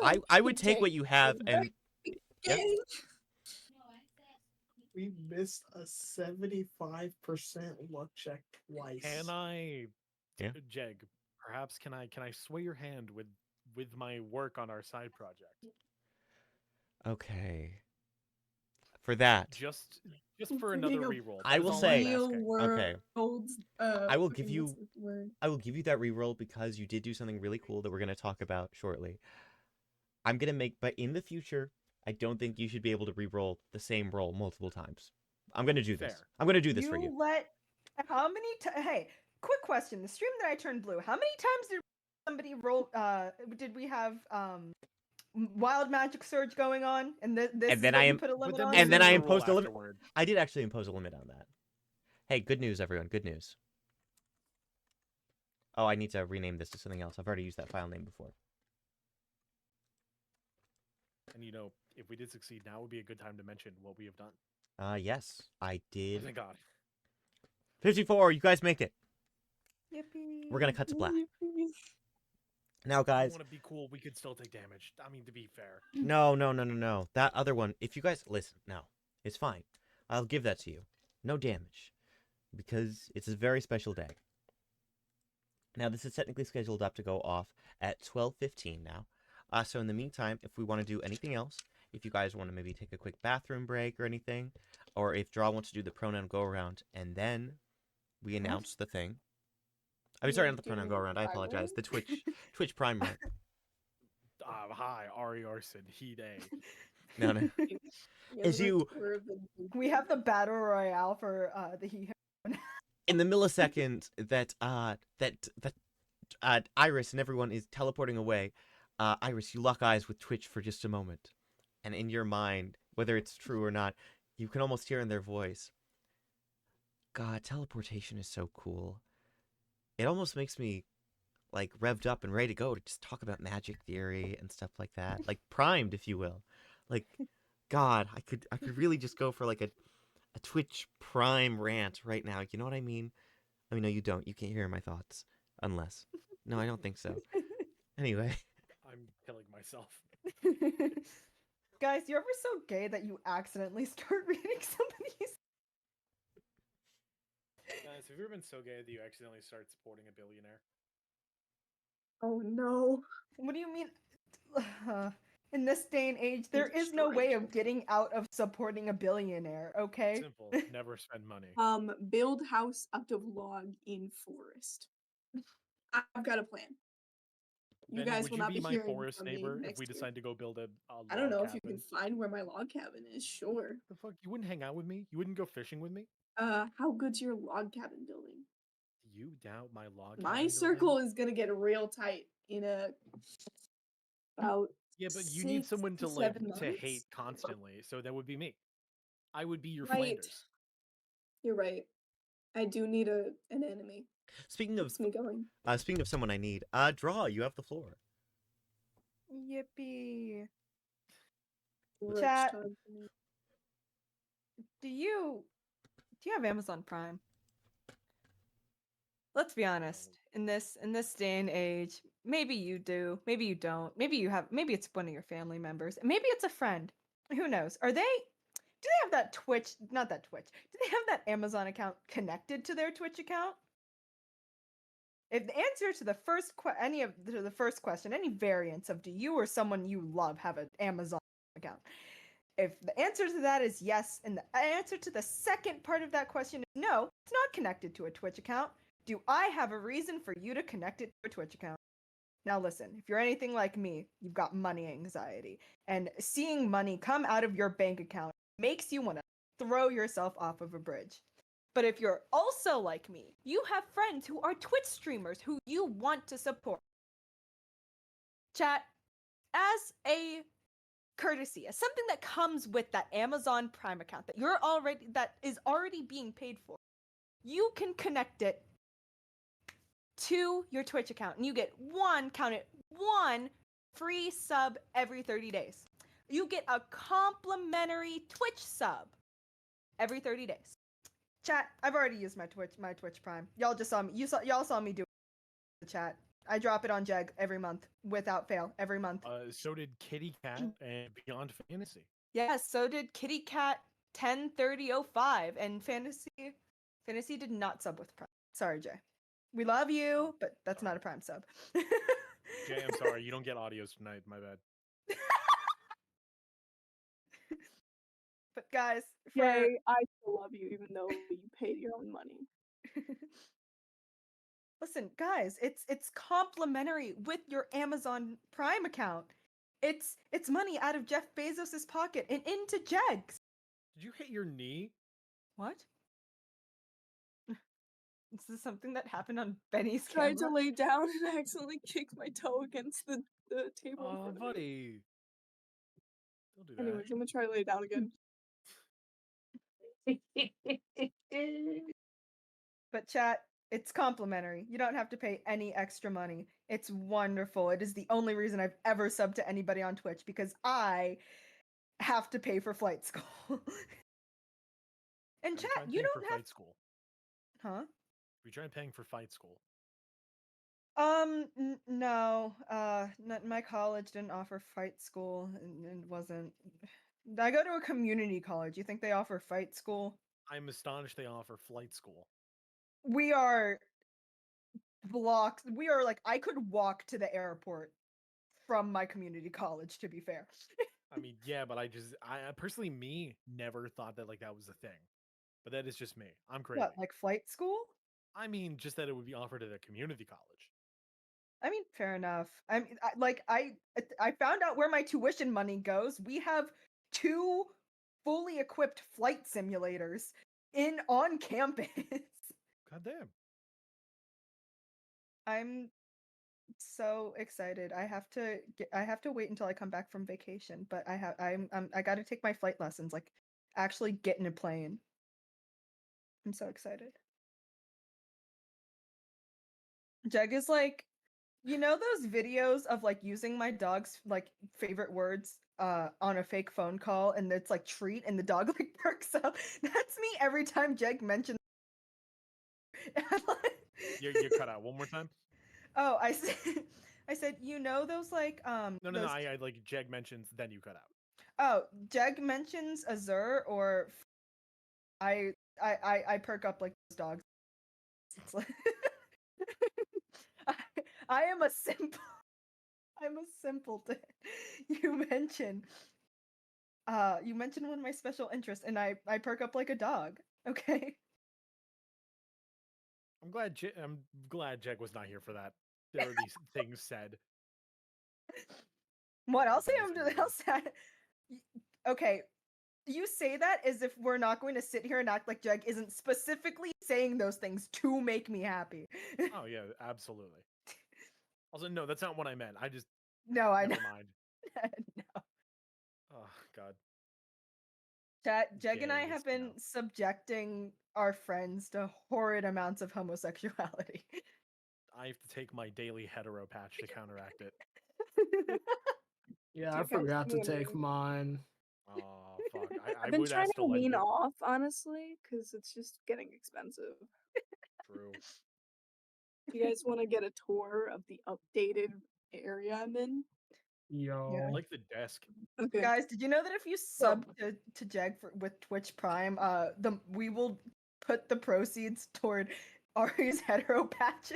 really? I would take what you have and... Yeah. Okay. We missed a 75% luck check twice. Can I, Yeah. Jeg? Perhaps can I sway your hand with my work on our side project? Okay. For that, Just for another reroll. I That is will all I'm say- Real asking. Okay. world, I will give fucking you- what's the word? I will give you that reroll because you did do something really cool that we're going to talk about shortly. I'm going to make... But in the future, I don't think you should be able to reroll the same roll multiple times. I'm going to do this. Fair. I'm going to do this for you. Let how many hey, quick question. The stream that I turned blue, how many times did somebody roll did we have wild magic surge going on? And this And is then what I you am- put a limit on? and then I There's a rule imposed a limit- afterward. I did actually impose a limit on that. Hey, good news, everyone. Good news. Oh, I need to rename this to something else. I've already used that file name before. And if we did succeed, now would be a good time to mention what we have done. Yes, I Oh, did. thank God. 54, you guys make it. Yippee. We're going to cut to black. Now, If you guys, want to be cool, we could still take damage. I mean, to be fair. no. That other one, if you guys, listen, no, it's fine. I'll give that to you. No damage. Because it's a very special day. Now, this is technically scheduled up to go off at 12:15 now. So in the meantime, if we want to do anything else, if you guys want to maybe take a quick bathroom break or anything, or if Draw wants to do the pronoun go-around, and then we announce the thing. I mean, sorry, not the pronoun go-around, I apologize. The Twitch Prime run. Hi, Ari Arson, Heat A. No. As you, We have the battle royale for the he. in the millisecond that Iris and everyone is teleporting away, Iris, you lock eyes with Twitch for just a moment. And in your mind, whether it's true or not, you can almost hear in their voice, God, teleportation is so cool. It almost makes me, like, revved up and ready to go to just talk about magic theory and stuff like that. Like, primed, if you will. Like, God, I could really just go for like a Twitch Prime rant right now. You know what I mean? I mean, no, you don't. You can't hear my thoughts. Unless. No, I don't think so. Anyway. I'm killing myself. Guys, you're ever so gay that you accidentally start reading somebody's? Guys, have you ever been so gay that you accidentally start supporting a billionaire? Oh no. What do you mean? In this day and age, there is no destroyed way you. of getting out of supporting a billionaire, okay? Simple. Never spend money. Build house out of log in forest. I've got a plan. You Benny, guys would will you not be be my hearing forest from me neighbor if next we year. decide to go build a I don't log know if you can cabin? find where my log cabin is. Sure. The fuck? You wouldn't hang out with me? You wouldn't go fishing with me? How good's your log cabin building? You doubt my log My cabin circle building? is gonna get real tight in about Yeah, but you need 6 someone to to like 7 to months. hate constantly, so that would be me. I would be your Right. Flanders. You're right. I do need an enemy. Speaking of Keeps me going. someone I need, Draw, you have the floor. Yippee. Rich Chat. time for me. Do you have Amazon Prime? Let's be honest. In this day and age, maybe you do, maybe you don't. Maybe you have, maybe it's one of your family members. Maybe it's a friend. Who knows? Do they have that Twitch, not that Twitch. Do they have that Amazon account connected to their Twitch account? If the answer to the first question, any variance of do you or someone you love have an Amazon account? If the answer to that is yes, and the answer to the second part of that question is no, it's not connected to a Twitch account, do I have a reason for you to connect it to a Twitch account? Now listen, if you're anything like me, you've got money anxiety, and seeing money come out of your bank account makes you want to throw yourself off of a bridge. But if you're also like me, you have friends who are Twitch streamers who you want to support. Chat, as a courtesy, as something that comes with that Amazon Prime account that is already being paid for, you can connect it to your Twitch account and you get one free sub every 30 days. You get a complimentary Twitch sub every 30 days. Chat, I've already used my Twitch Prime. Y'all just saw me. Y'all saw me do the chat. I drop it on Jeg every month without fail. Every month. So did Kitty Cat and Beyond Fantasy. Yes, so did Kitty Cat 103005 and Fantasy did not sub with Prime. Sorry, Jay. We love you, but that's not a Prime sub. Jay, I'm sorry, you don't get audios tonight. My bad. But guys, Yay, I still love you even though you paid your own money. Listen, guys, it's complimentary with your Amazon Prime account. It's money out of Jeff Bezos's pocket and into Jeg's. Did you hit your knee? What? Is this something that happened on Benny's Tried camera? to lay down and accidentally kicked my toe against the table. in Oh, front of me. buddy. Don't do that. Anyways, I'm gonna try to lay down again. But chat, it's complimentary. You don't have to pay any extra money. It's wonderful. It is the only reason I've ever subbed to anybody on Twitch because I have to pay for flight school. And chat, you don't have fight school. Huh? We tried paying for fight school. No. My college didn't offer fight school and wasn't. I go to a community college. You think they offer fight school? I'm astonished they offer flight school. We are blocked. We are like, I could walk to the airport from my community college, to be fair. I mean, yeah, but I personally, me, never thought that like that was a thing. But that is just me. I'm crazy. What, like flight school? I mean, just that it would be offered at a community college. I mean, fair enough. I mean, I found out where my tuition money goes. We have 2 fully equipped flight simulators on campus. God damn. I'm so excited. I have to wait until I come back from vacation, but I got to take my flight lessons, like actually get in a plane. I'm so excited. Jeg is like You know those videos of like using my dog's like favorite words on a fake phone call, and it's like treat, and the dog like perks up. That's me every time Jeg mentions. You cut out one more time. Oh, I said, you know those like No. those. I like Jeg mentions, then you cut out. Oh, Jeg mentions Azure or I perk up like those dogs. It's like I, I am a simple. I'm a simpleton. You mentioned one of my special interests, and I perk up like a dog. Okay. I'm glad Jeg was not here for that. There are these things said. What Oh, else that am is I weird. else? Okay, you say that as if we're not going to sit here and act like Jeg isn't specifically saying those things to make me happy. Oh yeah, absolutely. Also, no, that's not what I meant. I just No, I know. never mind. No. Oh God. Chat, Jeg and I Gays, have been no. subjecting our friends to horrid amounts of homosexuality. I have to take my daily hetero patch to counteract it. Yeah, Do I you guys forgot to see take any- mine. Oh fuck! I I've been would trying ask to to lend wean it. off, honestly, because it's just getting expensive. True. Do you guys want to get a tour of the updated area I'm in? Yo. Yeah. I like the desk. Okay. Guys, did you know that if you sub to Jeg with Twitch Prime, we will put the proceeds toward Ari's hetero patch?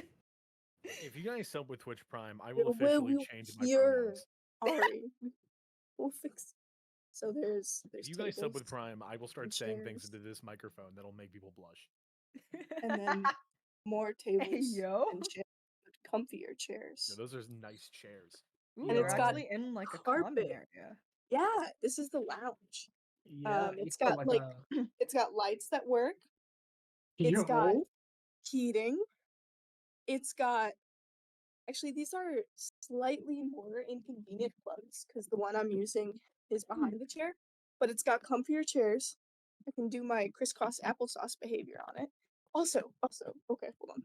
If you guys sub with Twitch Prime, I will Well, officially we'll change my hear pronouns. Ari. We'll fix. So there's If you guys sub with tables, Prime, I will start and saying things chairs. into this microphone that'll make people blush. and then more tables yo. and chairs, comfier chairs. Yeah, those are nice chairs. Ooh, And we're it's got actually in like a common carpet. area. Yeah, this is the lounge. Yeah, It's you got like it's got lights that work. It's got Yo. heating. It's got actually these are slightly more inconvenient plugs because the one I'm using is behind the chair, but it's got comfier chairs. I can do my crisscross applesauce behavior on it. Also, okay, hold on.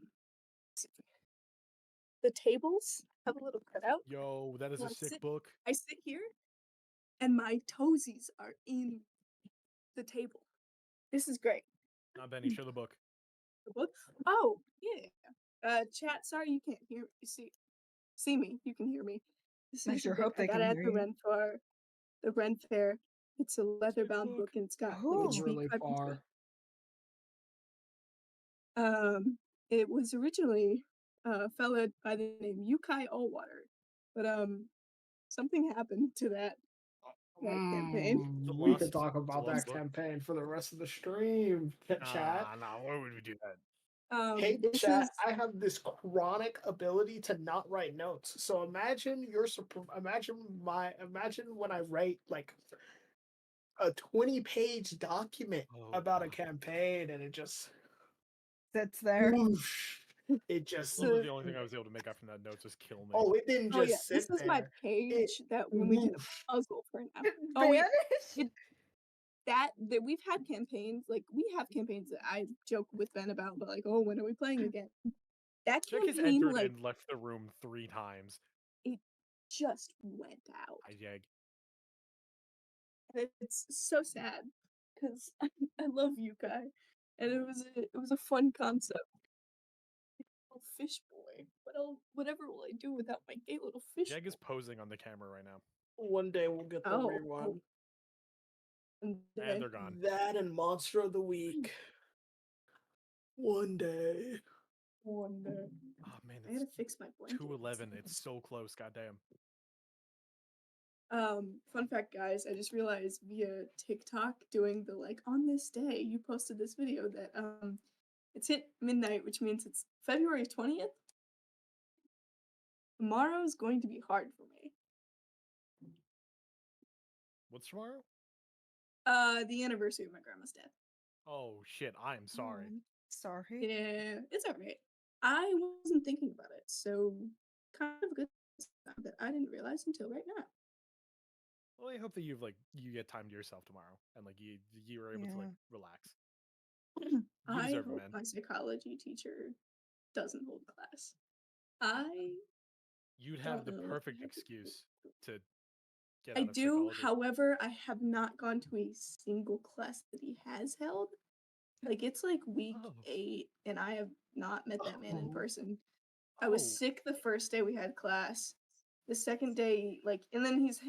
The tables have a little cutout. Yo, that is a Wanna sick sit? book. I sit here, and my toesies are in the table. This is great. Not Benny, show the book. The book. Oh yeah. Chat. Sorry you can't hear. See me. You can hear me. This I is a sure book hope I they got can at hear the you. the Ren Fair. It's a leather-bound book. book, and it's got like Oh. a It's tree really cut into it. far. It was originally a fella by the name Yukai Allwater, but something happened to that campaign. The We lost- could talk about the lost that book. campaign for the rest of the stream. Chat. Nah, why would we do that? Hey This chat, is I have this chronic ability to not write notes. So imagine imagine when I write like a 20-page document Oh, about a God. campaign and it just Sits there. whoosh, it just Literally the only thing I was able to make out from that note was kill me. oh, it didn't just yeah. sit This is there. my page that when we did a puzzle for an hour. Oh yeah, that we've had campaigns like we have campaigns that I joke with Ben about, but like, oh, when are we playing again? That Check has campaign entered like and left the room 3 times. it just went out. I Jag. And it's so sad because I love you guy, and it was a fun concept. Oh, fish boy, whatever will I do without my gay little fish? Jag is boy? posing on the camera right now. One day we'll get the Oh, rerun. And And then they're gone. That and Monster of the Week. One day. one day. Oh man, I had to it's fix my blanket. 2:11. It's so close. Goddamn. Fun fact, guys, I just realized via TikTok doing the like on this day you posted this video that it's hit midnight, which means it's February 20th. Tomorrow's going to be hard for me. What's tomorrow? The anniversary of my grandma's death. Oh shit, I'm sorry. Sorry. Yeah, it's alright. I wasn't thinking about it, so kind of a good sign that I didn't realize until right now. Well, I hope that you get time to yourself tomorrow and like you were able to like relax. You I deserve it, hope man. my psychology teacher doesn't hold class. You'd have the Don't know if I perfect have to- excuse to get I out of do, psychology. however, I have not gone to a single class that he has held. Like it's like week Oh. 8, and I have not met that man in Oh. person. I was sick the first day we had class. The second day, like, and then he's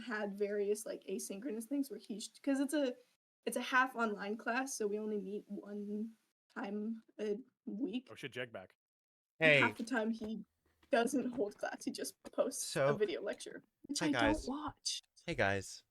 had various like asynchronous things where he's because it's a half online class, so we only meet one time a week. Oh shit, Jag back. And Hey, half the time he doesn't hold class; he just posts a So- video lecture, which Hi, I guys. don't watch. hey guys.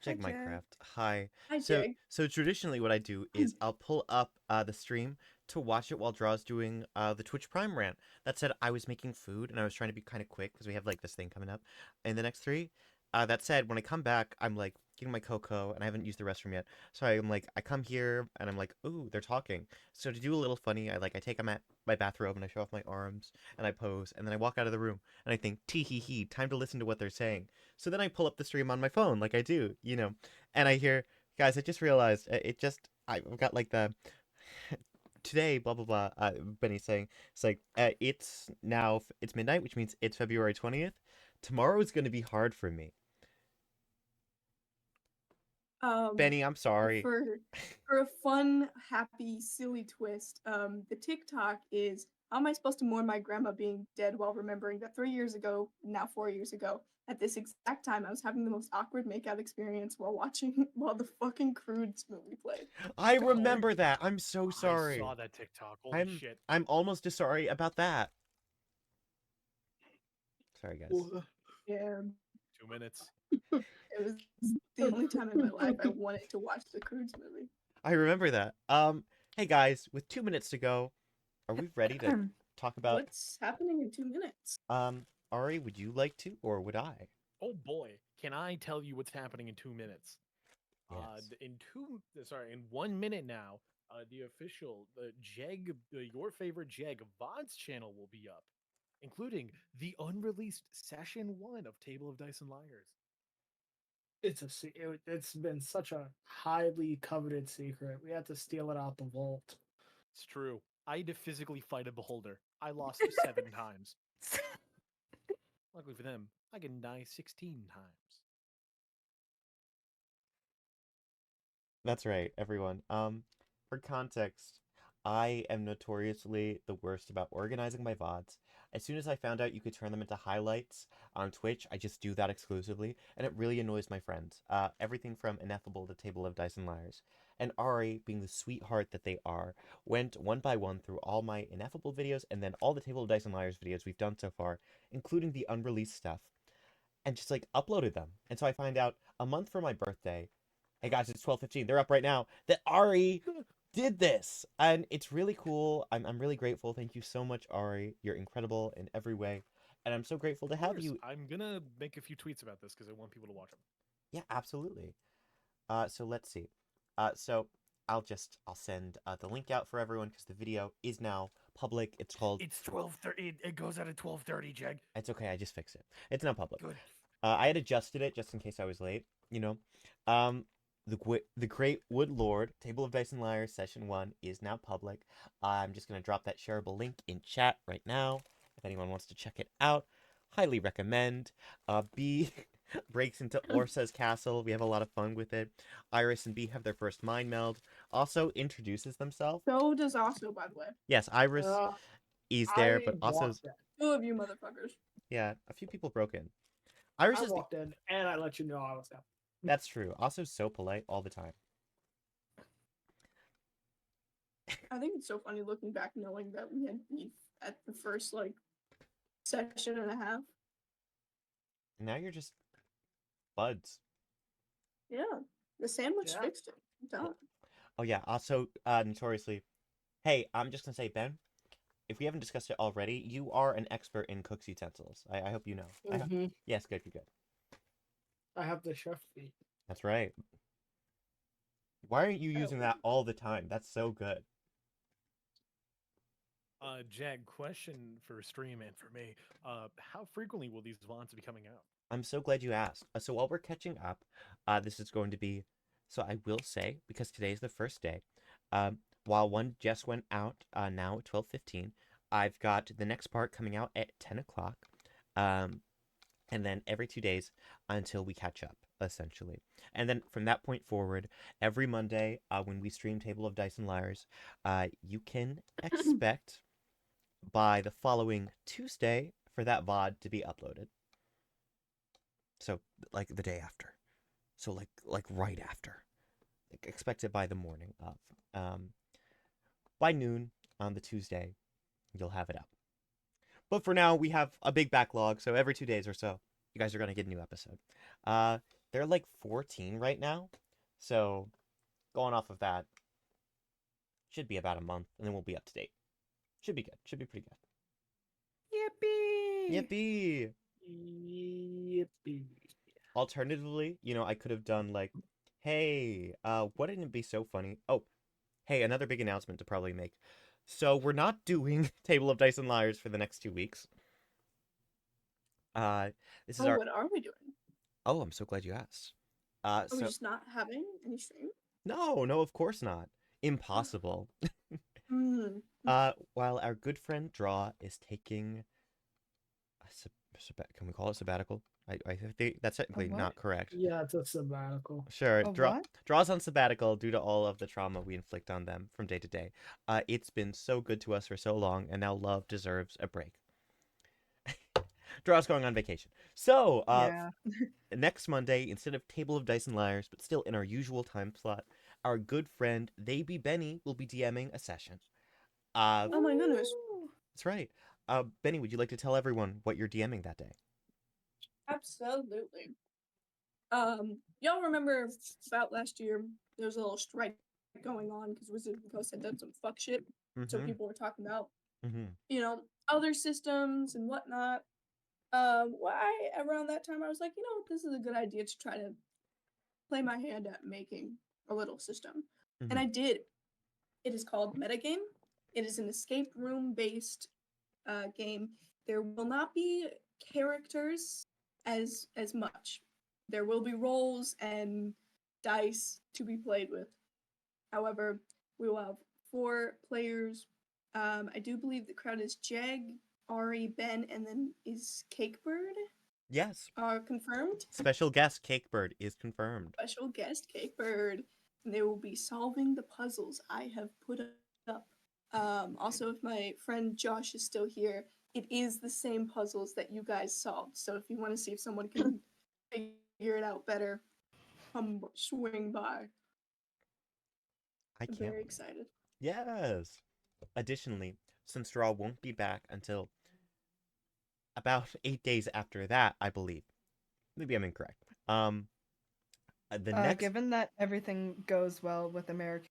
Hi, Jag Jag. Minecraft. Hi. Hi, So Jag. so traditionally what I do is I'll pull up the stream to watch it while Draw's doing the Twitch Prime rant. That said, I was making food and I was trying to be kind of quick because we have like this thing coming up in the next 3. That said, when I come back, I'm like getting my cocoa and I haven't used the restroom yet. So I'm like, I come here and I'm like, ooh, they're talking. So to do a little funny, I take my bathrobe and I show off my arms and I pose and then I walk out of the room and I think, tee hee hee, time to listen to what they're saying. So then I pull up the stream on my phone like I do, and I hear, guys, I just realized I've got like the today, blah blah blah. Benny saying it's like it's midnight, which means it's February 20th. Tomorrow is going to be hard for me. Benny, I'm sorry. For a fun, happy, silly twist, the TikTok is how am I supposed to mourn my grandma being dead while remembering that 3 years ago, now 4 years ago, at this exact time, I was having the most awkward makeout experience while the fucking Croods movie played. I remember that. I'm so sorry. I saw that TikTok. Holy shit. I'm almost as sorry about that. Sorry, guys. Yeah, 2 minutes. it was the only time in my life I wanted to watch the Croods movie. I remember that. Hey guys, with 2 minutes to go, are we ready to talk about? What's happening in 2 minutes? Ari, would you like to, or would I? Oh boy, can I tell you what's happening in 2 minutes? Yes. In 1 minute now, the official your favorite Jeg VODs channel will be up, including the unreleased session 1 of Table of Dice and Liars. It's been such a highly coveted secret. We had to steal it out the vault. It's true. I had to physically fight a beholder. I lost 7 times. Luckily for them, I can die 16 times. That's right, everyone. For context, I am notoriously the worst about organizing my VODs. As soon as I found out you could turn them into highlights on Twitch, I just do that exclusively, and it really annoys my friends. Everything from Ineffable to Table of Dice and Liars. And Ari, being the sweetheart that they are, went one by one through all my Ineffable videos and then all the Table of Dice and Liars videos we've done so far, including the unreleased stuff, and just uploaded them. And so I find out a month for my birthday, hey guys, it's 12:15. They're up right now. That Ari did this, and it's really cool. I'm really grateful. Thank you so much, Ari. You're incredible in every way, and I'm so grateful to have you. I'm gonna make a few tweets about this because I want people to watch them. Yeah, absolutely. So let's see. So I'll send the link out for everyone because the video is now public. It's called. It's 12:30. It goes out at 12:30, Jeg. It's okay. I just fixed it. It's now public. Good. I had adjusted it just in case I was late. The Great Warlord, Table of Dice and Liars, Session 1 is now public. I'm just going to drop that shareable link in chat right now. If anyone wants to check it out, highly recommend. B breaks into Orsa's castle. We have a lot of fun with it. Iris and B have their first mind meld. Also introduces themselves. So does also, by the way. Yes, Iris is there, but also... walked in. 2 of you motherfuckers. Yeah, a few people broke in. Iris I is... walked in, and I let you know I was there. That's true. Also so polite all the time. I think it's so funny looking back knowing that we had beef at the first session and a half. Now you're just buds. Yeah. The sandwich Yeah. fixed it. I'm done. Oh yeah, also notoriously, hey, I'm just gonna say, Ben, if we haven't discussed it already, you are an expert in cooks utensils. I hope you know. Yes, good. I have the chef feet. That's right. Why aren't you using that all the time? That's so good. Jag, question for stream and for me. How frequently will these VODs be coming out? I'm so glad you asked. So while we're catching up, this is going to be... So I will say, because today is the first day, while one just went out now at 12:15, I've got the next part coming out at 10 o'clock. And then every 2 days until we catch up, essentially. And then from that point forward, every Monday when we stream Table of Dice and Lyres, you can expect by the following Tuesday for that VOD to be uploaded. So, like the day after. So, like right after. Like, expect it by the morning of. By noon on the Tuesday, you'll have it up. But for now, we have a big backlog, so every 2 days or so, you guys are going to get a new episode. They're like 14 right now, so going off of that, should be about a month, and then we'll be up to date. Should be good. Should be pretty good. Yippee! Yippee! Yippee. Alternatively, I could have done like, hey, wouldn't it be so funny? Oh, hey, another big announcement to probably make. So we're not doing Table of Dice and Lyres for the next 2 weeks. This is our. What are we doing? Oh, I'm so glad you asked. Are we So just not having any stream? no, of course not. Impossible. Hmm. While our good friend Draw is taking can we call it sabbatical? I think that's technically what? not correct. Yeah, it's a sabbatical. Sure, A what? Draw's on sabbatical due to all of the trauma we inflict on them from day to day. It's been so good to us for so long, and now love deserves a break. Draw's going on vacation. So, Yeah. next Monday, instead of Table of Dice and Lyres, but still in our usual time slot, our good friend They Be Benny will be DMing a session. Oh my goodness. That's right. Benny, would you like to tell everyone what you're DMing that day? Absolutely. Y'all remember about last year? There was a little strike going on because Wizards of the Coast had done some fuck shit. So Mm-hmm. people were talking about, Mm-hmm. other systems and whatnot. Why around that time I was like, this is a good idea to try to play my hand at making a little system, Mhm. and I did. It is called Metagame. It is an escape room based game. There will not be characters as much. There will be rolls and dice to be played with. However, we will have 4 players. I do believe the crowd is Jag, Ari, Ben, and then is Cakebird Yes. confirmed. Special guest Cakebird is confirmed. Special guest Cakebird. And they will be solving the puzzles I have put up. Also, if my friend Josh is still here, it is the same puzzles that you guys solved. So if you want to see if someone can figure it out better, come swing by. I I'm can't very wait. excited. Yes. Additionally, since Draw won't be back until about 8 days after that, I believe. Maybe I'm incorrect. The next. Given that everything goes well with American,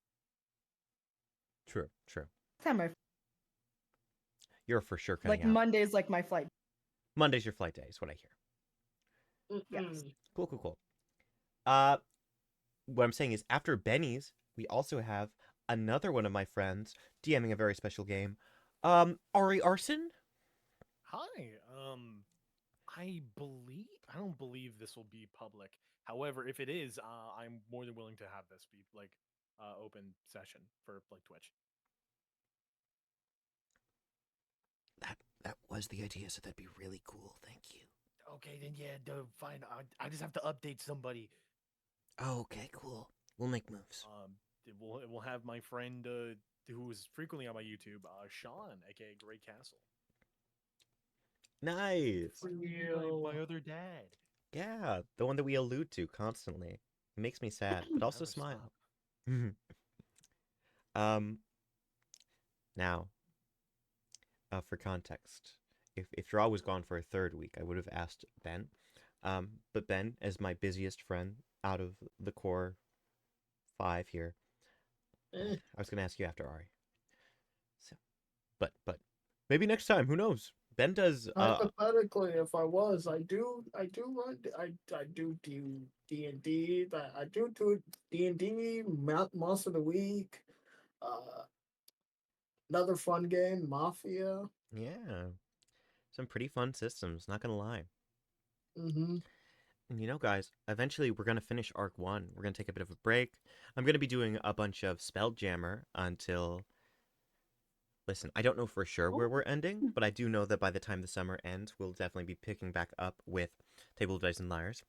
True. time my You're for sure cutting like out. Monday's like my flight. Monday's your flight day, is what I hear. Yes. Cool. What I'm saying is, after Benny's, we also have another one of my friends DMing a very special game. Ari Arson? Hi. I don't believe this will be public. However, if it is, I'm more than willing to have this be like open session for like Twitch. That was the idea, so that'd be really cool. Thank you. Okay, then yeah, fine. I just have to update somebody. Oh, okay, cool. We'll make moves. It will have my friend who is frequently on my YouTube, Sean, aka Great Castle. Nice. My other dad. Yeah, the one that we allude to constantly. It makes me sad, but also Never smile. stop. Now, for context, if Draw was gone for a 3rd week, I would have asked Ben. But Ben, as my busiest friend out of the core 5 here, I was gonna ask you after Ari. So, but maybe next time. Who knows? Ben does. Hypothetically, if I was, I do do D&D. I do D&D most of the week. Another fun game, Mafia. Yeah, some pretty fun systems. Not gonna lie. Mm-hmm. And guys, eventually we're gonna finish Arc 1. We're gonna take a bit of a break. I'm gonna be doing a bunch of Spelljammer until Listen, I don't know for sure where Oh. we're ending, but I do know that by the time the summer ends, we'll definitely be picking back up with Table of Dice and Liars.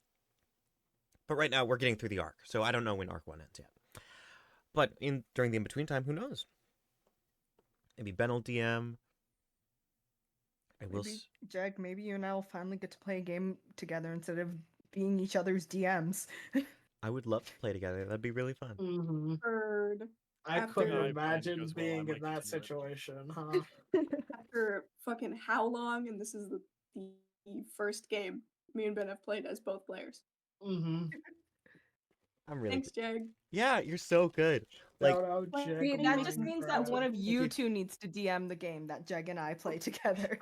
But right now, we're getting through the arc, so I don't know when arc 1 ends yet. But during the in-between time, who knows? Maybe Ben will DM. I will. Maybe, Jag, maybe you and I will finally get to play a game together instead of being each other's DMs. I would love to play together. That'd be really fun. Mm-hmm. Heard. I After- couldn't Yeah, if it imagine goes well, I being might in that continue it. situation, huh? After fucking how long, and this is the first game me and Ben have played as both players. Mm-hmm. I'm really. Thanks, Jag. Yeah, you're so good. Like, Shout out Wait, Jack See, Jack that Minecraft. just Minecraft. means that one of you you- two needs to DM the game that Jag and I play together.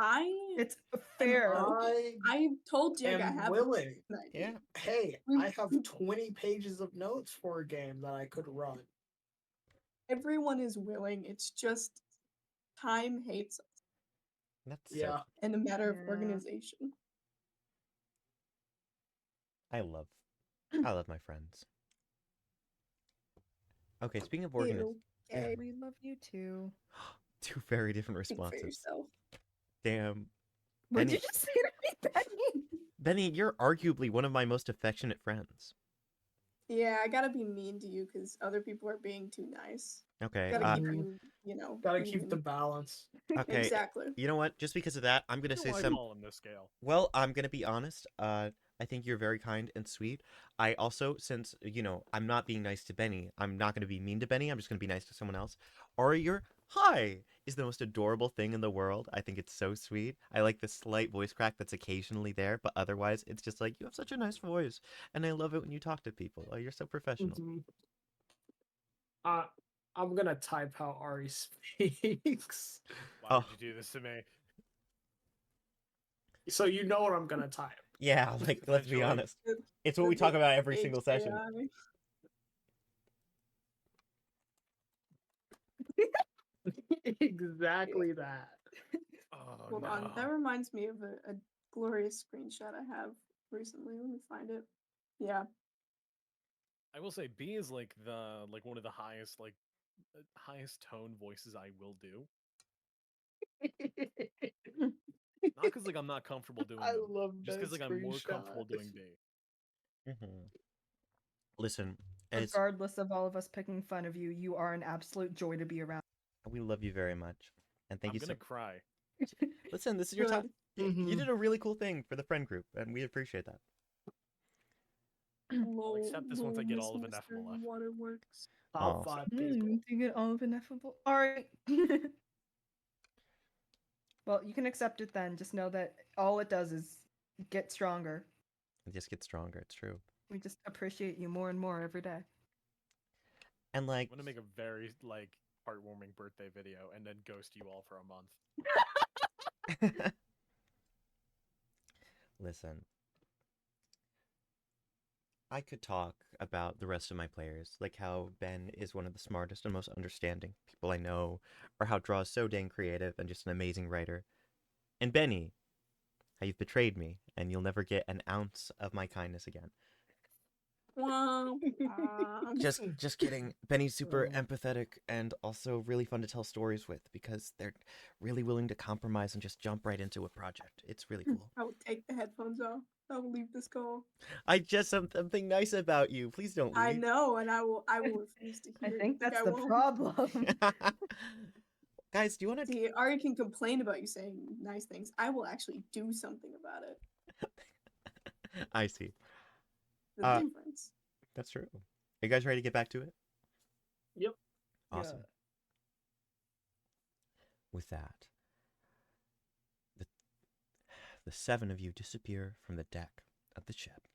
It's I fair. I told Jag I am have willing. an idea. yeah. Hey, I have 20 pages of notes for a game that I could run. Everyone is willing. It's just time hates us That's Yeah. so. and a matter of Yeah. organization. I love my friends. Okay, speaking of organization, Ew. Okay. We love you too. two very different Speak for responses. yourself. Damn. What did Benni- you just say to me, Benny? Benny, you're arguably one of my most affectionate friends. Yeah, I gotta be mean to you because other people are being too nice. Okay. Gotta keep Mhm. you, Gotta keep even. the balance. Okay. Exactly. You know what? Just because of that, I'm gonna Who say do I some. fall on this scale? Well, I'm gonna be honest. I think you're very kind and sweet. I also, since I'm not being nice to Benny, I'm not gonna be mean to Benny. I'm just gonna be nice to someone else. Ari, your hi is the most adorable thing in the world. I think it's so sweet. I like the slight voice crack that's occasionally there, but otherwise, it's just like you have such a nice voice, and I love it when you talk to people. Oh, you're so professional. Mhm. I'm gonna type how Ari speaks. Why Oh. would you do this to me? So you know what I'm gonna type. Yeah, like let's be Eventually. honest. It's what we talk about every single session. HAI. Exactly that. Oh Hold no. on. That reminds me of a glorious screenshot I have recently. Let me find it. Yeah. I will say B is like one of the highest highest tone voices I will do. Not because like I'm not comfortable doing I them, love just because that like I'm more comfortable screenshot. doing B. Listen, as Regardless of all of us picking fun of you, you are an absolute joy to be around. we love you very much, and thank I'm you gonna so. cry. Listen, this is your Good. time. You Mhm. did a really cool thing for the friend group, and we appreciate that. I'll accept this once I get all of Ineffable left. Waterworks. Top Aw. 5 people. Do you get all of ineffable? All right. Well, you can accept it then. Just know that all it does is get stronger. It just gets stronger. It's true. We just appreciate you more and more every day. And I'm like, gonna make a very heartwarming birthday video and then ghost you all for a month. listen, I could talk about the rest of my players, like how Ben is one of the smartest and most understanding people I know, or how Draw is so dang creative and just an amazing writer. And Benny, how you've betrayed me, and you'll never get an ounce of my kindness again. Just kidding. Benny's super empathetic and also really fun to tell stories with because they're really willing to compromise and just jump right into a project. It's really cool. I would take the headphones off. I will leave this call. I just said something nice about you. Please don't leave. I know, and I will refuse to I hear it. think that's I the won't. problem. Guys, do you want to? See, Ari can complain about you saying nice things. I will actually do something about it. I see. The Uh, difference. That's true. Are you guys ready to get back to it? Yep. Awesome. With that, the 7 of you disappear from the deck of the ship.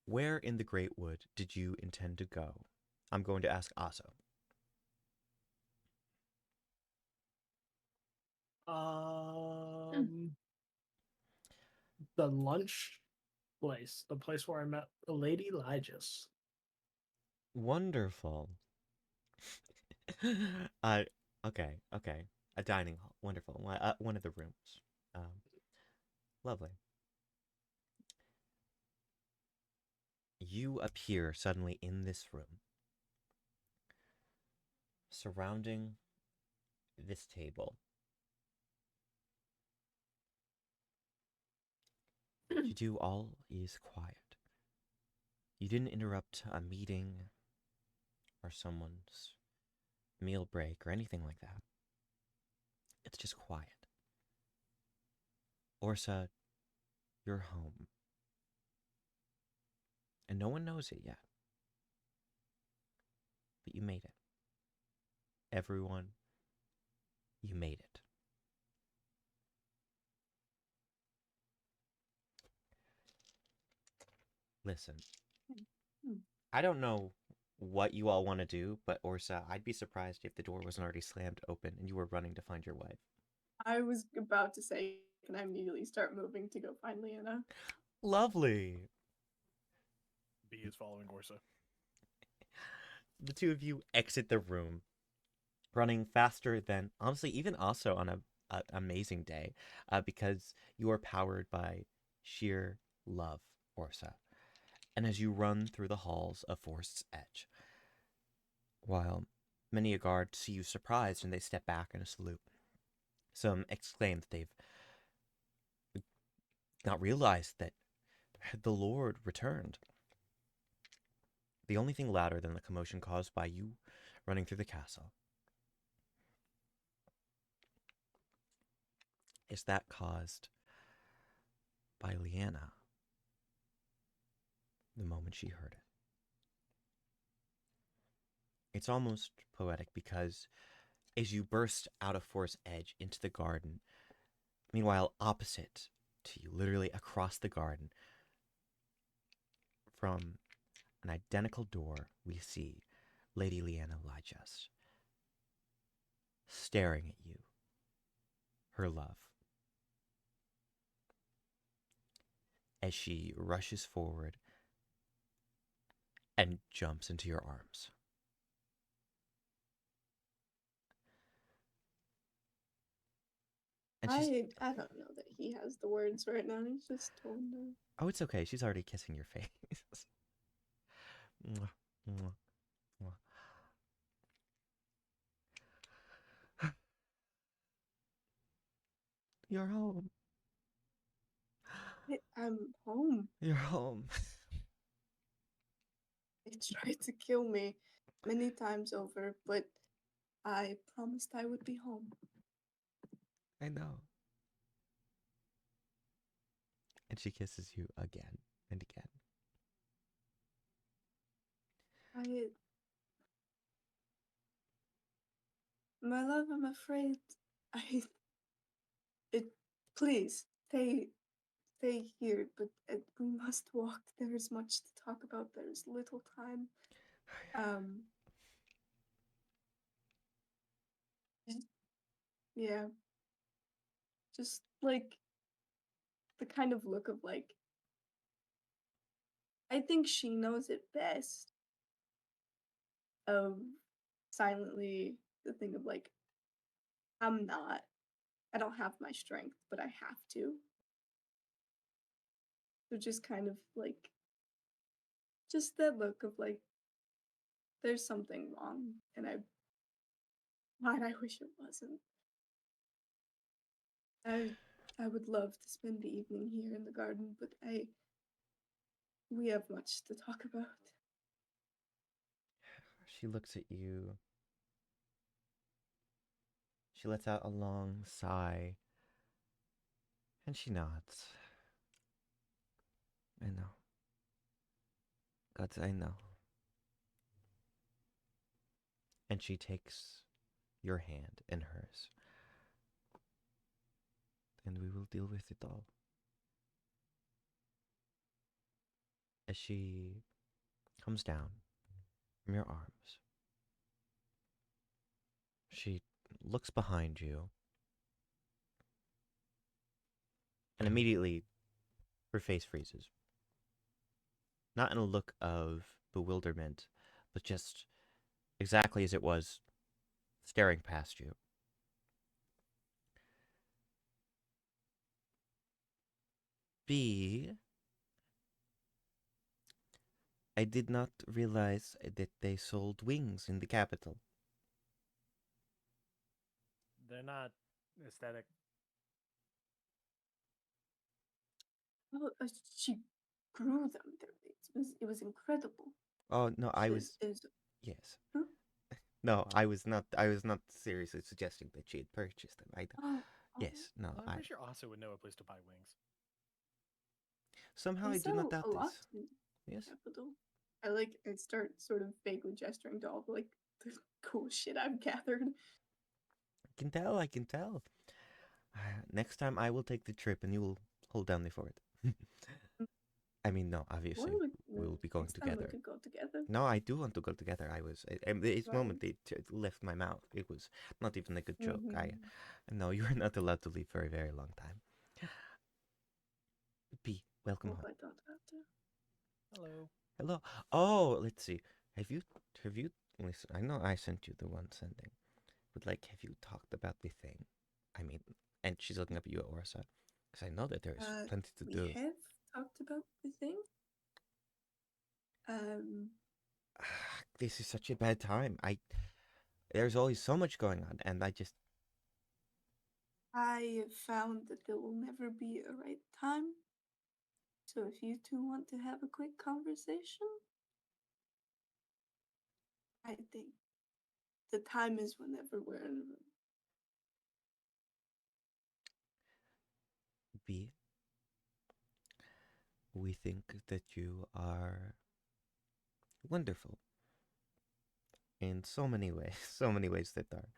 Where in the Great Wood did you intend to go? I'm going to ask Aso. The lunch place, the place where I met Lady Lyjust. Wonderful. Okay. A dining hall. Wonderful. One of the rooms. Lovely. You appear suddenly in this room. surrounding this table. You do all is quiet. You didn't interrupt a meeting or someone's meal break or anything like that. It's just quiet. Orsa, you're home. And no one knows it yet. But you made it. Everyone, you made it. Listen, Hmm. I don't know what you all want to do, but Orsa, I'd be surprised if the door wasn't already slammed open and you were running to find your wife. I was about to say, can I immediately start moving to go find Leanna? Lovely. B is following Orsa. The two of you exit the room, running faster than, honestly, even also on a amazing day, because you are powered by sheer love, Orsa. And as you run through the halls of Forest's Edge, while many a guard see you surprised and they step back in a salute, some exclaim that they've not realized that the Lord returned. The only thing louder than the commotion caused by you running through the castle is that caused by Leanna the moment she heard it. It's almost poetic because as you burst out of Forest Edge into the garden, meanwhile opposite to you, literally across the garden, from an identical door, we see Lady Orsa Lyjust staring at you, her love, as she rushes forward and jumps into your arms. And she's, I don't know that he has the words right now. He's just told her. oh, it's okay. She's already kissing your face. Mwah, mwah, mwah. You're home. I'm home. You're home. They tried to kill me many times over, but I promised I would be home. I know. And she kisses you again and again. My love, I'm afraid I. Please stay here, but we must walk. There is much to talk about. There is little time. Yeah. Just like the kind of look of like, I think she knows it best. Of silently the thing of like, I don't have my strength, but I have to. So just kind of like, just that look of like, there's something wrong, and I wish it wasn't. I would love to spend the evening here in the garden, but we have much to talk about. She looks at you. She lets out a long sigh. And she nods. I know. God, I know. And she takes your hand in hers. And we will deal with it all. As she comes down from your arms, she looks behind you. And immediately, her face freezes. Not in a look of bewilderment, but just exactly as it was, staring past you. B, I did not realize that they sold wings in the capital. they're not aesthetic. Oh, she grew them. It was incredible. Oh no, I was It was yes. Huh? No, I was not. I was not seriously suggesting that she had purchased them. oh, Yes, no, Well, I'm pretty sure Asa would know a place to buy wings. somehow They I do not sell doubt a lot this. in Yes, capital. I start sort of vaguely gesturing to all the the cool shit I've gathered. I can tell. I can tell. Next time I will take the trip, and you will hold down the fort. I mean, no, obviously we will be going Next time we together. could go together. No, I do want to go together. This Right. moment it left my mouth. It was not even a good joke. Mhm. No, you are not allowed to leave for a very long time. B, welcome Hope home. I don't have to. Hello. Hello. Oh, let's see. Have you listen? I know I sent you the one sending, but like, have you talked about the thing? I mean, and she's looking up at you at Orsa, because I know that there is plenty to We do. have talked about the thing. This is such a bad time. There's always so much going on, and I found that there will never be a right time. So if you two want to have a quick conversation, I think the time is whenever we're in a room. B. We think that you are wonderful in so many ways, so many ways that are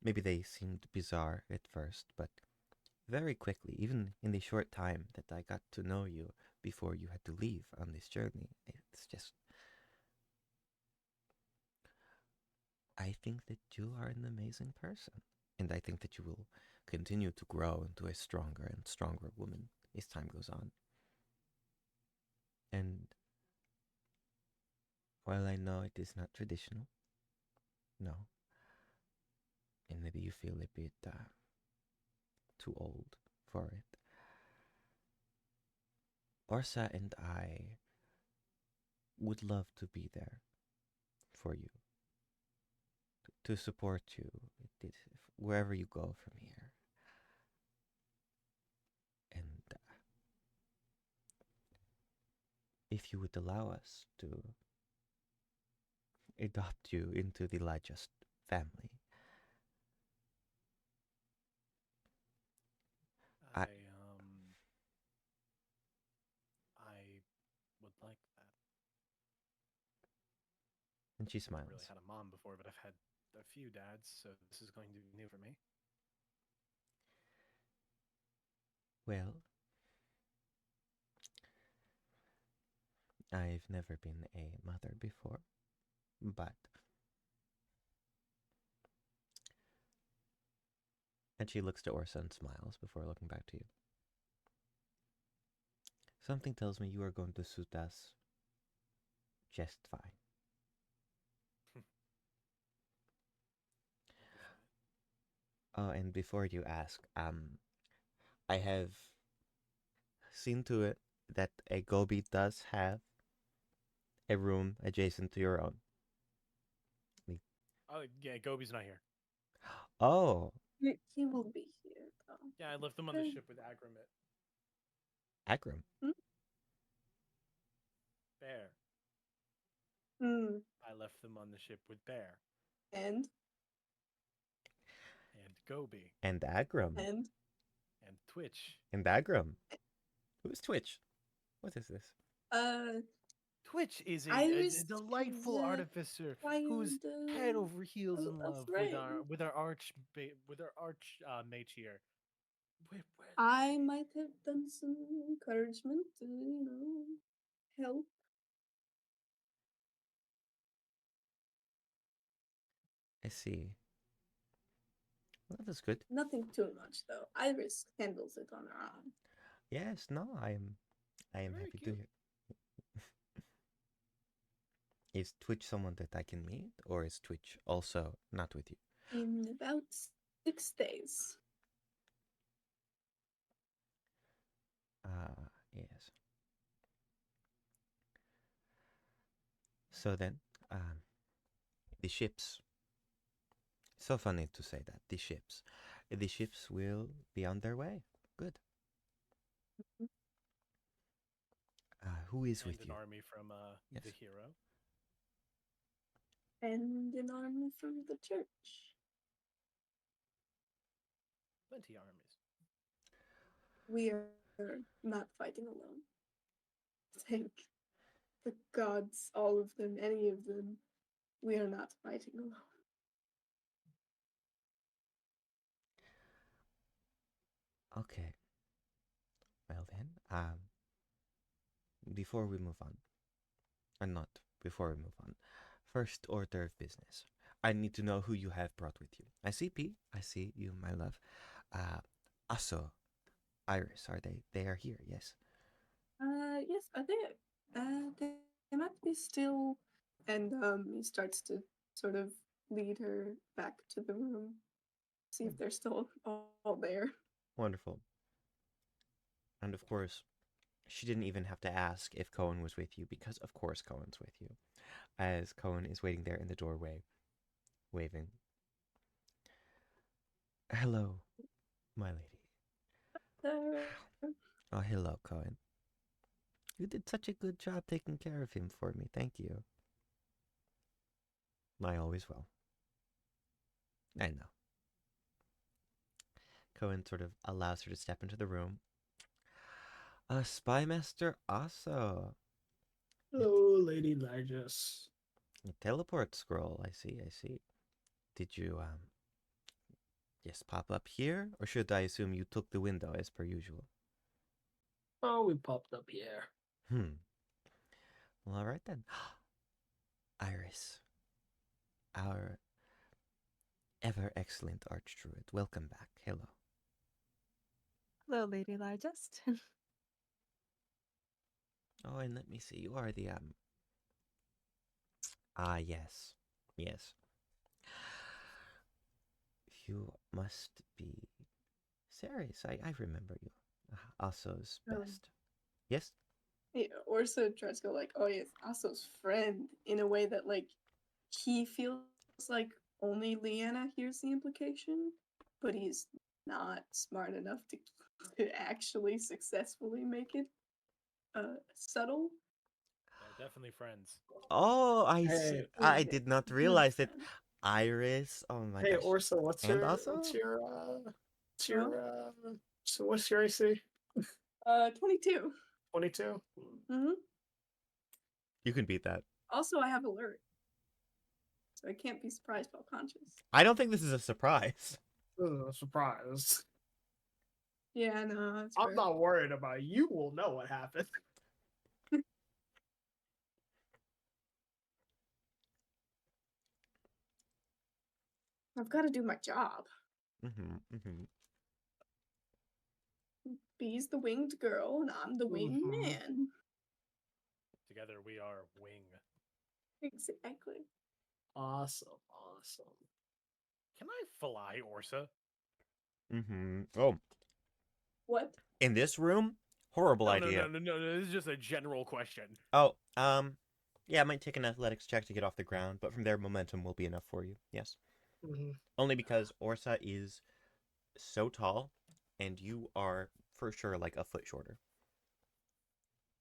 maybe they seemed bizarre at first, but very quickly, even in the short time that I got to know you before you had to leave on this journey, it's just. I think that you are an amazing person, and I think that you will continue to grow into a stronger and stronger woman as time goes on. And while I know it is not traditional, no, and maybe you feel a bit too old for it, Orsa and I would love to be there for you, to support you wherever you go from here. And if you would allow us to adopt you into the Lyjust family, I I- I would like that. and she I've never smiles. really had a mom before, but I've had a few dads, so this is going to be new for me. Well, I've never been a mother before, but. And she looks to Orsa and smiles before looking back to you. Something tells me you are going to suit us just fine. Oh, and before you ask, I have seen to it that a Gobi does have a room adjacent to your own. Oh yeah, Gobi's not here. Oh, He will be here, though. Yeah, I left them on the Okay. ship with Agramit. Akram. Bear. Hmm. I left them on the ship with Bear And and Gobi And Agram. and and Twitch. And Agram. Who's Twitch? What is this? Twitch is a Iris delightful is, artificer quite, who's head over heels in a love friend. with our arch mage here. Where I might have done some encouragement to, help. I see. Well, that's good. Nothing too much, though. Iris handles it on her own. Yes, no, I am Very happy to cute. hear. Is Twitch someone that I can meet, or is Twitch also not with you? In about 6 days. Yes. So then, the ships So funny to say that. The ships. The ships will be on their way. Good. Who is And with an you? army from Yes. the hero. And an army from the church. Plenty armies. We are not fighting alone. Thank the gods, all of them, any of them. We are not fighting alone. Okay. Well then, before we move on, and not before we move on, first order of business. I need to know who you have brought with you. I see P. I see you, my love. Also, Iris, are they? They are here. Yes. Yes, are they might be still, and he starts to sort of lead her back to the room, see if they're still all there. Wonderful. And of course, she didn't even have to ask if Cohen was with you because, of course, Cohen's with you. As Cohen is waiting there in the doorway, waving. Hello, my lady. Uh, Oh, hello, Cohen. You did such a good job taking care of him for me. Thank you. I always will. I know. Cohen sort of allows her to step into the room. Spymaster also. Hello, Lady Lyjust. A teleport scroll. I see. I see. Did you just pop up here, or should I assume you took the window as per usual? Oh, we popped up here. Well, all right then. Iris, our ever excellent archdruid. Welcome back. Hello. Hello, Lady Lyjust. Oh, and let me see. You are the yes, yes. You must be Ceres. I remember you. Aso's best. Yes. yeah, Orsa tries to go like, oh yes, Aso's friend, in a way that like he feels like only Leanna hears the implication, but he's not smart enough to actually successfully make it subtle. Yeah, definitely friends. Oh, I see. Hey, I did not realize that. Friend. Iris. Oh my hey, gosh. Orsa, what's And your also, so what's your AC? 22. 22. Mm-hmm. you can beat that. Also, I have alert, so I can't be surprised while conscious. I don't think this is a surprise. This is a surprise. Yeah, no, that's I'm fair. not worried about it. You will know what happened. I've got to do my job. Bee's the winged girl, and I'm the winged Mhm. man. Together we are wing. Exactly. Awesome. Can I fly Orsa? Oh, What? in this room, horrible No, idea. no. This is just a general question. Oh, yeah, it might take an athletics check to get off the ground, but from there, momentum will be enough for you. Yes. Mhm. Only because Orsa is so tall, and you are for sure like a foot shorter.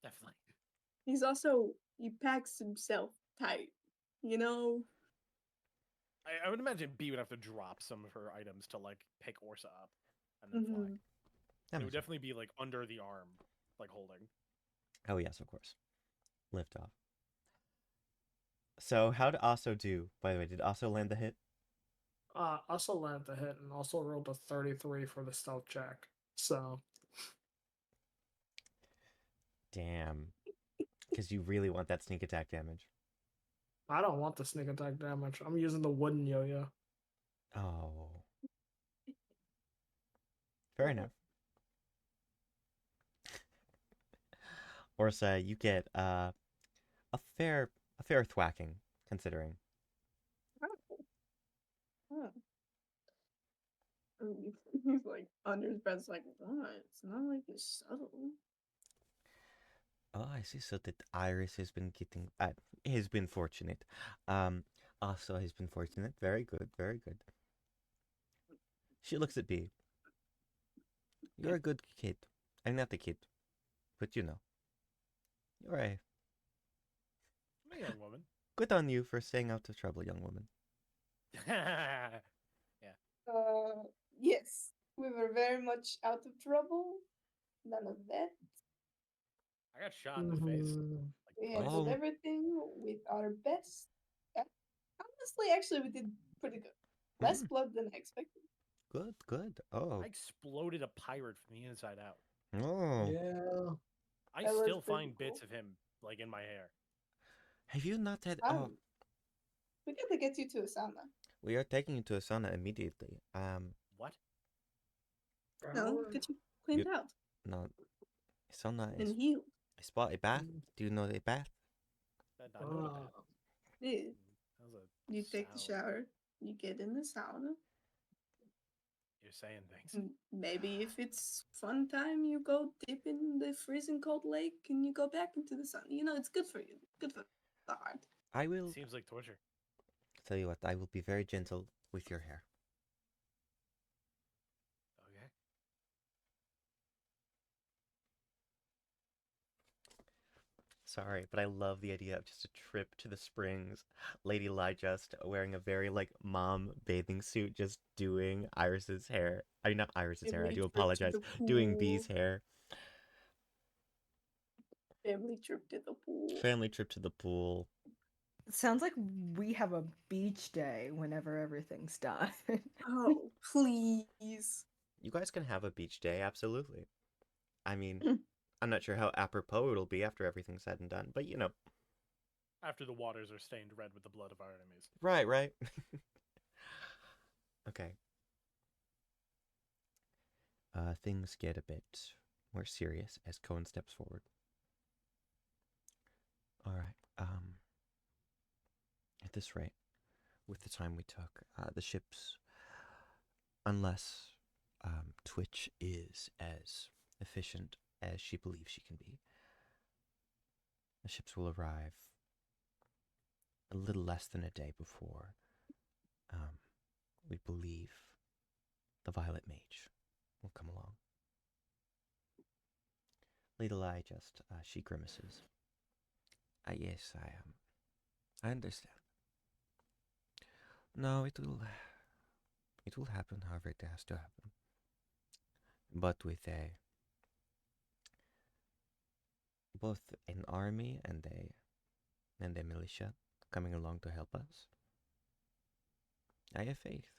Definitely. He packs himself tight, you know? I would imagine B would have to drop some of her items to like pick Orsa up and then fly. Mhm. That It would makes sense. definitely be like under the arm, like holding. Oh yes, of course. Lift off. So how did Aso do? By the way, did Aso land the hit? Also landed the hit and also rolled a 33 for the stealth check. So Damn. Because you really want that sneak attack damage. I don't want the sneak attack damage. I'm using the wooden yo-yo. Oh. Fair enough. Orsa, you get a fair thwacking, considering. Oh. He's like under his breath, like, what? It's not like it's subtle. Oh, I see. So that Iris has been getting has been fortunate. Also has been fortunate. Very good, very good. She looks at B. You're a good kid. I'm not a kid, but you know. You're a I'm a young woman. good on you for staying out of trouble, young woman. Yes, we were very much out of trouble. None of that. I got shot in the face. Mhm. Like, We twice. handled Oh. everything with our best. Honestly, actually, we did pretty good. Less blood than I expected. Good, good. Oh. I exploded a pirate from the inside out. Oh. Yeah. I That was still pretty find bits cool. of him like in my hair. Have you not had... Oh, We got to get you to a sauna. we are taking you to a sauna immediately. What? No, get you cleaned out No. Sauna and is... healed. I spot a bath. Do you know a bath? I know what that. Yeah. That was a You take the sound. shower. You get in the sauna. You're saying things. Maybe if it's fun time, you go dip in the freezing cold lake and you go back into the sun. You know, it's good for you. Good for the heart. I will... Seems like torture. Tell you what, I will be very gentle with your hair. Okay. Sorry, but I love the idea of just a trip to the springs. Lady Lyjust wearing a very, like, mom bathing suit, just doing Iris's hair. I mean, not Iris's hair, I do apologize. Doing B's hair. Family trip to the pool. Family trip to the pool. It sounds like we have a beach day whenever everything's done. Oh, please. You guys can have a beach day, absolutely. I mean, I'm not sure how apropos it'll be after everything's said and done, but you know. After the waters are stained red with the blood of our enemies. Right, right. Okay. Things get a bit more serious as Cohen steps forward. All right. At this rate, with the time we took, the ships, unless Twitch is as efficient as she believes she can be, the ships will arrive a little less than a day before we believe the Violet Mage will come along. Lady Lyjust, she grimaces. Yes, I understand. No, it will happen however it has to happen. But with both an army and a militia coming along to help us, I have faith.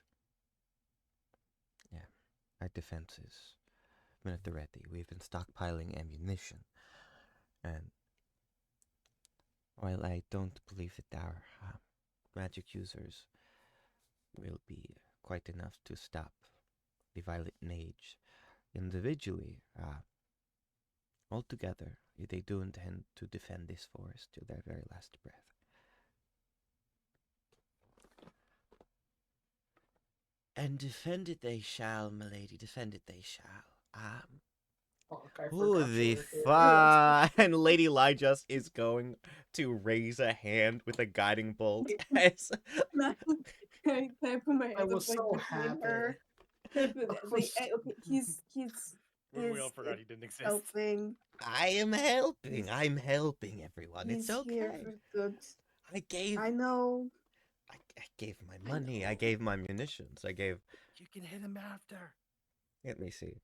Yeah, our defenses have been at the ready. We've been stockpiling ammunition, and while I don't believe that our magic users will be quite enough to stop the Violet Mage individually, altogether, they do intend to defend this forest to their very last breath. And defend it they shall, milady, defend it they shall. Fuck, I Who forgot the you were here. fuck? Lady Lyjust is going to raise a hand with a guiding bolt. As... Can I put my I hands was up, like, so between happy. her? Can I put that? Like, okay, he's We all forgot he didn't exist. helping. I am helping. I'm helping everyone. He's It's here okay. for good. I I know. gave my money. I gave my munitions. I gave... You can hit him after. Let me see.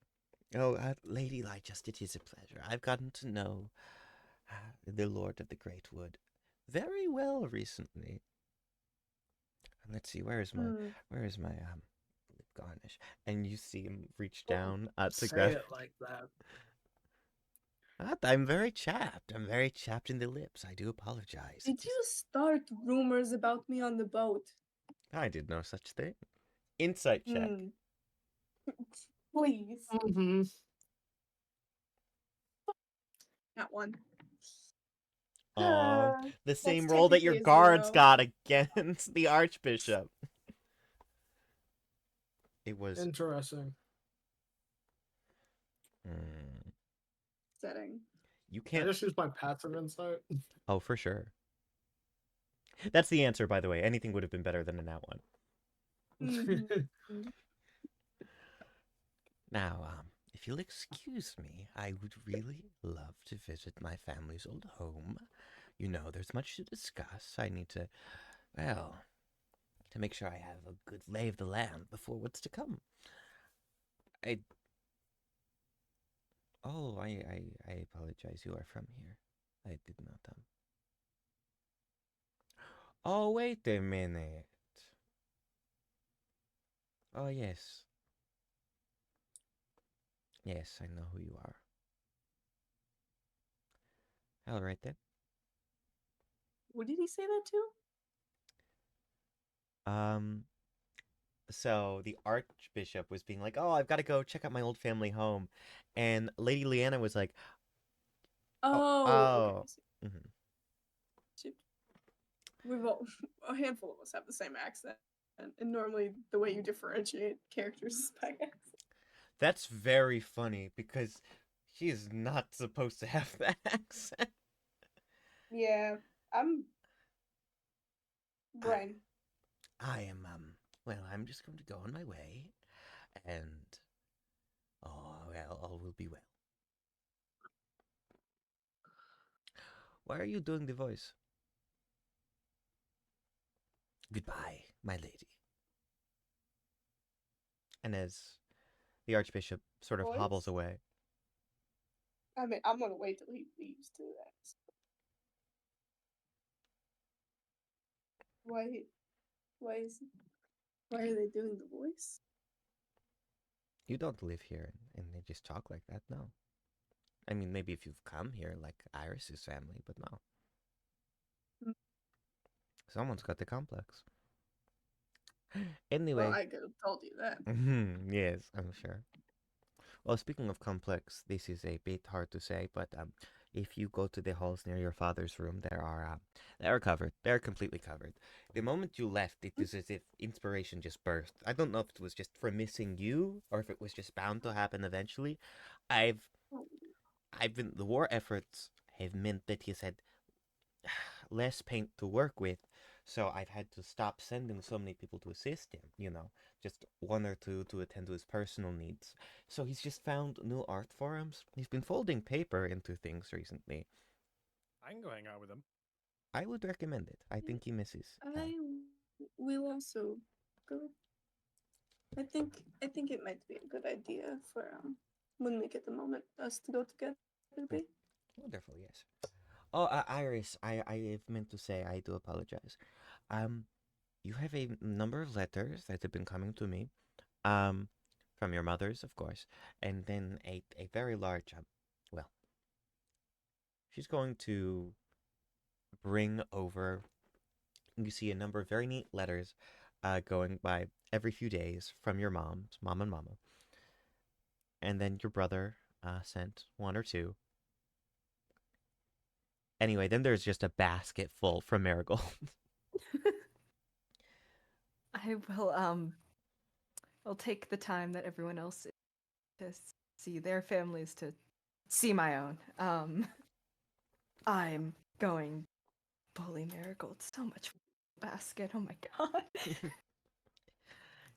Oh, Lady Lyjust, it is a pleasure. I've gotten to know the Lord of the Great Wood very well recently. Let's see, where is my lip garnish? And you see him reach down to Say grab. it like that. I'm very chapped. I'm very chapped in the lips. I do apologize. Did you start rumors about me on the boat? I did no such thing. Insight check. Please. Mm-hmm. Not one. Aw, the same That's roll that your technically a guards 0. got against the Archbishop. It was... Interesting. Setting. You Can I can't... just use my passive insight? Oh, for sure. That's the answer, by the way. Anything would have been better than a nat one. Mhm. Now, if you'll excuse me, I would really love to visit my family's old home. You know, there's much to discuss. I need to, well, to make sure I have a good lay of the land before what's to come. I Oh, I apologize. You are from here. I did not. Oh, wait a minute. Oh, yes. Yes, I know who you are. All right then. What did he say that to? So the archbishop was being like, "Oh, I've got to go check out my old family home," and Lady Leanna was like, Oh, oh, okay. mhm. Shoot. We've all, a handful of us have the same accent, and normally the way you differentiate characters is by accent. That's very funny because she is not supposed to have that accent. Yeah, I'm brain. I am well, I'm just going to go on my way, and well, all will be well. Why are you doing the voice? Goodbye, my lady. And as the archbishop sort of hobbles Voice? away, I mean, I'm gonna wait till he leaves to that. Why? Why is? Why are they doing the voice? you don't live here and they just talk like that, no. I mean, maybe if you've come here like Iris's family, but no. Mm. Someone's got the complex. Well, Anyway, I could have told you that. yes, I'm sure. Well, speaking of complex, this is a bit hard to say, but if you go to the halls near your father's room, they are covered. They're completely covered. The moment you left, it is as if inspiration just burst. I don't know if it was just for missing you or if it was just bound to happen eventually. I've Oh, I've been the war efforts have meant that he's had less paint to work with, so I've had to stop sending so many people to assist him, just one or two to attend to his personal needs. So he's just found new art forums. He's been folding paper into things recently. I can go hang out with him. I would recommend it. I think he misses. I will also go. I think it might be a good idea for when we get the moment us to go together. Be. Wonderful, yes. Oh, Iris, I have meant to say I do apologize. Um, you have a number of letters that have been coming to me. Um, from your mothers, of course, and then a very large, well, she's going to bring over, you see a number of very neat letters going by every few days from your moms, mom and mama. And then your brother sent one or two. Anyway, then there's just a basket full from Marigold. I will I'll take the time that everyone else is to see their families to see my own. I'm going bully Marigold so much basket. Oh my god.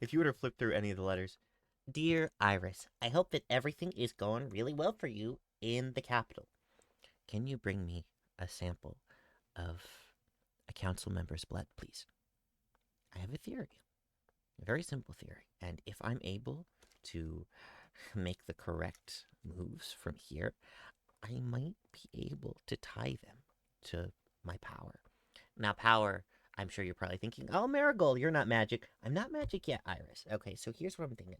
If you were to flip through any of the letters, Dear Iris, I hope that everything is going really well for you in the capital. Can you bring me a sample of a council member's blood, please? I have a theory, a very simple theory, and if I'm able to make the correct moves from here, I might be able to tie them to my power. Now, power, I'm sure you're probably thinking, oh, Marigold, you're not magic. I'm not magic yet, Iris. Okay, so here's what I'm thinking.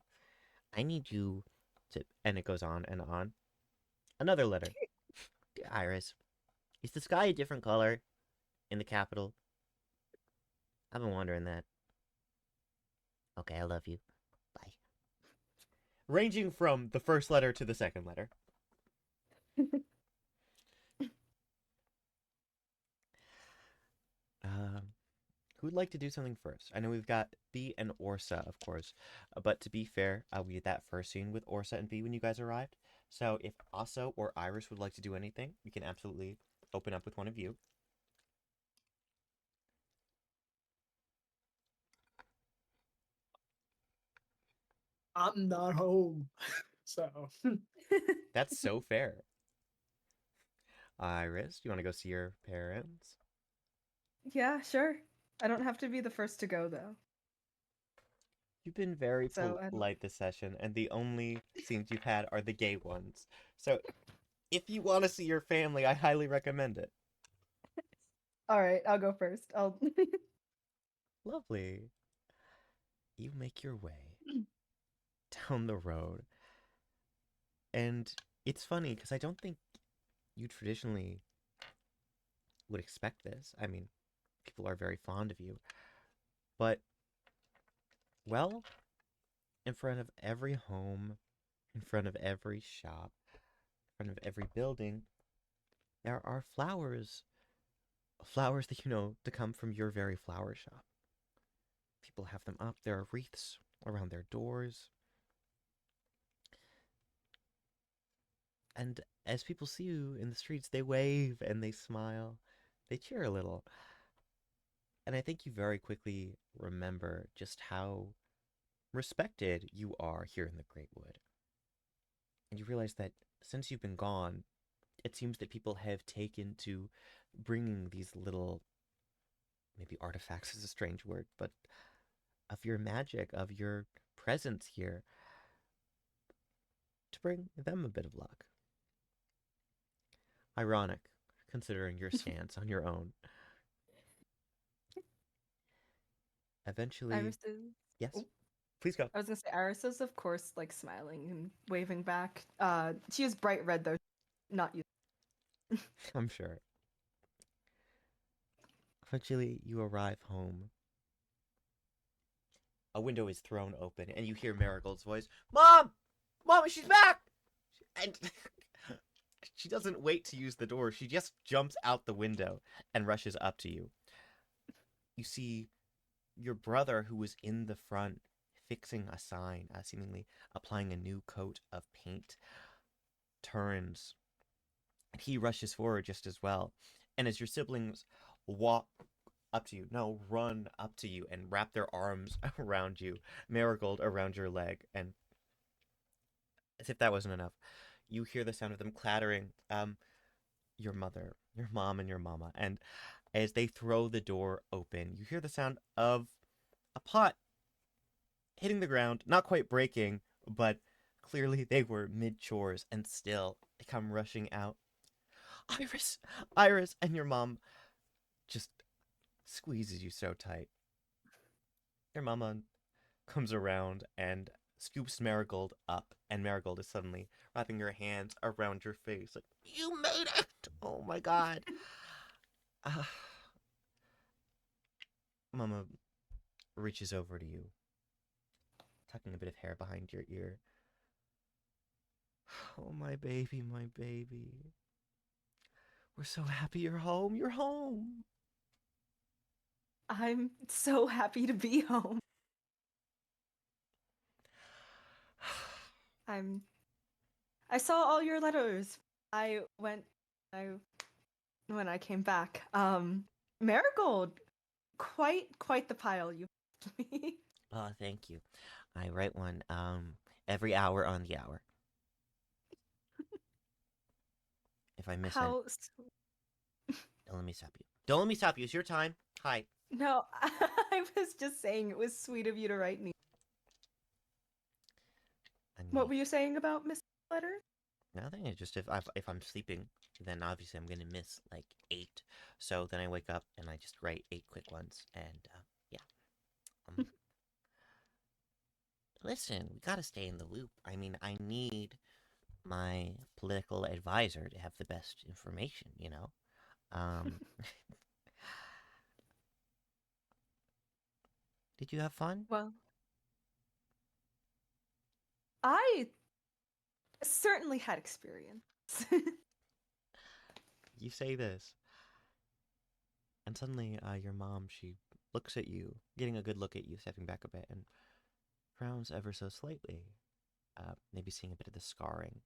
I need you to, and it goes on and on. Another letter. Dear Iris, is the sky a different color in the capital? I've been wondering that. Okay, I love you. Bye. Ranging from the first letter to the second letter. Who'd like to do something first? I know we've got B and Orsa, of course, but to be fair, we did that first scene with Orsa and B when you guys arrived. So if Asa or Iris would like to do anything, we can absolutely open up with one of you. I'm not home. So That's so fair. Iris, do you want to go see your parents? Yeah, sure. I don't have to be the first to go though. You've been very So I don't... polite this session, and the only scenes you've had are the gay ones. So if you want to see your family, I highly recommend it. All right, I'll go first. I'll. Lovely. You make your way down the road. And it's funny because I don't think you traditionally would expect this. I mean, people are very fond of you. But, well, in front of every home, in front of every shop, in front of every building, there are flowers. Flowers that you know to come from your very flower shop. People have them up. There are wreaths around their doors. And as people see you in the streets, they wave and they smile. They cheer a little. And I think you very quickly remember just how respected you are here in the Great Wood. And you realize that since you've been gone, it seems that people have taken to bringing these little, maybe artifacts is a strange word, but of your magic, of your presence here, to bring them a bit of luck. Ironic, considering your stance on your own. Eventually, Iris is. yes, Oh, please go. I was gonna say Iris is of course like smiling and waving back. She is bright red though, not you. I'm sure. Eventually, you arrive home. A window is thrown open, and you hear Marigold's voice, "Mom! Mom, she's back!" And she doesn't wait to use the door. She just jumps out the window and rushes up to you. You see your brother, who was in the front, fixing a sign, seemingly applying a new coat of paint, turns, and he rushes forward just as well. And as your siblings walk up to you, no, run up to you and wrap their arms around you, Marigold around your leg, and as if that wasn't enough, you hear the sound of them clattering. Your mother, your mom, and your mama, and as they throw the door open, you hear the sound of a pot hitting the ground, not quite breaking, but clearly they were mid-chores, and still they come rushing out. Iris! Iris! And your mom just squeezes you so tight. Your mama comes around and scoops Marigold up, and Marigold is suddenly wrapping her hands around your face. Like, you made it! Oh my god. Mama reaches over to you, tucking a bit of hair behind your ear. Oh, my baby, my baby. We're so happy you're home. You're home. I'm so happy to be home. I saw all your letters. I when I came back. Marigold, quite the pile you left me. Oh, thank you. I write one every hour on the hour. If I miss it, How don't let me stop you. Don't let me stop you. It's your time. Hi. No, I was just saying it was sweet of you to write me. What were you saying about Miss Letter? Nothing. It's just if I'm sleeping, then obviously I'm gonna miss like 8. So then I wake up and I just write 8 quick ones, and yeah. Listen, we gotta stay in the loop. I mean, I need my political advisor to have the best information, you know? Did you have fun? Well, I certainly had experience. You say this. And suddenly, your mom, she looks at you, getting a good look at you, stepping back a bit, and frowns ever so slightly, maybe seeing a bit of the scarring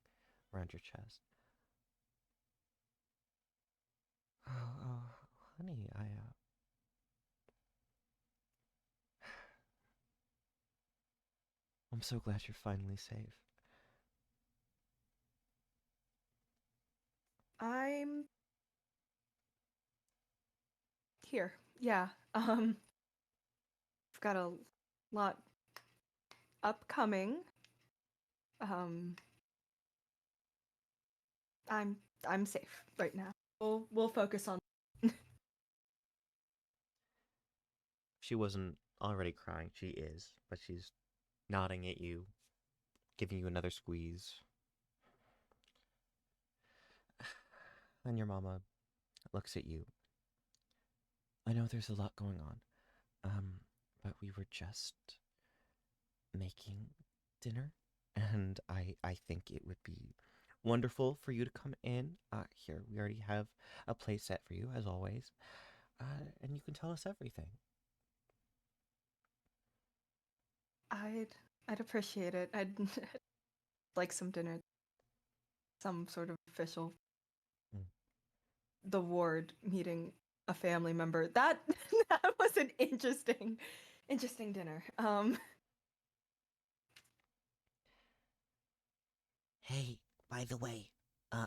around your chest. Oh, honey, I'm so glad you're finally safe. I'm here. Yeah. I've got a lot upcoming. Um, I'm safe right now. We'll focus on. She wasn't already crying. She is, but she's nodding at you, giving you another squeeze. And your mama looks at you. I know there's a lot going on, but we were just making dinner, and I think it would be wonderful for you to come in. Here, we already have a place set for you, as always, and you can tell us everything. I'd appreciate it. I'd like some dinner, some sort of official. Mm. The ward meeting a family member. That that was an interesting dinner. Hey, by the way,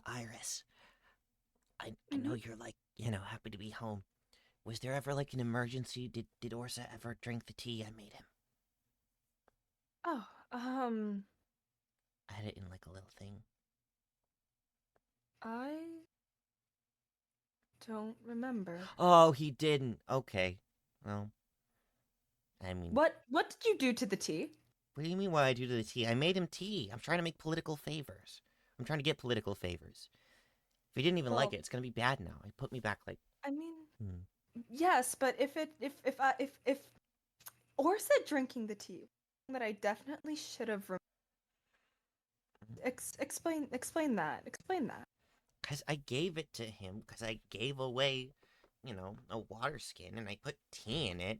Iris, I know you're like, happy to be home. Was there ever like an emergency? Did Orsa ever drink the tea I made him? Oh, I had it in like a little thing. I don't remember. Oh, he didn't. Okay. Well, I mean, What did you do to the tea? what do you mean what I do to the tea? I made him tea. I'm trying to make political favors. I'm trying to get political favors. If he didn't even like Well- it, it's gonna be bad now. He put me back like, I mean, hmm. yes, but if Orsa drinking the tea, that I definitely should have. Explain that. Explain that. Because I gave it to him, because I gave away, a water skin, and I put tea in it.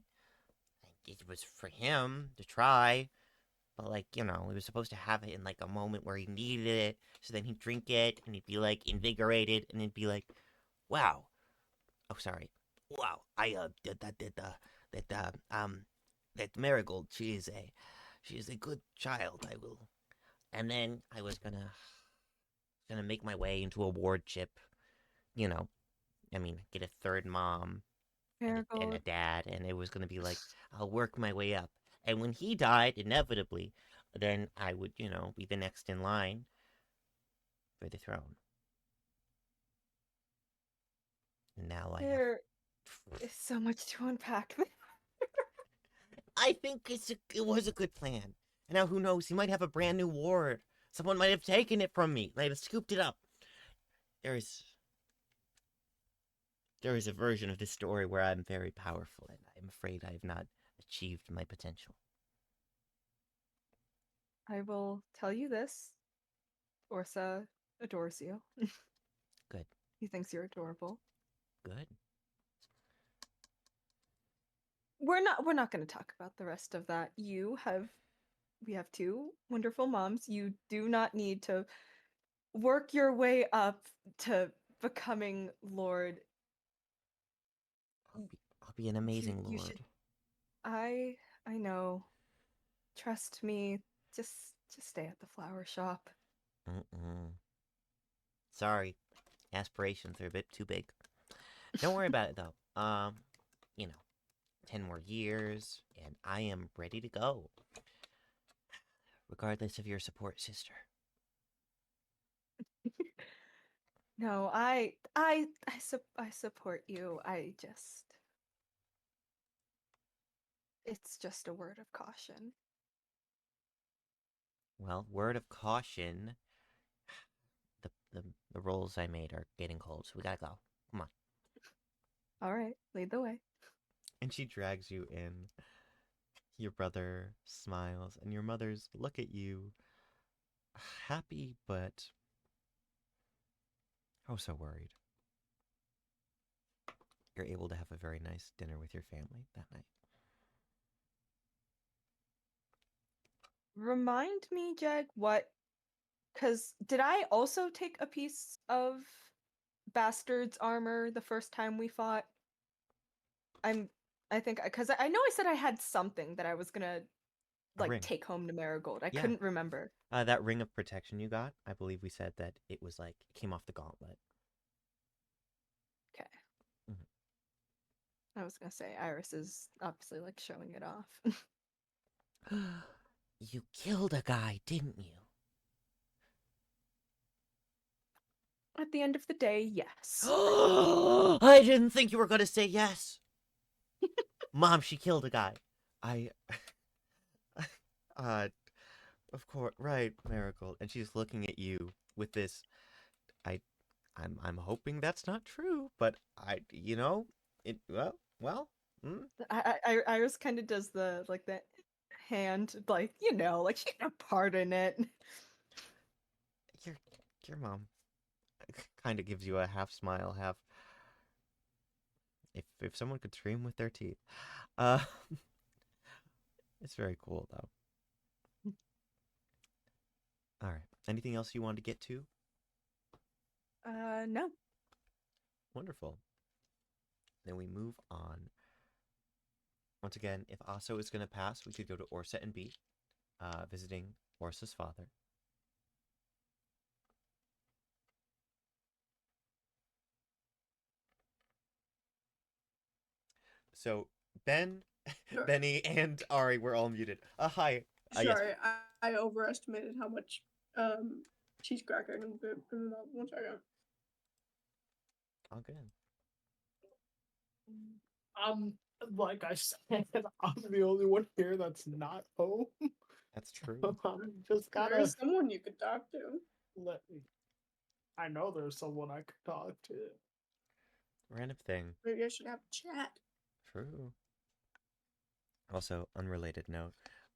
It was for him to try, but, he was supposed to have it in, a moment where he needed it, so then he'd drink it, and he'd be, invigorated, and he'd be like, wow. Oh, sorry. Wow, that Marigold, she is a good child, I will. And then I was gonna make my way into a wardship, get a third mom and a Marigold. dad, and it was gonna be like, I'll work my way up. And when he died, inevitably, then I would, be the next in line for the throne. And now There is so much to unpack. I think it was a good plan. And now who knows? He might have a brand new ward. Someone might have taken it from me. Might have scooped it up. There is a version of this story where I'm very powerful, and I'm afraid I have not achieved my potential. I will tell you this. Orsa adores you. Good. He thinks you're adorable. Good. We're not going to talk about the rest of that. We have two wonderful moms. You do not need to work your way up to becoming lord. I'll be an amazing you lord. should- I know. Trust me. Just stay at the flower shop. Sorry, aspirations are a bit too big. Don't worry about it though. 10 more years, and I am ready to go. Regardless of your support, sister. No, I support you. It's just a word of caution. Well, word of caution. The rolls I made are getting cold, so we gotta go. Come on. All right, lead the way. And she drags you in. Your brother smiles, and your mothers look at you, happy but oh so worried. You're able to have a very nice dinner with your family that night. Remind me, Jag, because did I also take a piece of Bastard's armor the first time we fought? I think because I know I said I had something that I was gonna like ring. take home to Marigold? I Yeah. couldn't remember. That ring of protection you got, I believe we said that it was like came off the gauntlet. Okay. Mhm. I was gonna say Iris is obviously like showing it off. You killed a guy, didn't you? At the end of the day, yes. I didn't think you were going to say yes. Mom, she killed a guy. I of course, right, Marigold. And she's looking at you with this I'm hoping that's not true, but it well, Iris kind of does the like the hand, like like she can pardon it. your mom kind of gives you a half smile, half if someone could scream with their teeth. Uh it's very cool though. All right. Anything else you want to get to? No. Wonderful. Then we move on. Once again, if Aso is going to pass, we could go to Orsa and B, visiting Orsa's father. So, Ben, Sure. Benny, and Ari were all muted. Hi. Yes. Sorry, I overestimated how much cheese cracker I can put in the mouth. 1 second. All good. Like I said, I'm the only one here that's not home. That's true. I'm just gotta There's someone you could talk to. let me. I know there's someone I could talk to. Random thing. Maybe I should have a chat. True. Also, unrelated note,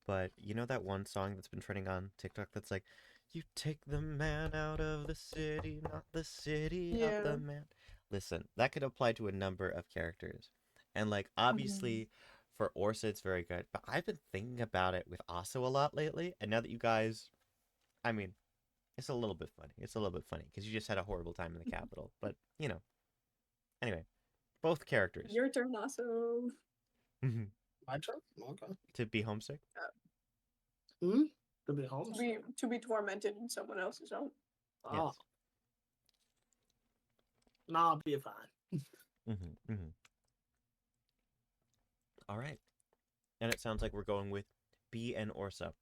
but you know that one song that's been trending on TikTok that's like, you take the man out of the city, not the city out the man. Listen, that could apply to a number of characters. And like, obviously, for Orsa, it's very good. But I've been thinking about it with Aso a lot lately. And now that you guys, I mean, it's a little bit funny. It's a little bit funny because you just had a horrible time in the capital. But, anyway, both characters. Your turn, also. My turn? Okay. To be homesick? To be home? To be tormented in someone else's home. Oh. Nah, I'll be fine. All right. And it sounds like we're going with B and Orsa.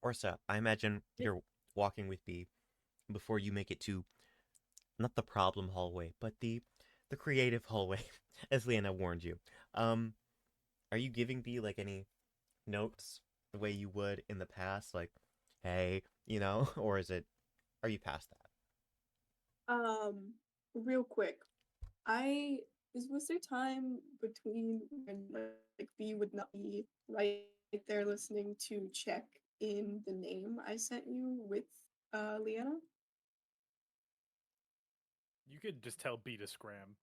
Orsa, I imagine you're walking with B before you make it to not the problem hallway, but the creative hallway, as Leanna warned you. Are you giving B like any notes the way you would in the past, like, hey, or are you past that? Real quick, was there time between when like B would not be right there listening to check in the name I sent you with Leanna? You could just tell B to scram.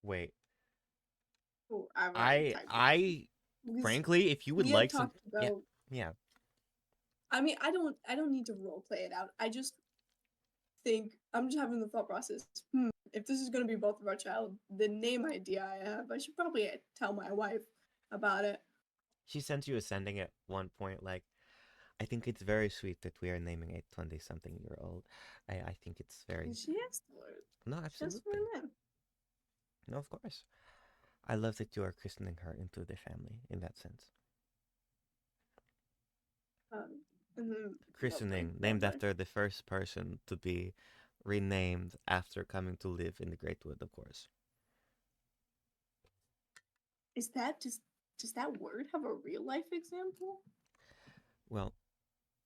Wait. Oh, I frankly, if you would like some, yeah. I mean, I don't need to role play it out. I just think I'm just having the thought process. If this is going to be both of our child, the name idea I have, I should probably tell my wife about it. She sent you a sending at one point, like, I think it's very sweet that we are naming a 20-something-year-old. I think it's very. She asked for it. No, absolutely. No, of course. I love that you are christening her into the family in that sense. Christening, named after the first person to be renamed after coming to live in the Great Wood, of course. Is that does that word have a real life example? Well,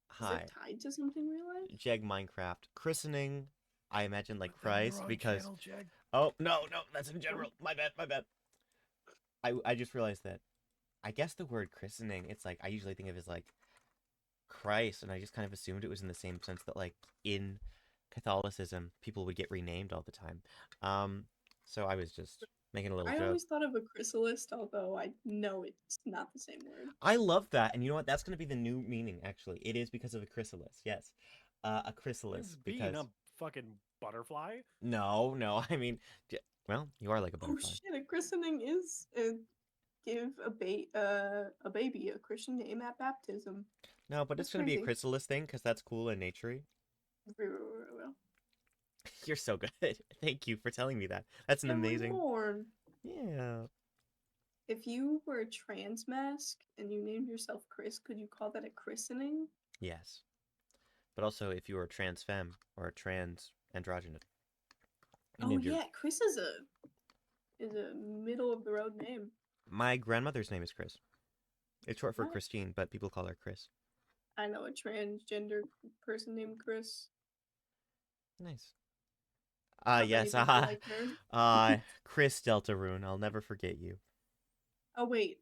hi. Is it tied to something real life? Jeg Minecraft. Christening, I imagine like Christ, because Channel, Jeg. oh no, that's in general. My bad. I just realized that I guess the word christening, it's like I usually think of it as like Christ, and I just kind of assumed it was in the same sense that like in Catholicism people would get renamed all the time. So I was just making a little joke. I always thought of a chrysalis, although I know it's not the same word. I love that, and you know what? That's going to be the new meaning. Actually, it is because of a chrysalis. Yes, a chrysalis. Is because being a fucking butterfly? no, I mean, well, you are like a butterfly. Oh shit! A christening is give a baby a Christian name at baptism. No, but it's That's going to be a crazy. chrysalis thing because that's cool and naturey. Well, You're so good. Thank you for telling me that. That's an yeah, we're amazing. born. Yeah. If you were a trans mask and you named yourself Chris, could you call that a christening? Yes. But also, if you were a trans femme or a trans androgynous. you Oh named your- yeah, Chris is a middle of the road name. My grandmother's name is Chris. It's short for Nice. Christine, but people call her Chris. I know a transgender person named Chris. Nice. Not many Yes. people like her. Chris Deltarune. I'll never forget you. Oh wait,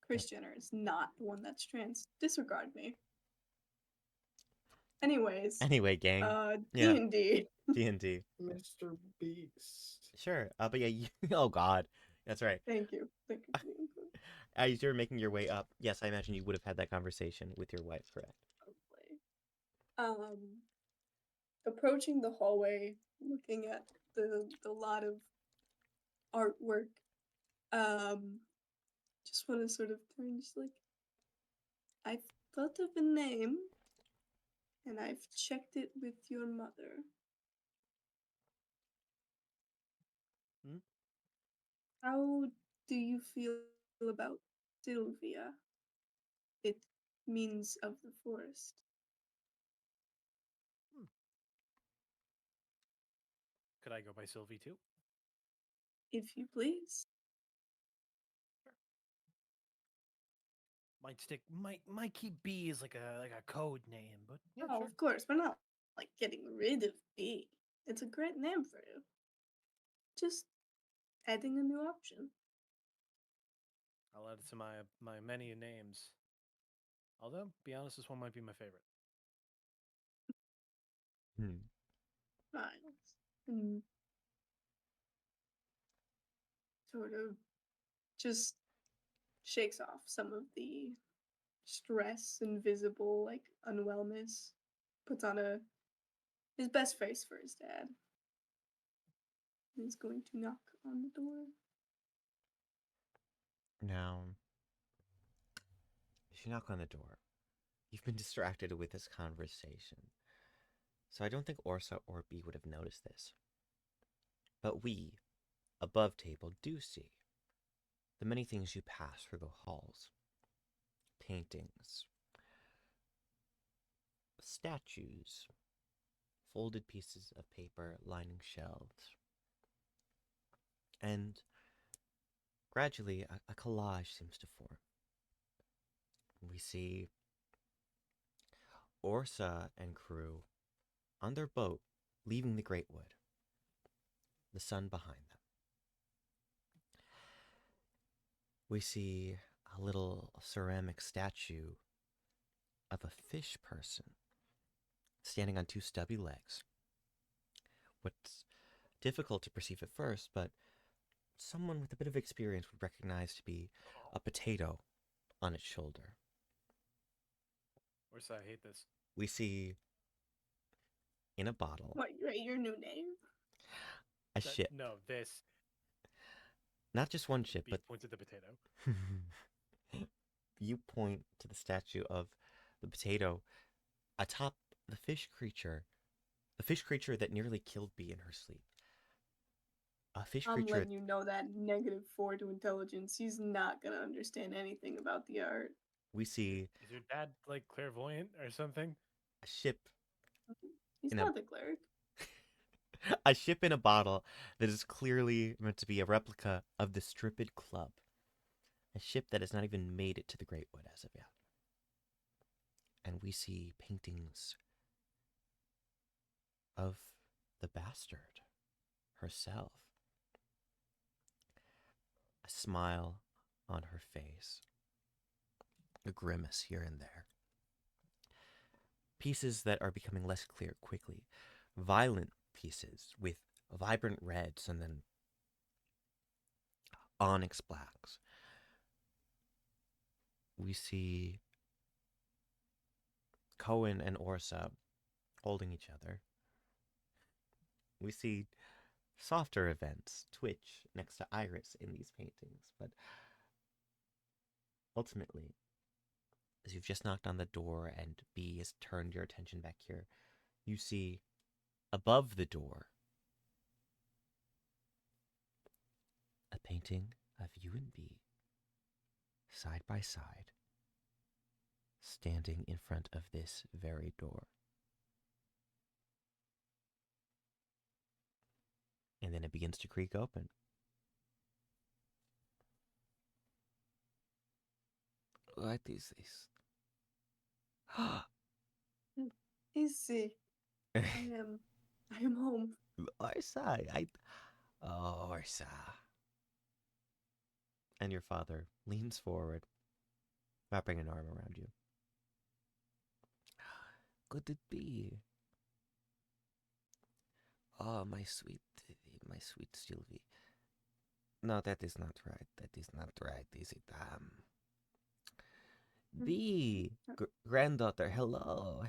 Chris Jenner is not the one that's trans. Disregard me. Anyways, Anyway, gang. Yeah. D&D. D&D. Mr. Beast. Sure. But yeah. Oh God. That's right. Thank you. Thank you for the input. As you're making your way up, yes, I imagine you would have had that conversation with your wife, correct? Probably. Approaching the hallway, looking at the lot of artwork, just want to sort of turn, just like, I've thought of a name, and I've checked it with your mother. Hmm? How do you feel about Sylvia? It means of the forest. Could I go by Sylvie too? If you please. Might stick. Might keep B as like a code name, but yeah, Oh, sure. of course, we're not like getting rid of B. It's a great name for you. Just adding a new option. I'll add it to my many names. Although, be honest, this one might be my favorite. Miles. And sort of just shakes off some of the stress and visible like unwellness. Puts on his best face for his dad. He's going to knock on the door. Now, if you knock on the door, you've been distracted with this conversation. So I don't think Orsa or B would have noticed this. But we, above table, do see the many things you pass through the halls. Paintings, statues, folded pieces of paper lining shelves. And gradually, a collage seems to form. We see Orsa and crew on their boat leaving the Great Wood, the sun behind them. We see a little ceramic statue of a fish person standing on two stubby legs. What's difficult to perceive at first, but someone with a bit of experience would recognize to be a potato on its shoulder. Or so I hate this. We see in a bottle What, your new name? a ship. No, this. Not just one ship, B but points at the potato. you point to the statue of the potato atop the fish creature that nearly killed Bee in her sleep. A fish I'm creature. letting you know that -4 to intelligence. He's not gonna understand anything about the art. We see Is your dad like clairvoyant or something? a ship He's In a- not the cleric. a ship in a bottle that is clearly meant to be a replica of the Stripped Club. A ship that has not even made it to the Great Wood as of yet. And we see paintings of the bastard herself. A smile on her face. A grimace here and there. Pieces that are becoming less clear quickly. Violent pieces with vibrant reds and then onyx blacks. We see Cohen and Orsa holding each other. We see softer events, Twitch next to Iris in these paintings, but ultimately, as you've just knocked on the door and B has turned your attention back here, you see above the door a painting of you and B side by side, standing in front of this very door. And then it begins to creak open. What is this? Easy. I am home. Orsa, Orsa. And your father leans forward, wrapping an arm around you. Could it be? Oh, my sweet Sylvie. No, that is not right. That is not right, is it? B, granddaughter, hello.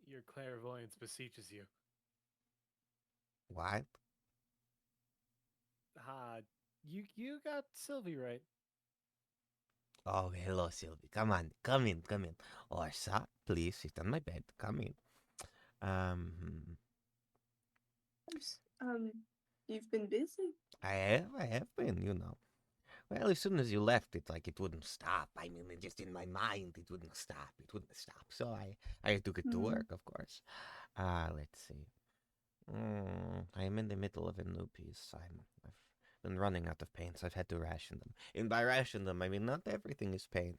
Your clairvoyance beseeches you. What? You got Sylvie right. Oh, hello, Sylvie. Come on, come in. Orsa, please sit on my bed. Come in. You've been busy. I have been. Well, as soon as you left, it's like it wouldn't stop. I mean, just in my mind, it wouldn't stop. So I had to get to work, of course. Let's see. I'm in the middle of a new piece. I've been running out of paints. I've had to ration them. And by ration them, I mean not everything is paint.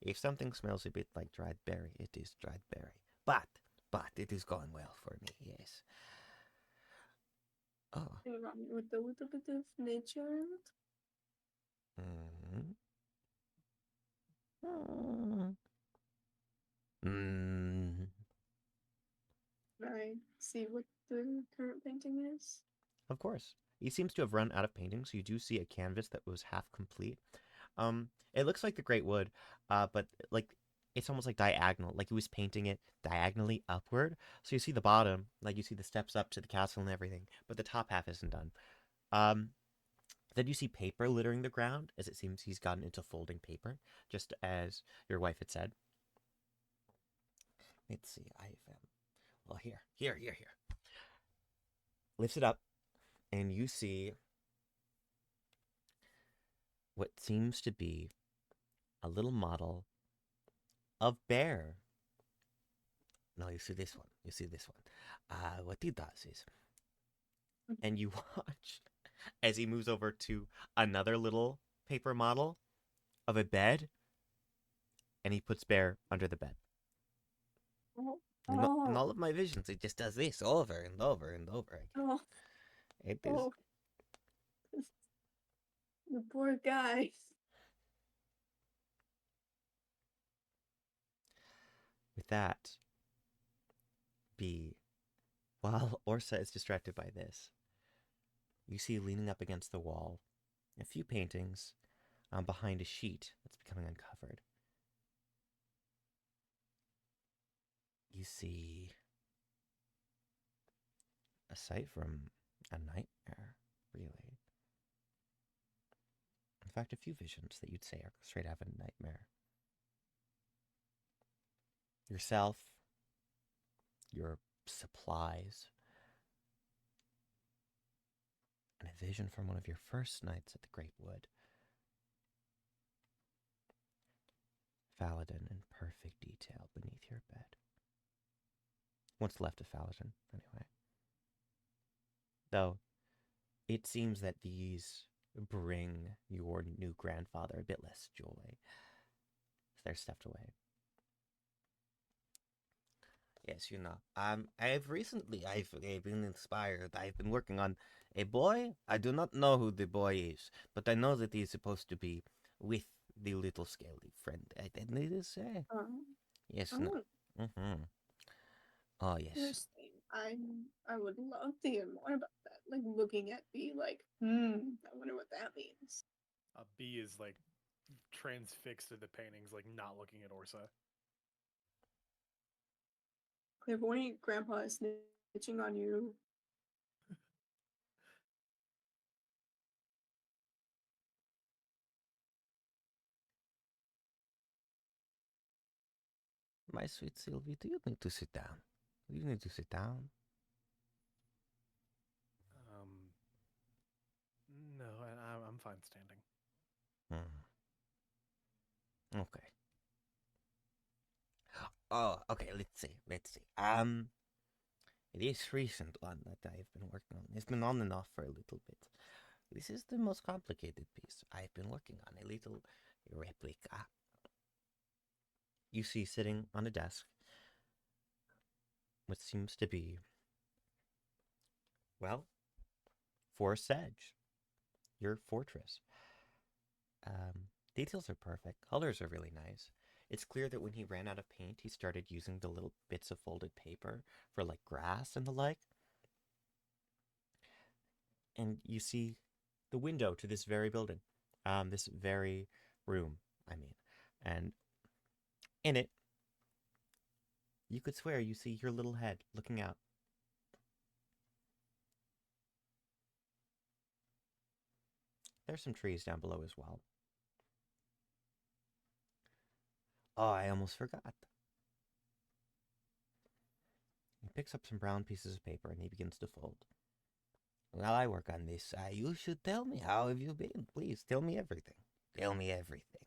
If something smells a bit like dried berry, it is dried berry. But it is going well for me. Yes. Oh. Run with a little bit of nature. I see what the current painting is. Of course. He seems to have run out of painting, so you do see a canvas that was half complete. It looks like the Great Wood, but like it's almost like diagonal, like he was painting it diagonally upward. So you see the bottom, like you see the steps up to the castle and everything, but the top half isn't done. Then you see paper littering the ground, as it seems he's gotten into folding paper, just as your wife had said. Let's see, well, here. Lifts it up, and you see what seems to be a little model of bear. No, you see this one. What he does is, and you watch as he moves over to another little paper model of a bed, and he puts bear under the bed. In all of my visions, it just does this over and over and over again. It is. The poor guy. With that, B, while Orsa is distracted by this, you see leaning up against the wall a few paintings behind a sheet that's becoming uncovered. You see a sight from a nightmare, really. In fact, a few visions that you'd say are straight out of a nightmare. Yourself, your supplies, and a vision from one of your first nights at the Great Wood. Paladin in perfect detail beneath your bed. What's left of Paladin, anyway. Though, it seems that these bring your new grandfather a bit less joy. They're stuffed away. Yes, I've been inspired. I've been working on a boy. I do not know who the boy is, but I know that he's supposed to be with the little scaly friend. I didn't need to say. Yes, no. Oh, yes. Interesting. I would love to hear more about that. Like looking at B, like, I wonder what that means. B is like transfixed to the paintings, like not looking at Orsa. Clairvoyant grandpa is snitching on you. my sweet Sylvie, do you need to sit down? Do you need to sit down? No, I'm fine standing. Okay. Oh, okay. Let's see. It is recent one that I've been working on. It's been on and off for a little bit. This is the most complicated piece I've been working on. A little replica. You see, sitting on a desk, what seems to be, well, Forest Edge, your fortress. Details are perfect. Colors are really nice. It's clear that when he ran out of paint, he started using the little bits of folded paper for like grass and the like. And you see the window to this very building, this very room, I mean. And in it, you could swear you see your little head looking out. There's some trees down below as well. Oh, I almost forgot. He picks up some brown pieces of paper and he begins to fold. While I work on this, you should tell me, how have you been? Please, tell me everything. Tell me everything.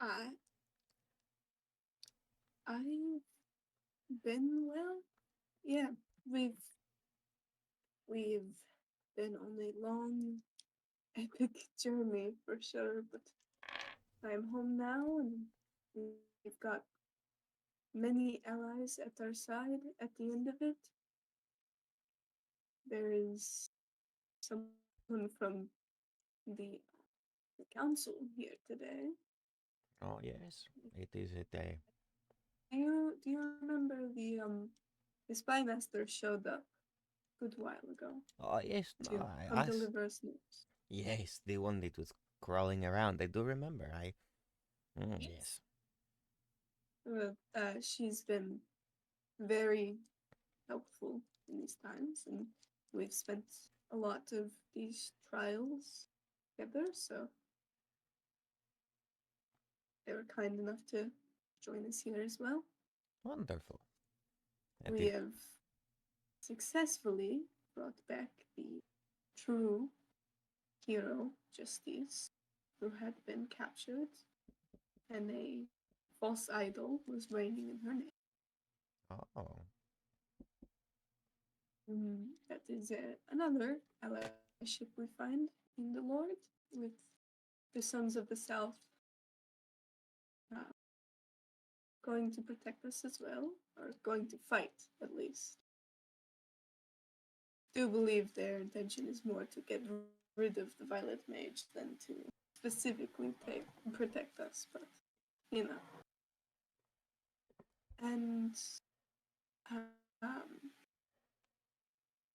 I I've been well. Yeah, we've been on a long, epic journey for sure, but I'm home now and we've got many allies at our side at the end of it. There is someone from the council here today. Oh, yes, it is a day. Do you remember the spy master showed up a good while ago Oh, yes, to no, come deliver us news? Yes, the one that was crawling around. I do remember. Yes. She's been very helpful in these times, and we've spent a lot of these trials together, so they were kind enough to join us here as well. Wonderful. We have successfully brought back the true hero, Justice, who had been captured, and a false idol was reigning in her name. Oh. That is another allyship we find in the Lord, with the Sons of the South going to protect us as well, or going to fight at least. Do believe their intention is more to get rid of the Violet Mage than to specifically protect us, but you know. And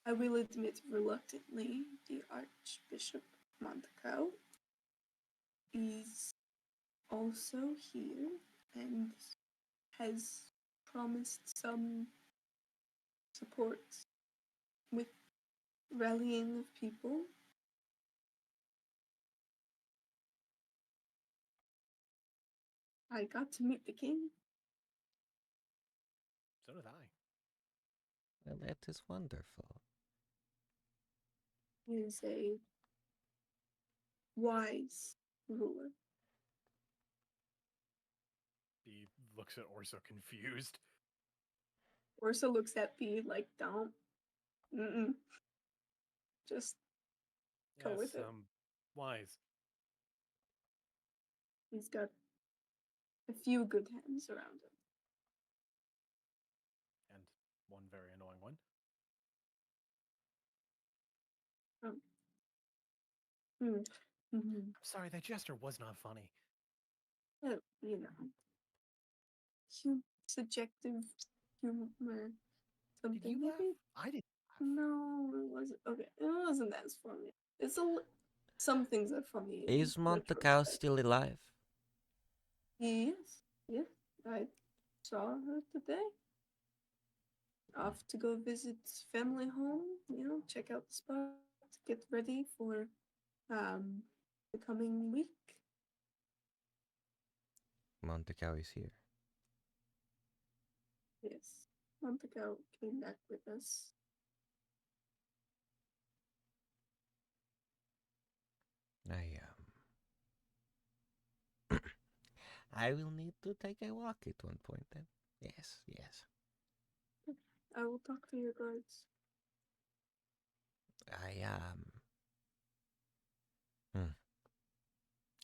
I will admit reluctantly, the Archbishop Montcalm is also here and has promised some support with rallying of people. I got to meet the king. So did I. Well, that is wonderful. He is a wise ruler. He looks at Orso confused. Orsa looks at P like, don't. Just go Yes, with it. wise. He's got a few good hands around him. And one very annoying one. I'm sorry, that gesture was not funny. You know, subjective humor. Something Did you maybe? laugh? I didn't. No, it wasn't. Okay, it wasn't as funny. It's some things are funny. Is Montacao still alive? Yes, yes. I saw her today. Off to go visit family home. You know, check out the spot. Get ready for the coming week. Montague is here. Yes. Montague came back with us. I will need to take a walk at one point then. Yes, yes. I will talk to your guards.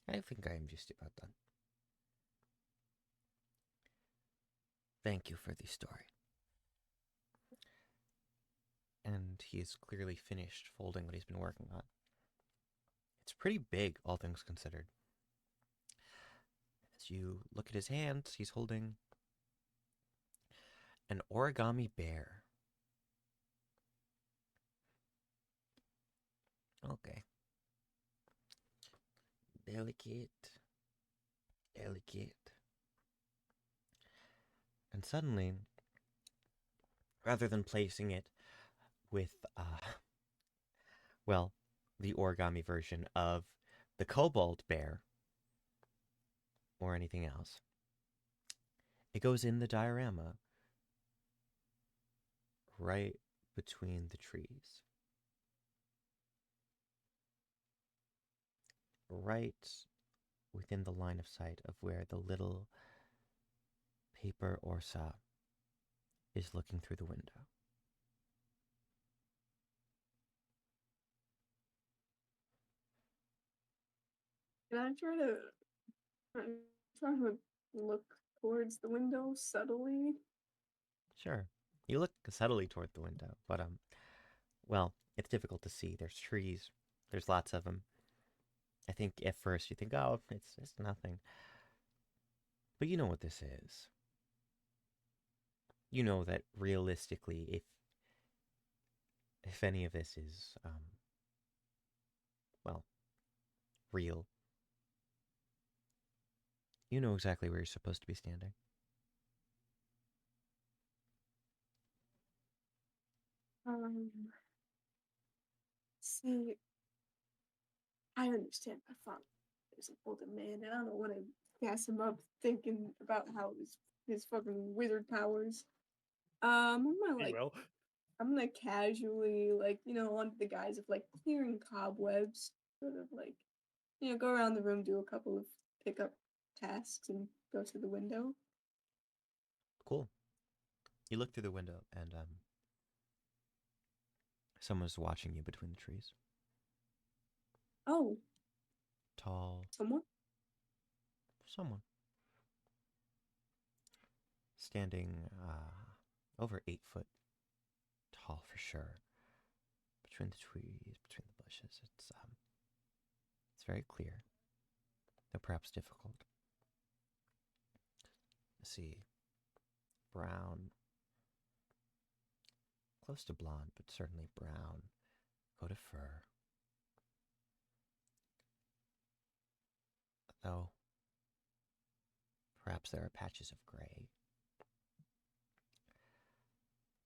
I think I am just about done. Thank you for the story. And he is clearly finished folding what he's been working on. It's pretty big, all things considered. As you look at his hands, he's holding an origami bear. Okay. Delicate. And suddenly, rather than placing it with, the origami version of the kobold bear or anything else, it goes in the diorama right between the trees. Right within the line of sight of where the little paper Orsa is looking through the window. Can I try to I'm trying to look towards the window subtly? Sure. You look subtly toward the window, but, it's difficult to see. There's trees. There's lots of them. I think at first you think, oh, it's nothing. But you know what this is. You know that realistically, if any of this is, real, you know exactly where you're supposed to be standing. See, I understand my father is an older man, and I don't want to gas him up thinking about how his fucking wizard powers. I'm gonna He will. I'm gonna casually under the guise of clearing cobwebs, sort of go around the room, do a couple of pickup tasks, and go to the window. Cool. You look through the window, and someone's watching you between the trees. Oh, Tall. someone? Someone. Standing over 8 foot tall for sure. Between the trees, between the bushes. It's very clear, though perhaps difficult. See, brown, close to blonde, but certainly brown, coat of fur. Though, perhaps there are patches of gray.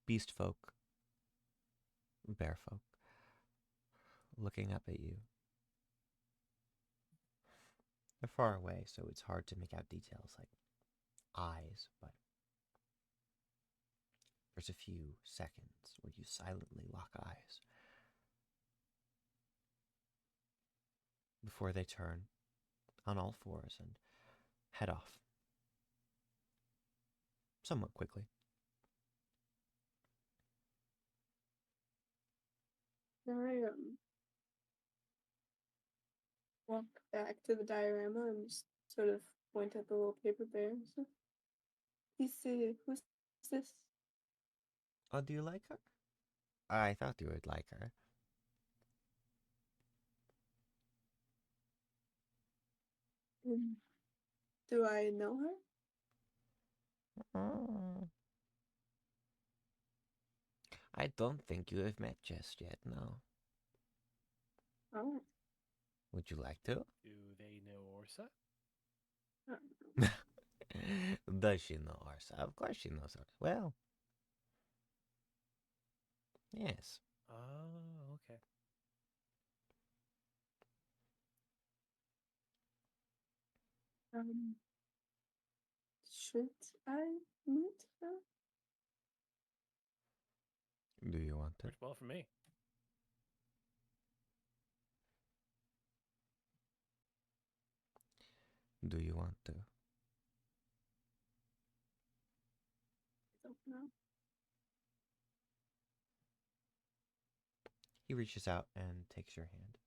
Beast folk, bear folk, looking up at you. They're far away, so it's hard to make out details like eyes, but there's a few seconds where you silently lock eyes before they turn on all fours and head off somewhat quickly. I walk back to the diorama and just sort of point at the little paper bear. So, who's this? Oh, do you like her? I thought you would like her. Do I know her? I don't think you have met just yet, no. Oh. Would you like to? Do they know Orsa? Does she know Orsa? Of course she knows her. Well, yes. Oh, okay. should I meet her? Do you want to? Works well for me. Do you want to? I don't know. He reaches out and takes your hand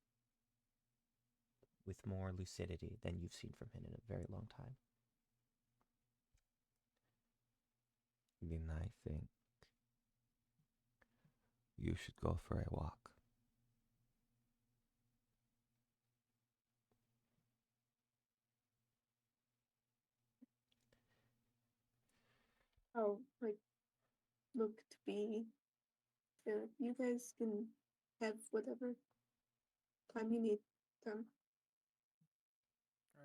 with more lucidity than you've seen from him in a very long time. Then I think you should go for a walk. I'll look to be fair. You guys can have whatever time you need. I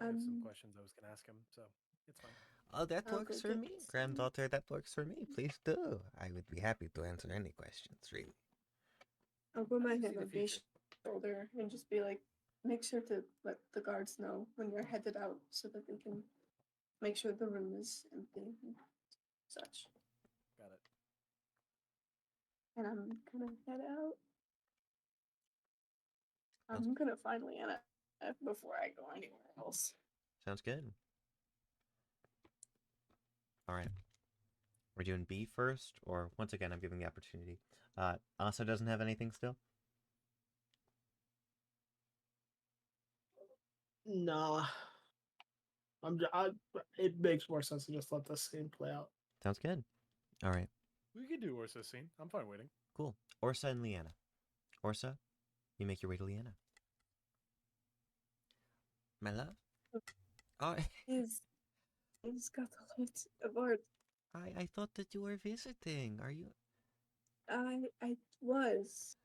have some Um, questions I was going to ask him, so it's fine. Oh, that I'll works go for get me, some. granddaughter. That works for me. Please do. I would be happy to answer any questions, really. I'll put my How do you hand see the on V's future? shoulder and just be like, make sure to let the guards know when you're headed out so that they can make sure the room is empty and such. Got it. And I'm gonna head out. I'm gonna find Leanna before I go anywhere else. Sounds good. All right. We're doing B first, or once again, I'm giving the opportunity. Asa doesn't have anything still? Nah. It makes more sense to just let this scene play out. Sounds good. All right. We could do Orsa's scene. I'm fine waiting. Cool. Orsa and Leanna. Orsa, you make your way to Leanna. My love? Oh, He's got a lot of art. I thought that you were visiting. Are you? I was.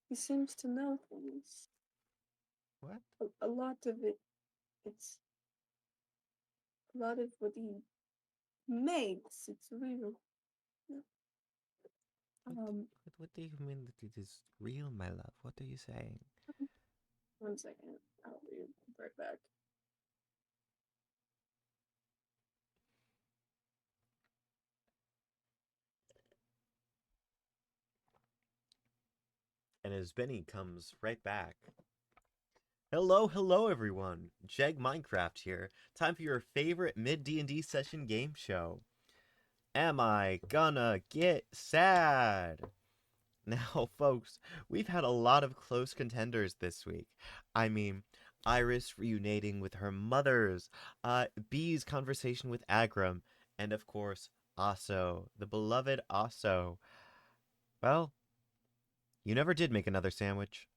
He seems to know things. What? A lot of it. It's a lot of what he makes. It's real. What do you mean that it is real, my love? What are you saying? 1 second. I'll be right back. And as Benny comes right back. Hello, everyone. Jeg Minecraft here. Time for your favorite mid D&D session game show. Am I gonna get sad? Now, folks, we've had a lot of close contenders this week. I mean, Iris reuniting with her mothers, Bee's conversation with Agram, and of course, Aso, the beloved Aso. Well, you never did make another sandwich.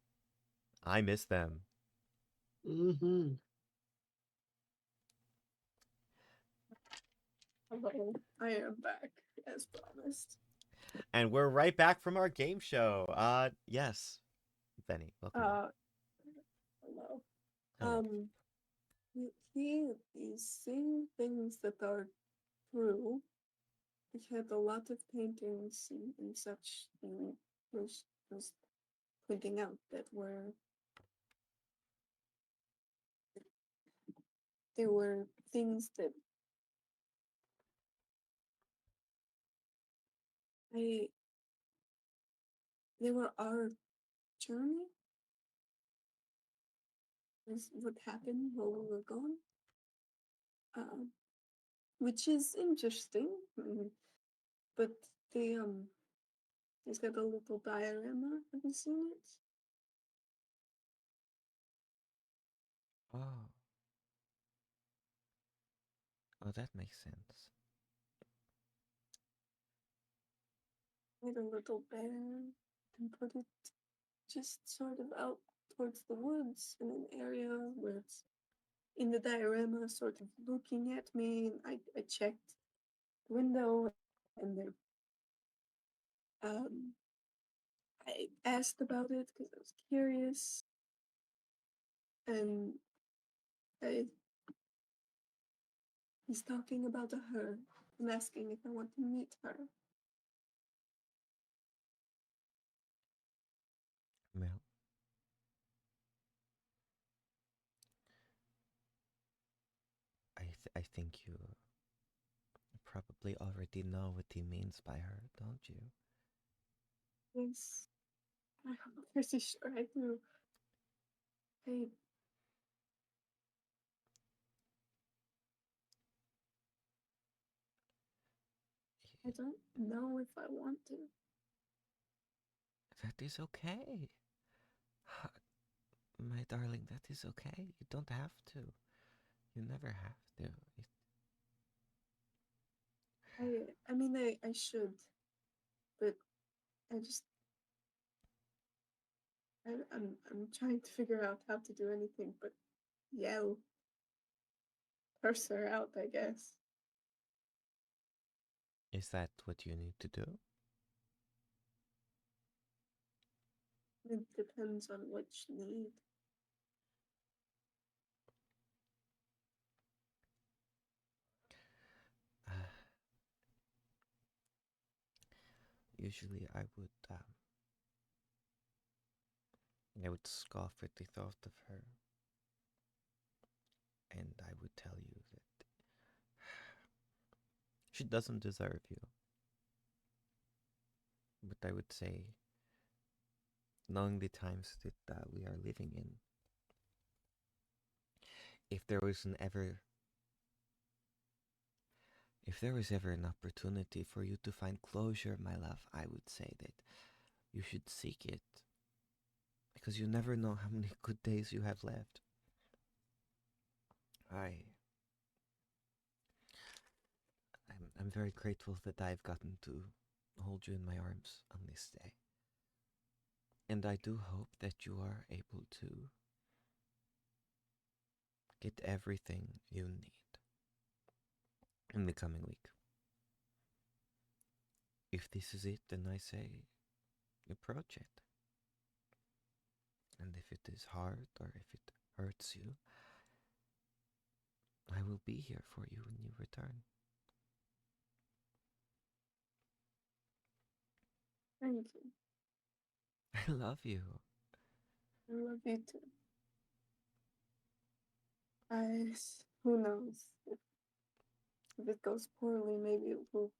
I miss them. Mm-hmm. Hello, I am back as promised. And we're right back from our game show. Yes. Benny, welcome back. Hello. Hello. He is seeing things that are true. He had a lot of paintings and such, and was pointing out that there were things that they were our journey. Is what happened while we were gone. Which is interesting. But they he's got a little diorama. Have you seen it? Oh. Oh, that makes sense. Made a little bear and put it just sort of out towards the woods in an area where it's in the diorama sort of looking at me, and I checked the window and there I asked about it because I was curious, and he's talking about her and asking if I want to meet her. Well, I think you probably already know what he means by her, don't you? Yes. I'm pretty sure I do. I don't know if I want to. That is okay. My darling, that is okay. You don't have to. You never have to. I mean, I should, but I just I'm trying to figure out how to do anything but yell, curse her out, I guess. Is that what you need to do? It depends on what you need. Usually I would scoff at the thought of her, and I would tell you that she doesn't deserve you. But I would say, knowing the times that we are living in, if there was ever an opportunity for you to find closure, my love, I would say that you should seek it. Because you never know how many good days you have left. I'm very grateful that I've gotten to hold you in my arms on this day. And I do hope that you are able to get everything you need in the coming week. If this is it, then I say approach it. And if it is hard or if it hurts you, I will be here for you when you return. Thank you. I love you. I love you too. Who knows? If it goes poorly, maybe it will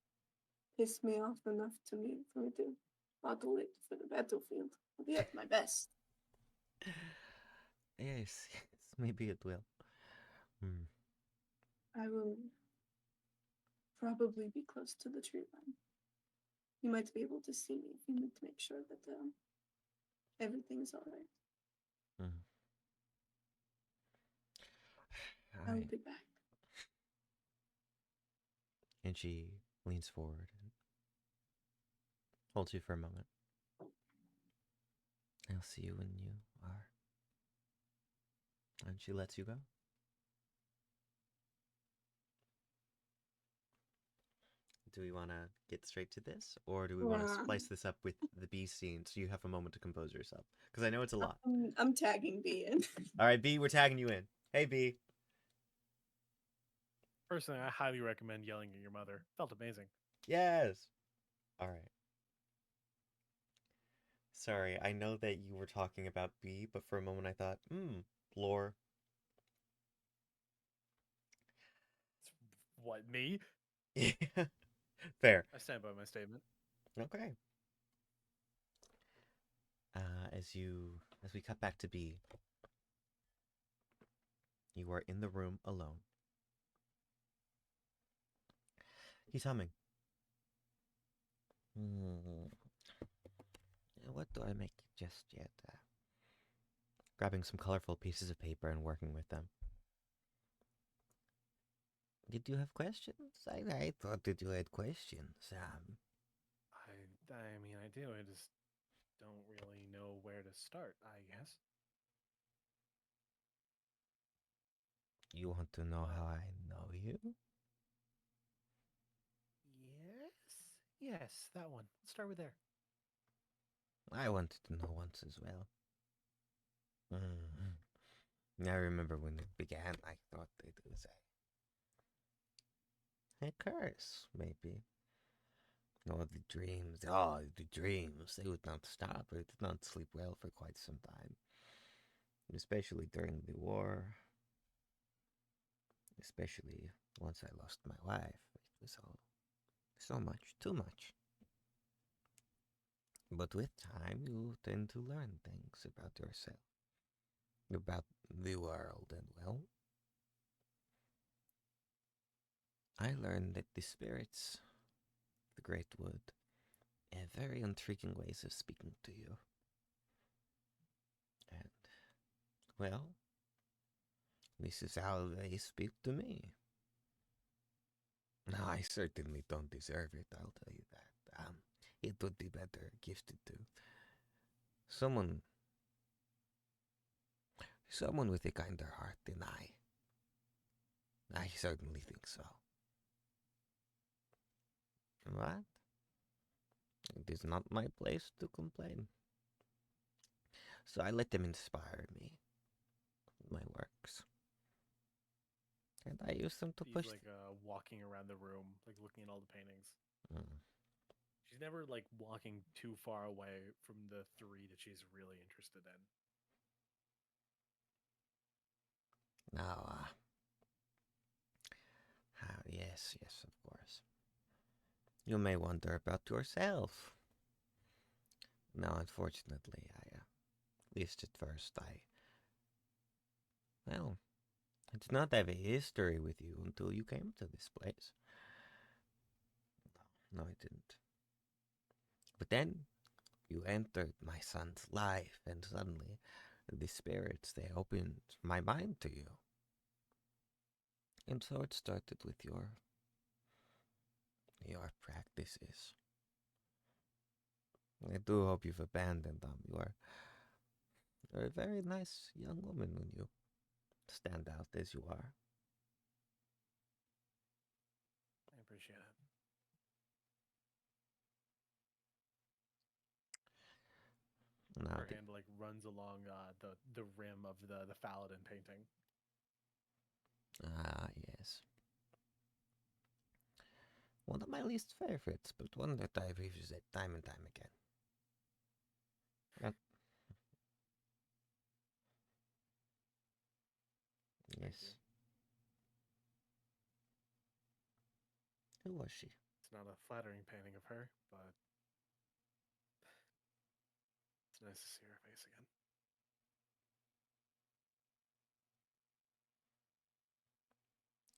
piss me off enough for me to bottle it for the battlefield. I'll be at my best. Yes, maybe it will. I will probably be close to the tree line. You might be able to see me if you need to make sure that everything's alright. I'll be back. And she leans forward and holds you for a moment. I'll see you when you are. And she lets you go. Do we want to get straight to this? Or do we want to splice this up with the B scene so you have a moment to compose yourself? Because I know it's a lot. I'm tagging B in. All right, B, we're tagging you in. Hey, B. Personally, I highly recommend yelling at your mother. Felt amazing. Yes. All right. Sorry, I know that you were talking about B, but for a moment I thought, lore. What, me? Fair. I stand by my statement. Okay. As we cut back to B, you are in the room alone. He's humming. What do I make just yet? Grabbing some colorful pieces of paper and working with them. Did you have questions? I thought that you had questions. I mean, I do. I just don't really know where to start, I guess. You want to know how I know you? Yes, that one. Let's start with there. I wanted to know once as well. I remember when it began, I thought it was a curse, maybe. Oh, the dreams. They would not stop. I did not sleep well for quite some time. Especially during the war. Especially once I lost my wife. It was all So much, too much. But with time, you tend to learn things about yourself, about the world, and well, I learned that the spirits, the Great Wood, have very intriguing ways of speaking to you. And, well, this is how they speak to me. Now, I certainly don't deserve it, I'll tell you that. It would be better gifted to someone with a kinder heart than I. I certainly think so. But it is not my place to complain. So I let them inspire me, my works. And I use them to push. She's like walking around the room, like looking at all the paintings. Mm. She's never like walking too far away from the 3 that she's really interested in. Now, yes, of course. You may wonder about yourself. Now, unfortunately, at least at first, I did not have a history with you until you came to this place. No, I didn't. But then, you entered my son's life, and suddenly, the spirits, they opened my mind to you. And so it started with your practices. I do hope you've abandoned them. You're a very nice young woman when you stand out as you are. I appreciate it. Now, Her hand like runs along the rim of the paladin painting. yes. One of my least favorites, but one that I revisit time and time again. Yes. Who was she? It's not a flattering painting of her, but it's nice to see her face again.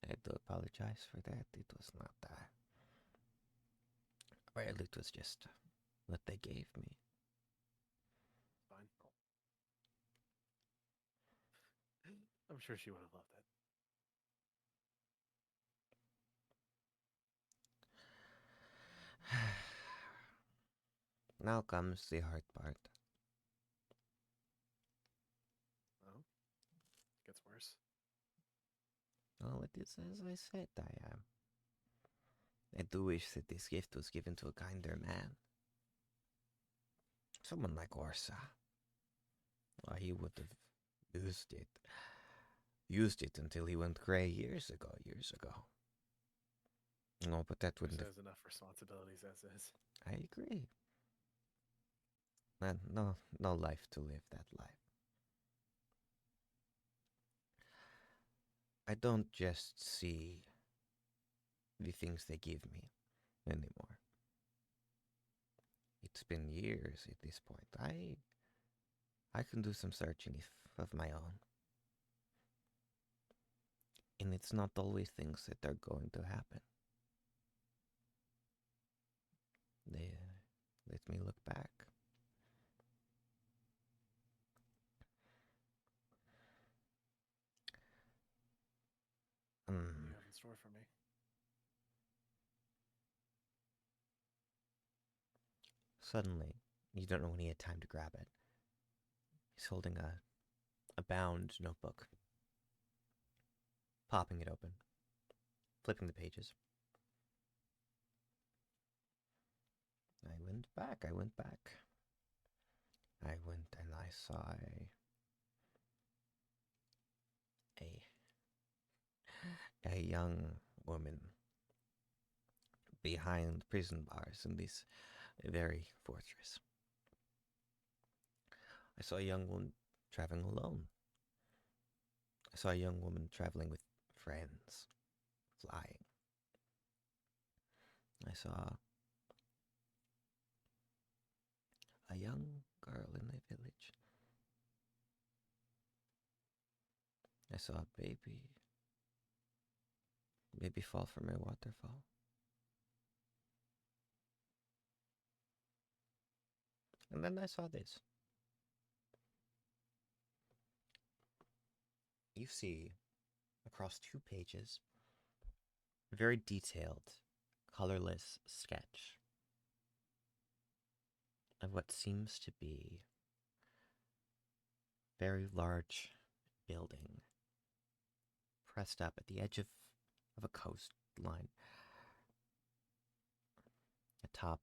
I do apologize for that. It was not well, it was just what they gave me. Fine. I'm sure she would have loved it. Now comes the hard part. Oh, it gets worse. Well, it is as I said, I do wish that this gift was given to a kinder man. Someone like Orsa. Well, he would have used it until he went gray years ago. No, but that wouldn't have... has enough responsibilities as is. I agree. And no life to live that life. I don't just see the things they give me anymore. It's been years at this point. I can do some searching of my own. And it's not always things that are going to happen. Let me look back. What do you have in store for me? Suddenly, you don't know when he had time to grab it. He's holding a bound notebook. Popping it open. Flipping the pages. I went back. I went and I saw a young woman behind prison bars in this very fortress. I saw a young woman traveling alone. I saw a young woman traveling with friends, flying. I saw a young girl in a village. I saw a baby fall from a waterfall. And then I saw this. You see, across 2 pages, a very detailed, colorless sketch of what seems to be a very large building pressed up at the edge of a coastline. Atop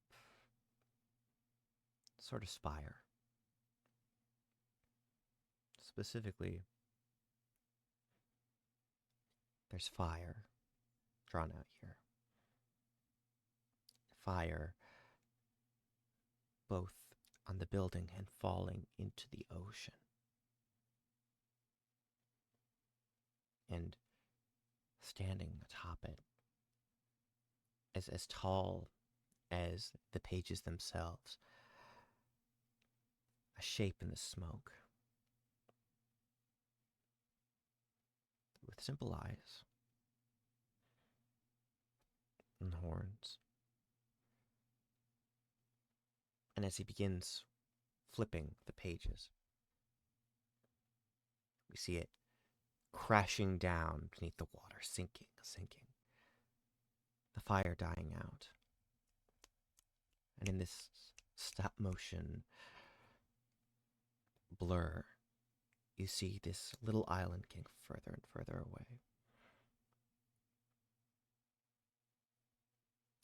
sort of spire. Specifically, there's fire drawn out here. Fire both on the building and falling into the ocean. And standing atop it, as tall as the pages themselves, a shape in the smoke, with simple eyes and horns. And as he begins flipping the pages, we see it crashing down beneath the water, sinking. The fire dying out. And in this stop motion blur, you see this little island getting further and further away.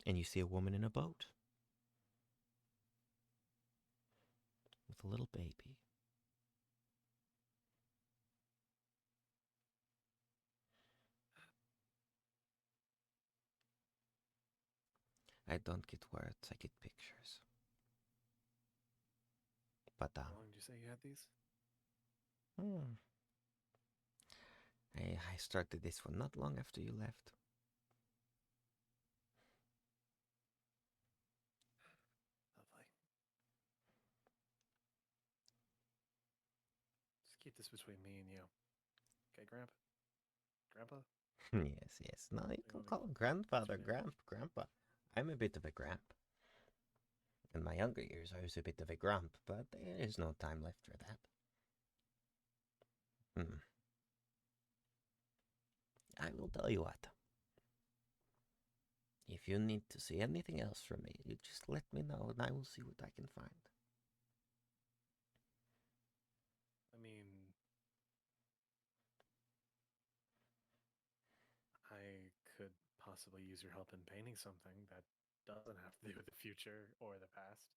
And you see a woman in a boat with a little baby. I don't get words, I get pictures. But How long did you say you had these? I started this one not long after you left. Lovely. Just keep this between me and you. Okay, Grandpa? Yes. No, you can call him grandfather, grandpa. I'm a bit of a gramp. In my younger years, I was a bit of a grump, but there is no time left for that. I will tell you what. If you need to see anything else from me, you just let me know and I will see what I can find. I mean, I could possibly use your help in painting something that doesn't have to do with the future or the past.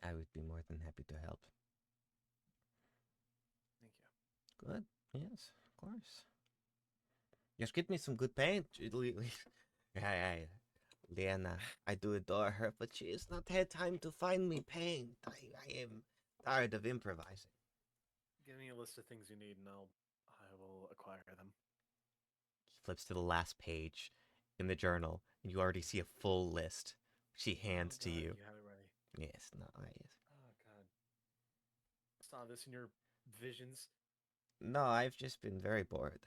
I would be more than happy to help. Thank you. Good. Yes, of course. Just get me some good paint. Liana, I do adore her, but she has not had time to find me paint. I am tired of improvising. Give me a list of things you need, and I will acquire them. He flips to the last page in the journal, and you already see a full list. She hands to God, you. You have it ready. Yes, no, yes. Oh God. Saw this in your visions. No, I've just been very bored.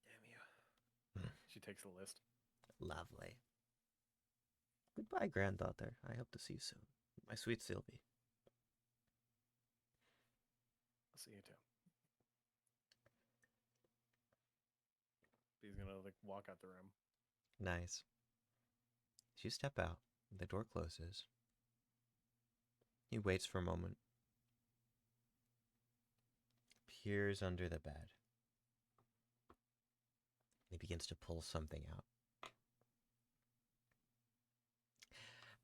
Damn you. She takes the list. Lovely. Goodbye, granddaughter. I hope to see you soon. My sweet Sylvie. I'll see you too. He's gonna walk out the room. Nice. As you step out, the door closes. He waits for a moment. Peers under the bed. He begins to pull something out.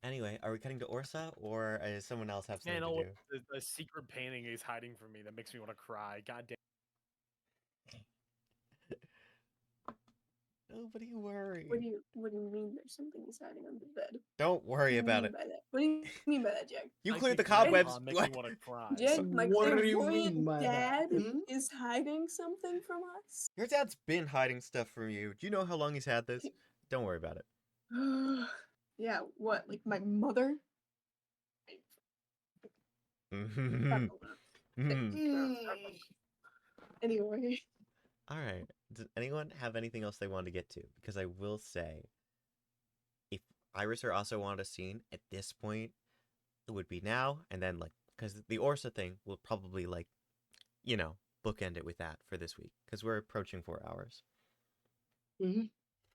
Anyway, are we cutting to Orsa, or does someone else have something to do? The secret painting is hiding from me that makes me want to cry. God damn. Oh Nobody worry. What do you mean there's something he's hiding under the bed? Don't worry What do about you it. mean by that? What do you mean by that, Jack? You I cleared the keep reading cobwebs. on, makes me want to cry. Jack, my What do you clairvoyant mean by that? dad Hmm? is hiding something from us? Your dad's been hiding stuff from you. Do you know how long he's had this? Don't worry about it. Yeah, what? Like my mother? Mhm. Mhm. Anyway. All right. Does anyone have anything else they want to get to? Because I will say, if Iris or also wanted a scene at this point, it would be now, and then like, because the Orsa thing will probably like, bookend it with that for this week, because we're approaching 4 hours.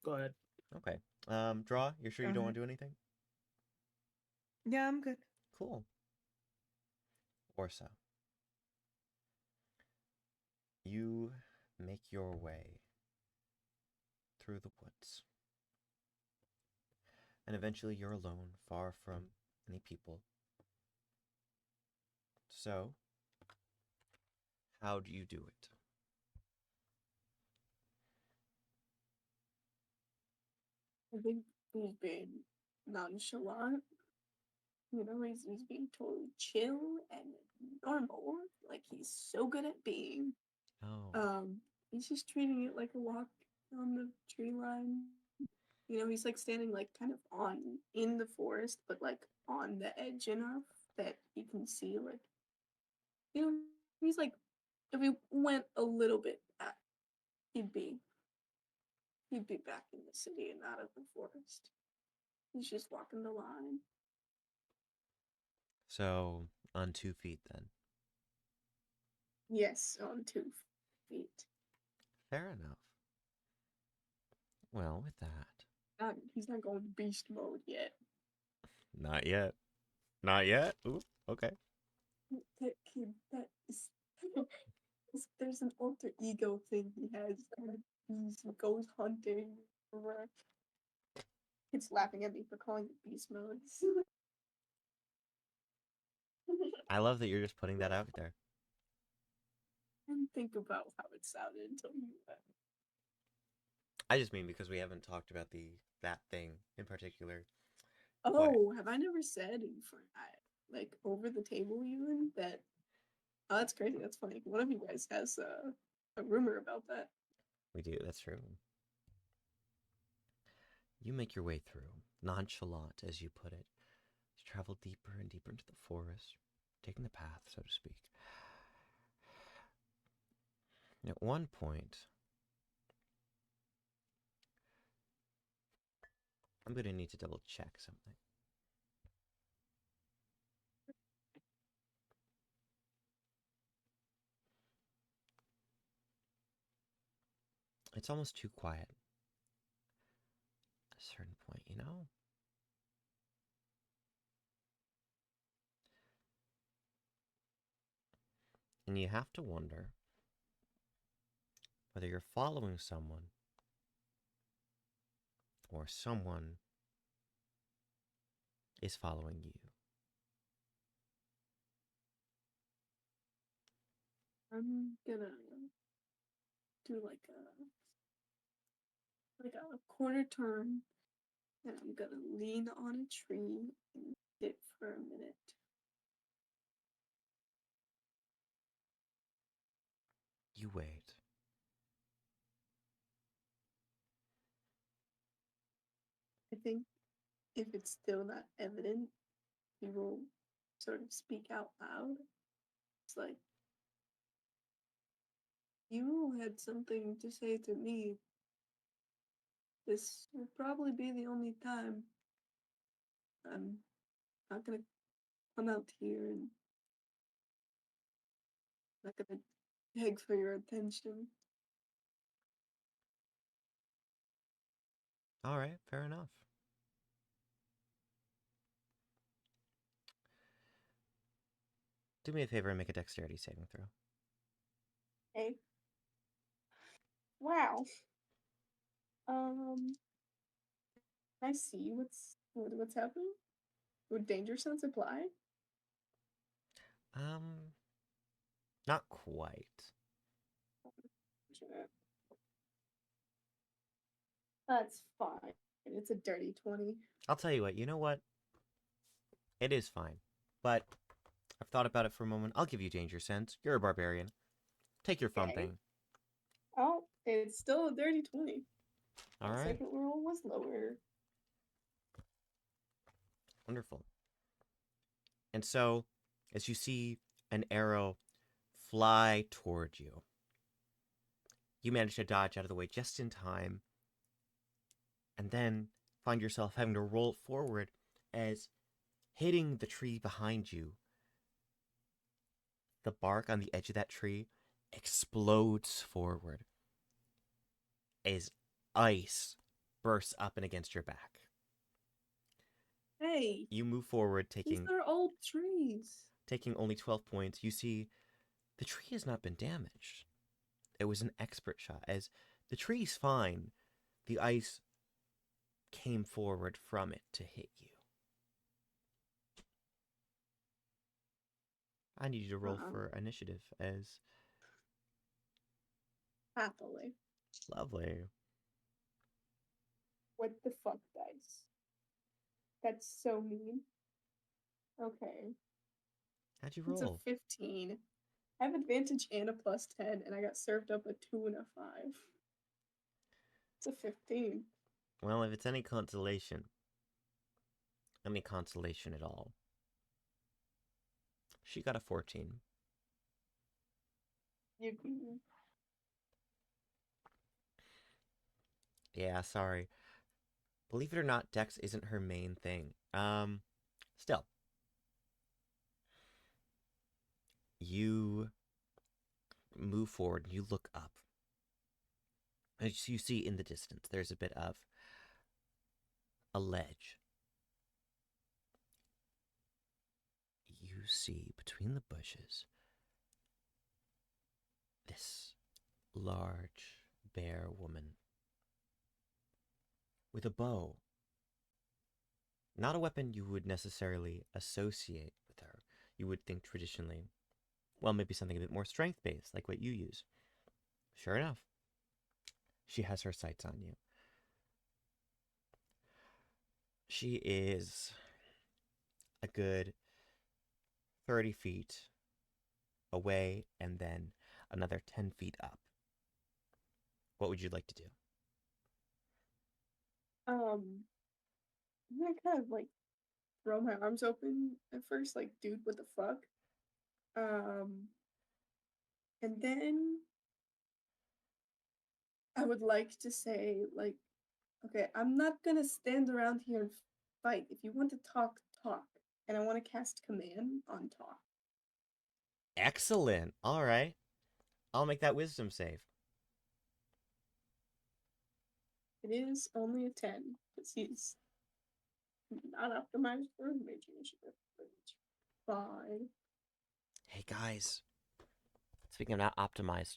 Go ahead. Okay. Draw. You're sure you don't want to do anything? Yeah, I'm good. Cool. Orsa. You make your way through the woods. And eventually you're alone, far from any people. So, how do you do it? I think he's being nonchalant. You know, he's being totally chill and normal, like he's so good at being. Oh. He's just treating it like a walk on the tree line. You know, he's like standing like kind of in the forest, but like on the edge enough that he can see like, you know, he's like, if he went a little bit back, he'd be back in the city and out of the forest. He's just walking the line. So, on 2 feet then. Yes, on 2 feet. Fair enough. Well, with that. He's not going beast mode yet. Not yet. Not yet? Ooh, okay. That kid, that is. There's an alter ego thing he has. He goes hunting. It's laughing at me for calling it beast mode. I love that you're just putting that out there. I didn't think about how it sounded until you. I just mean because we haven't talked about that thing in particular. Oh, have I never said in front, like over the table even that? Oh, that's crazy. That's funny. One of you guys has a rumor about that. We do, that's true. You make your way through, nonchalant as you put it. You travel deeper and deeper into the forest, taking the path, so to speak. At one point, I'm going to need to double check something. It's almost too quiet. At a certain point, you know? And you have to wonder whether you're following someone or someone is following you. I'm gonna do like a quarter turn, and I'm gonna lean on a tree and sit for a minute. You wait. I think if it's still not evident, he will sort of speak out loud. It's like, you had something to say to me. This will probably be the only time. I'm not gonna come out here and not gonna beg for your attention. All right, fair enough. Do me a favor and make a dexterity saving throw. Okay. Wow. I see what's happening. Would danger sense apply? Not quite. That's fine. It's a dirty 20. I'll tell you what, you know what? It is fine. But I've thought about it for a moment. I'll give you danger sense. You're a barbarian. Take your fun Okay. thing. Oh, it's still a dirty 20. All My right. second roll was lower. Wonderful. And so, as you see an arrow fly toward you, you manage to dodge out of the way just in time, and then find yourself having to roll forward as hitting the tree behind you, the bark on the edge of that tree explodes forward as ice bursts up and against your back. Hey, You move forward, these are old trees. taking only 12 points. You see the tree has not been damaged. It was an expert shot, as the tree's fine. The ice came forward from it to hit you. I need you to roll for initiative as Happily. lovely. What the fuck, dice? That's so mean. Okay. How'd you It's a roll? 15. I have advantage and a +10, and I got served up a 2 and a 5. It's a 15. Well, if it's any consolation at all, she got a 14. You Yeah, sorry. Believe it or not, Dex isn't her main thing. Still. You move forward and you look up. As you see in the distance, there's a bit of a ledge. You see between the bushes this large, bare woman with a bow. Not a weapon you would necessarily associate with her. You would think traditionally, well, maybe something a bit more strength-based, like what you use. Sure enough, she has her sights on you. She is a good 30 feet away and then another 10 feet up. What would you like to do? I'm gonna kind of like throw my arms open at first, like, dude, what the fuck? And then I would like to say, like, okay, I'm not gonna stand around here and fight. If you want to talk, talk. And I want to cast command on talk. Excellent. All right. I'll make that wisdom save. It is only a 10, because he's not optimized for mage initiative, but it's fine. Hey, guys. Speaking of not optimized,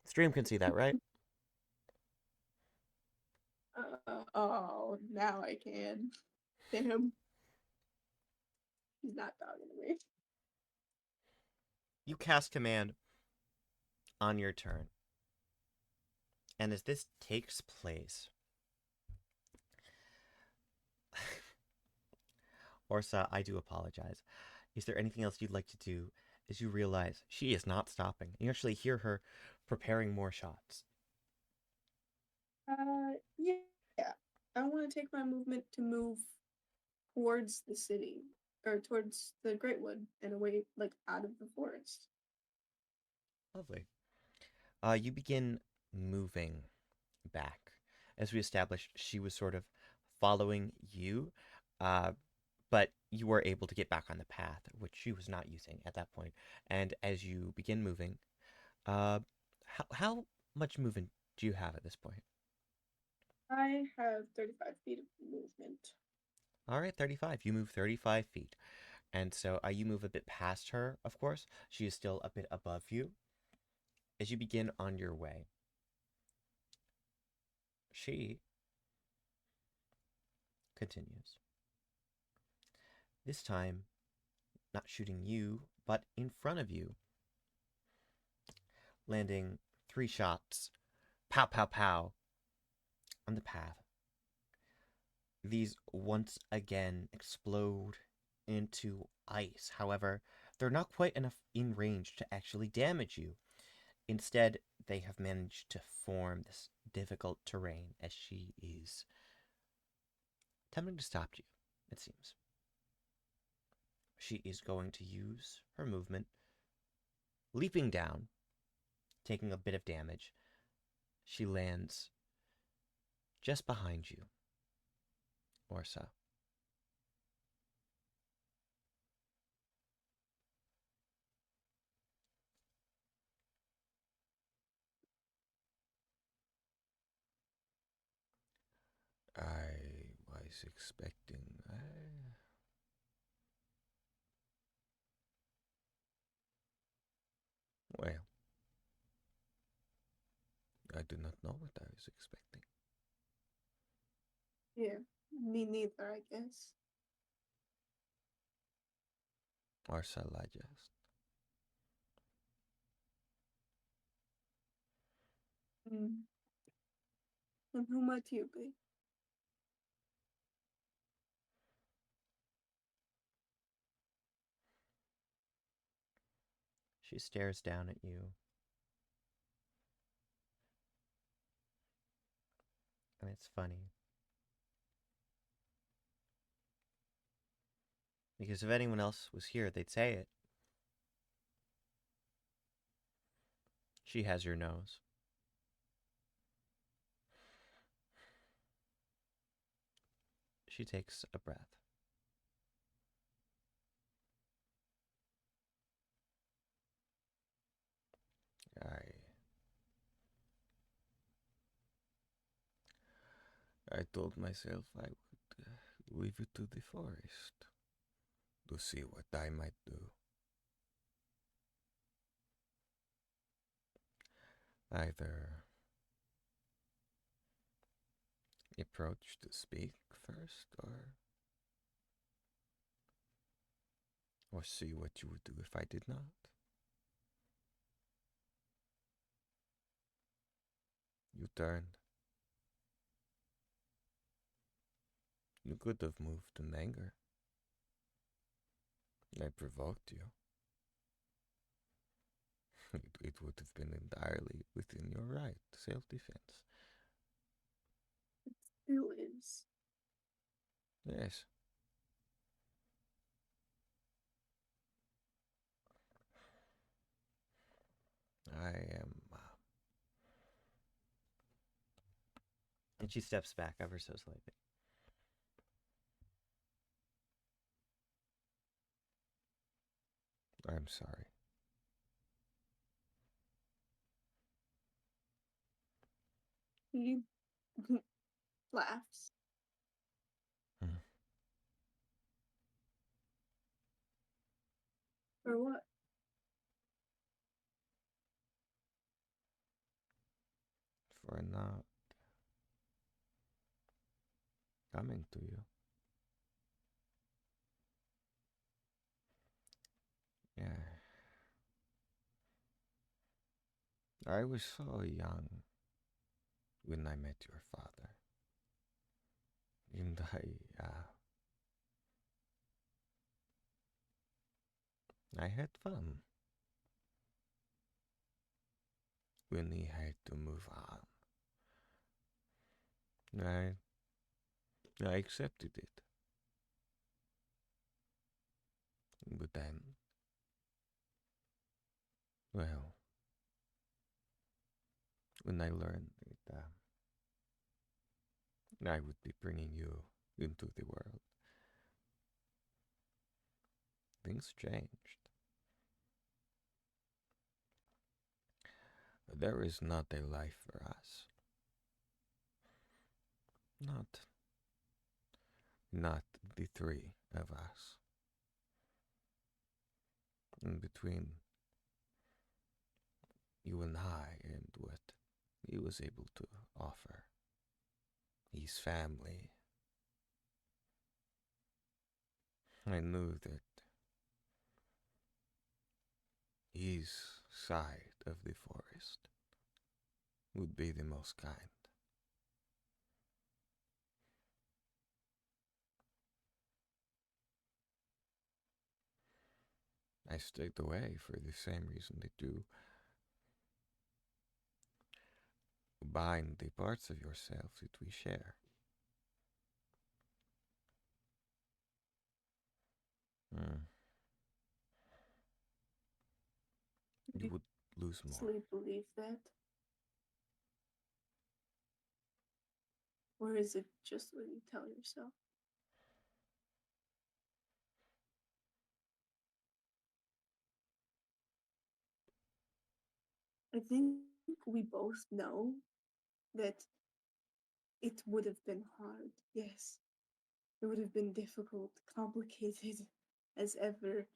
stream can see that, right? Oh, now I can. Damn. He's not talking to me. You cast command on your turn. And as this takes place, Orsa, I do apologize. Is there anything else you'd like to do as you realize she is not stopping? You actually hear her preparing more shots. Yeah. I want to take my movement to move towards the city, or towards the Great Wood, and away, like, out of the forest. Lovely. You begin moving back. As we established, she was sort of following you, but you were able to get back on the path, which she was not using at that point. And as you begin moving, how much movement do you have at this point? I have 35 feet of movement. All right, 35. You move 35 feet. And so you move a bit past her, of course. She is still a bit above you. As you begin on your way, she continues. This time, not shooting you, but in front of you, landing 3 shots pow, pow, pow on the path. These once again explode into ice. However, they're not quite enough in range to actually damage you. Instead, they have managed to form this difficult terrain as she is attempting to stop you, it seems. She is going to use her movement, leaping down, taking a bit of damage. She lands just behind you, Orsa. I was expecting. Well, I do not know what I was expecting. Yeah, me neither, I guess. Orsa Lyjust. Mm. And who might you be? She stares down at you. And it's funny. Because if anyone else was here, they'd say it. She has your nose. She takes a breath. I told myself I would leave it to the forest to see what I might do. Either approach to speak first, or see what you would do if I did not. You turned. You could have moved in anger. I provoked you. It would have been entirely within your right, self-defense. It still is. Yes. I am. And she steps back ever so slightly. I'm sorry. He laughs. For what? For not coming to you. Yeah. I was so young when I met your father. And I had fun when he had to move on. I accepted it. But then, well, when I learned that I would be bringing you into the world, things changed. There is not a life for us. Not the three of us. In between you and I and what he was able to offer, his family, I knew that his side of the forest would be the most kind. I stayed away for the same reason that you bind the parts of yourself that we share. You would lose more. Honestly believe that? Or is it just what you tell yourself? I think we both know that it would have been hard, yes. It would have been difficult, complicated as ever.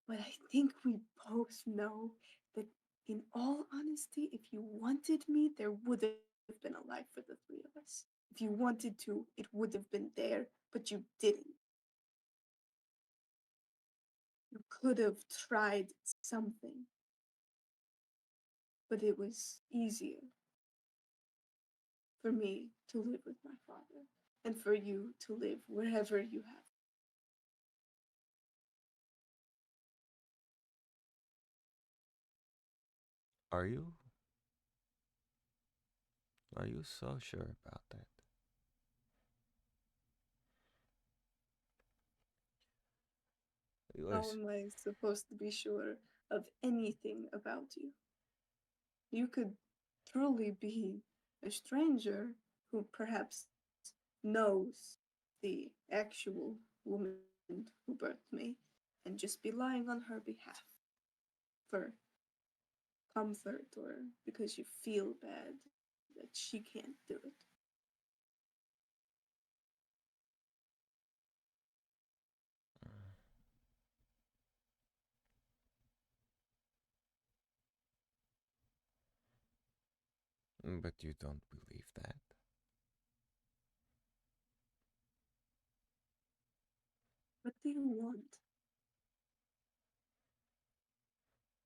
But I think we both know that, in all honesty, if you wanted me, there would have been a life for the three of us. If you wanted to, it would have been there, but you didn't. You could have tried something, but it was easier for me to live with my father and for you to live wherever you have. Are you? Are you so sure about that? How am I supposed to be sure of anything about you? You could truly be a stranger who perhaps knows the actual woman who birthed me and just be lying on her behalf for comfort or because you feel bad that she can't do it. But you don't believe that. What do you want?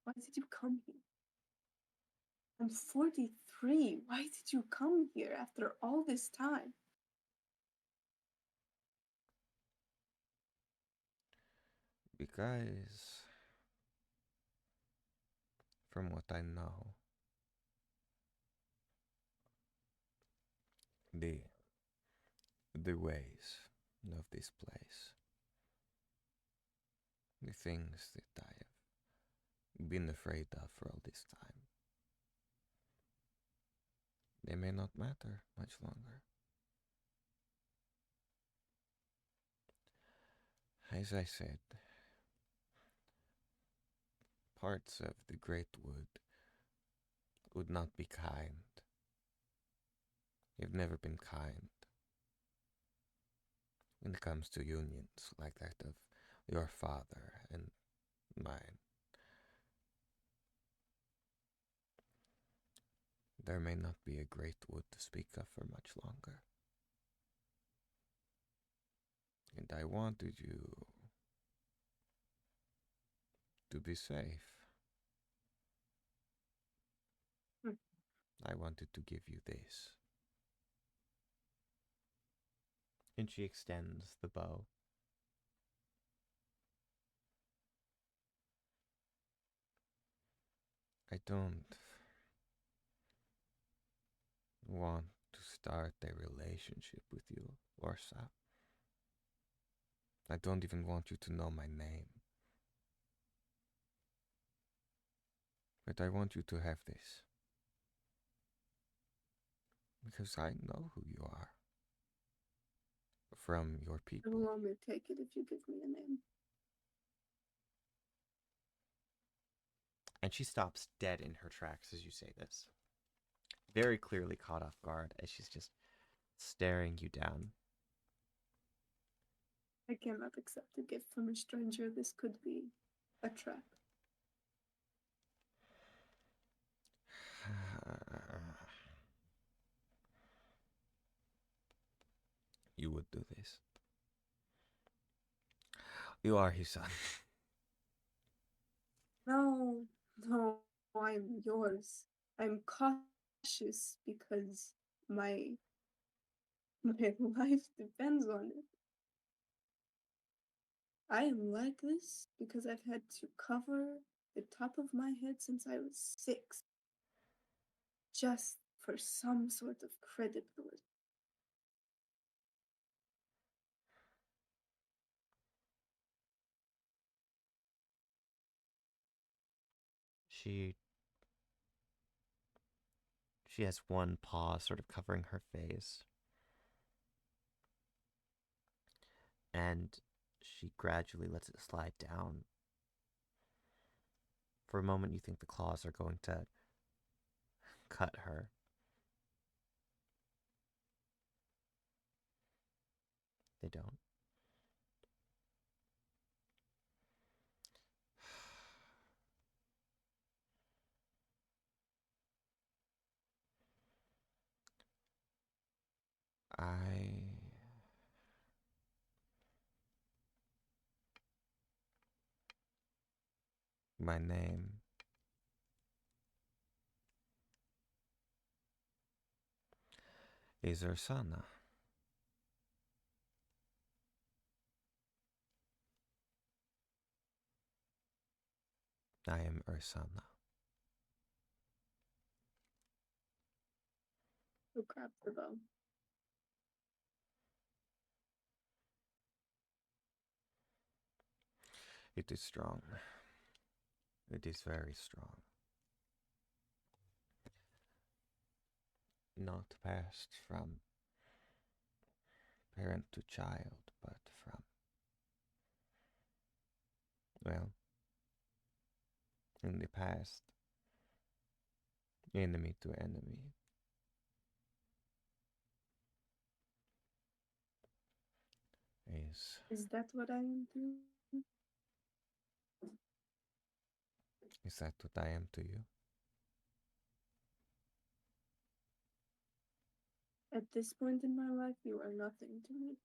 Why did you come here? I'm 43. Why did you come here after all this time? Because, from what I know, the ways of this place, the things that I have been afraid of for all this time, they may not matter much longer. As I said, parts of the Great would not be kind. You've never been kind when it comes to unions like that of your father and mine. There may not be a great wood to speak of for much longer. And I wanted you to be safe. Hmm. I wanted to give you this. And she extends the bow. I don't want to start a relationship with you, Orsa. I don't even want you to know my name. But I want you to have this. Because I know who you are. From your I people. will only take it if you give me a name. And she stops dead in her tracks as you say this. Very clearly caught off guard as she's just staring you down. I cannot accept a gift from a stranger. This could be a trap. You would do this. You are his son. No, no, I'm yours. I'm cautious because my life depends on it. I am like this because I've had to cover the top of my head since I was 6, just for some sort of credibility. She has one paw sort of covering her face. And she gradually lets it slide down. For a moment, you think the claws are going to cut her. They don't. My name is Ursana. I am Ursana. Who grabbed the bow? It is strong. It is very strong. Not passed from parent to child, but from, well, in the past, enemy to enemy. Is that what I am doing? Is that what I am to you? At this point in my life, you are nothing to me.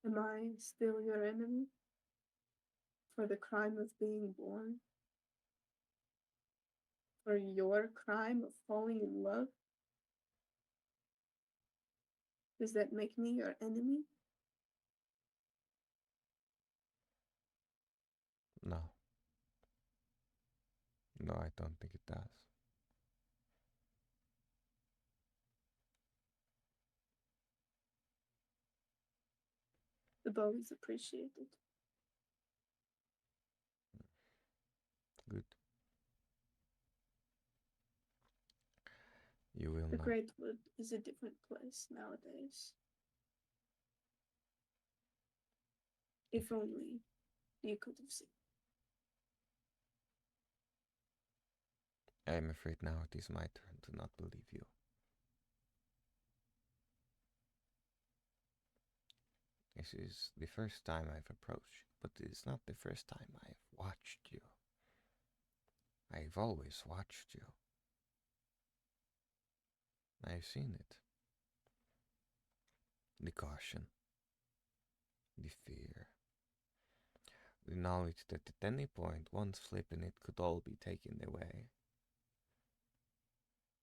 Am I still your enemy? For the crime of being born? For your crime of falling in love? Does that make me your enemy? No. No, I don't think it does. The bow is appreciated. Good. You will The not. Great Wood is a different place nowadays. If only you could have seen. I am afraid now it is my turn to not believe you. This is the first time I've approached you, but it is not the first time I've watched you. I've always watched you. I've seen it. The caution, the fear, the knowledge that at any point, one slip and it could all be taken away.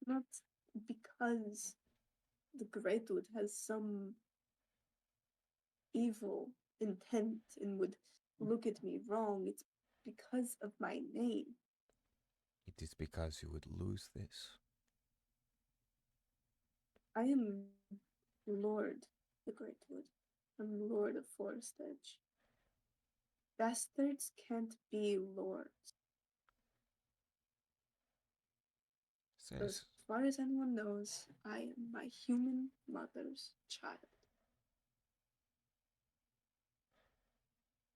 Not because the Great Wood has some evil intent and would look at me wrong. It's because of my name. It is because you would lose this. I am Lord the Great Wood. I'm Lord of Forest Edge. Bastards can't be lords. So as Says, far as anyone knows, I am my human mother's child.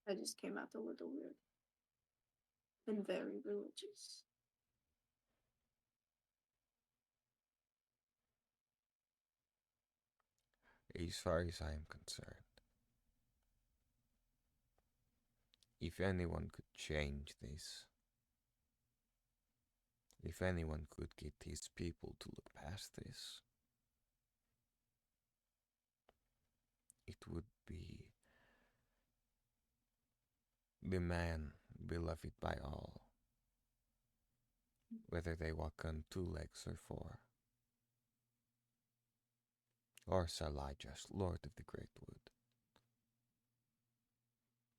I just came out a little weird. And very religious. as far as I am concerned, if anyone could change this, if anyone could get his people to look past this, it would be the man beloved by all, whether they walk on 2 legs or 4. Orsa Lyjust, Lord of the Great Wood.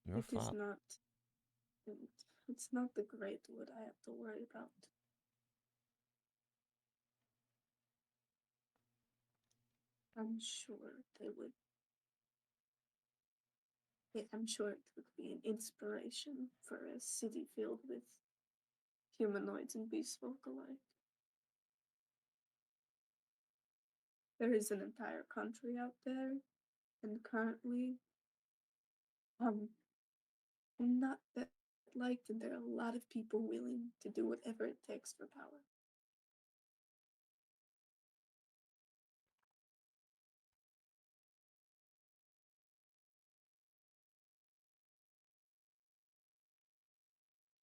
Your It is father. not. It's not the Great Wood I have to worry about. I'm sure they would. I'm sure it would be an inspiration for a city filled with humanoids and beast folk alike. There is an entire country out there, and currently, I'm not that liked, and there are a lot of people willing to do whatever it takes for power.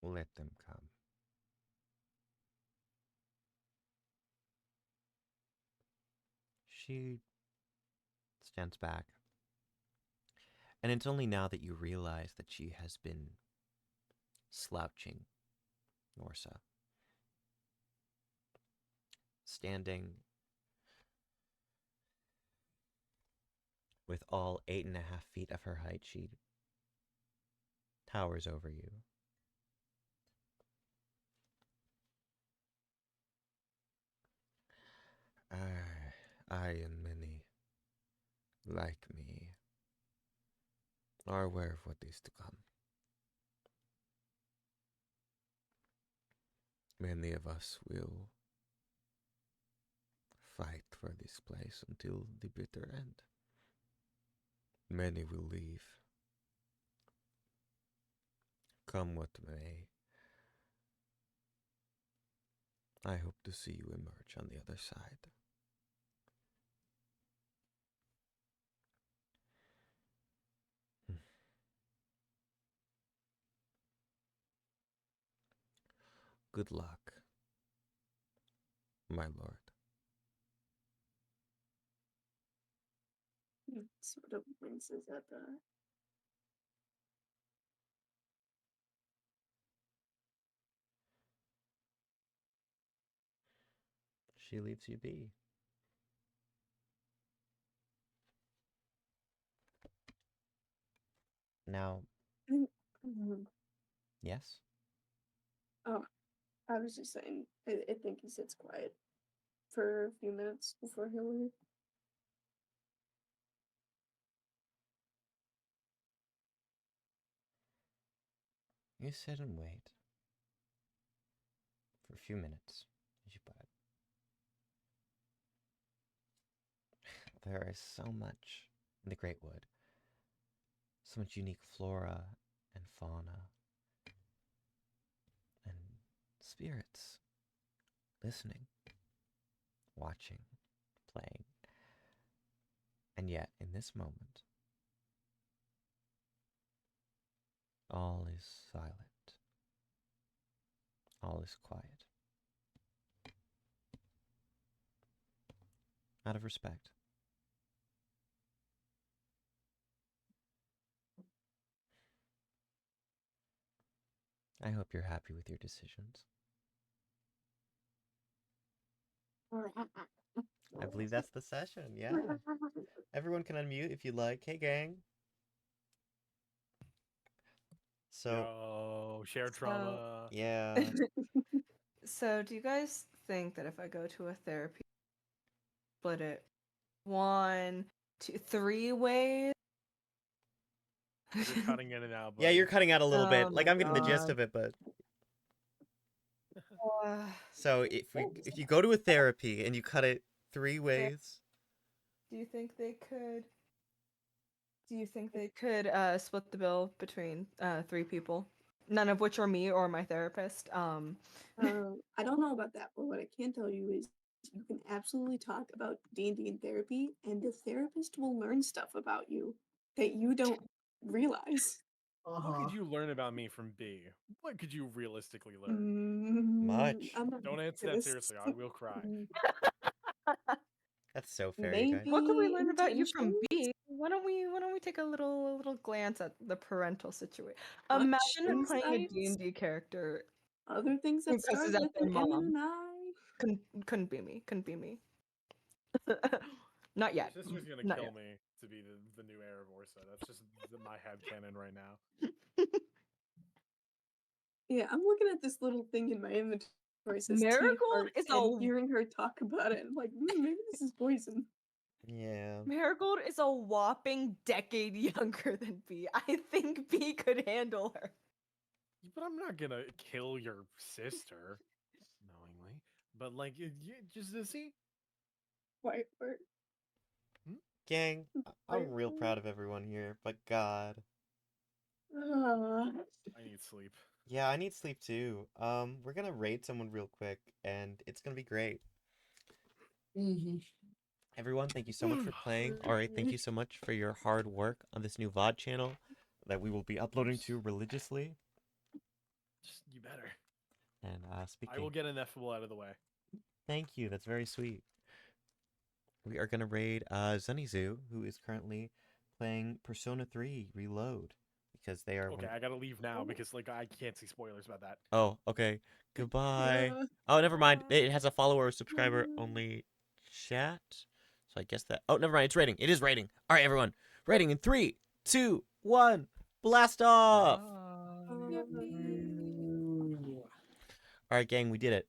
Let them come. She stands back. And it's only now that you realize that she has been slouching Orsa. Standing with all 8.5 feet of her height, she towers over you. I and many, like me, are aware of what is to come. Many of us will fight for this place until the bitter end. Many will leave. Come what may, I hope to see you emerge on the other side. Good luck, my lord. Sort of winces at that. She leaves you be. Now, yes? Oh, I was just saying, I think he sits quiet for a few minutes before he'll leave. You sit and wait for a few minutes, as you put it. There is so much in the Great Wood, so much unique flora and fauna, and spirits listening, watching, playing. And yet, in this moment, all is silent. All is quiet. Out of respect. I hope you're happy with your decisions. I believe that's the session, yeah. Everyone can unmute if you like. Hey, gang. So, Yo, shared trauma. yeah. So, do you guys think that if I go to a therapy, split it 1, 2, 3 ways? You're cutting in and out. Yeah, you're cutting out a little bit. Oh Like, my I'm getting the gist God. of it, but... Uh, So, if you go to a therapy and you cut it 3 ways... do you think they could? Do you think they could split the bill between 3 people, none of which are me or my therapist? I don't know about that, but what I can tell you is you can absolutely talk about D&D in therapy, and the therapist will learn stuff about you that you don't realize. What could you learn about me from B? What could you realistically learn? Much. I'm not Don't answer gonna that seriously. I will cry. That's so fair, you guys. Maybe What could we learn about you from intentions? B? Why don't we take a little glance at the parental situation? Imagine Touch playing a insights? D&D character other things that Who start cusses out with their an M mom? and an I. Couldn't be me. Couldn't be me. Not yet. Your sister's gonna Not kill yet. me to be the new heir of Orsa. That's just my headcanon right now. Yeah, I'm looking at this little thing in my inventory. It says tea Marigold heart, is and a hearing her talk about it, I'm like, maybe this is poison. Yeah. Marigold is a whopping decade younger than B. I think B could handle her. But I'm not gonna kill your sister knowingly. But like, just to see. White heart. Gang, I'm real White proud of everyone here, but God. heart. I need sleep. Yeah, I need sleep too. We're gonna raid someone real quick, and it's gonna be great. Everyone, thank you so much for playing. Alright, thank you so much for your hard work on this new VOD channel that we will be uploading to religiously. Just you better. And I will speaking, get ineffable out of the way. thank you, that's very sweet. We are gonna raid Zunizu, who is currently playing Persona 3 Reload. Because they are Okay, I gotta leave now because like I can't see spoilers about that. Oh, okay. Goodbye. Yeah. Oh, never mind. It has a follower or subscriber only chat. So I guess that. Oh, never mind. It's rating. It is rating. All right, everyone. Rating in 3, 2, 1. Blast off. Bye. All right, gang. We did it.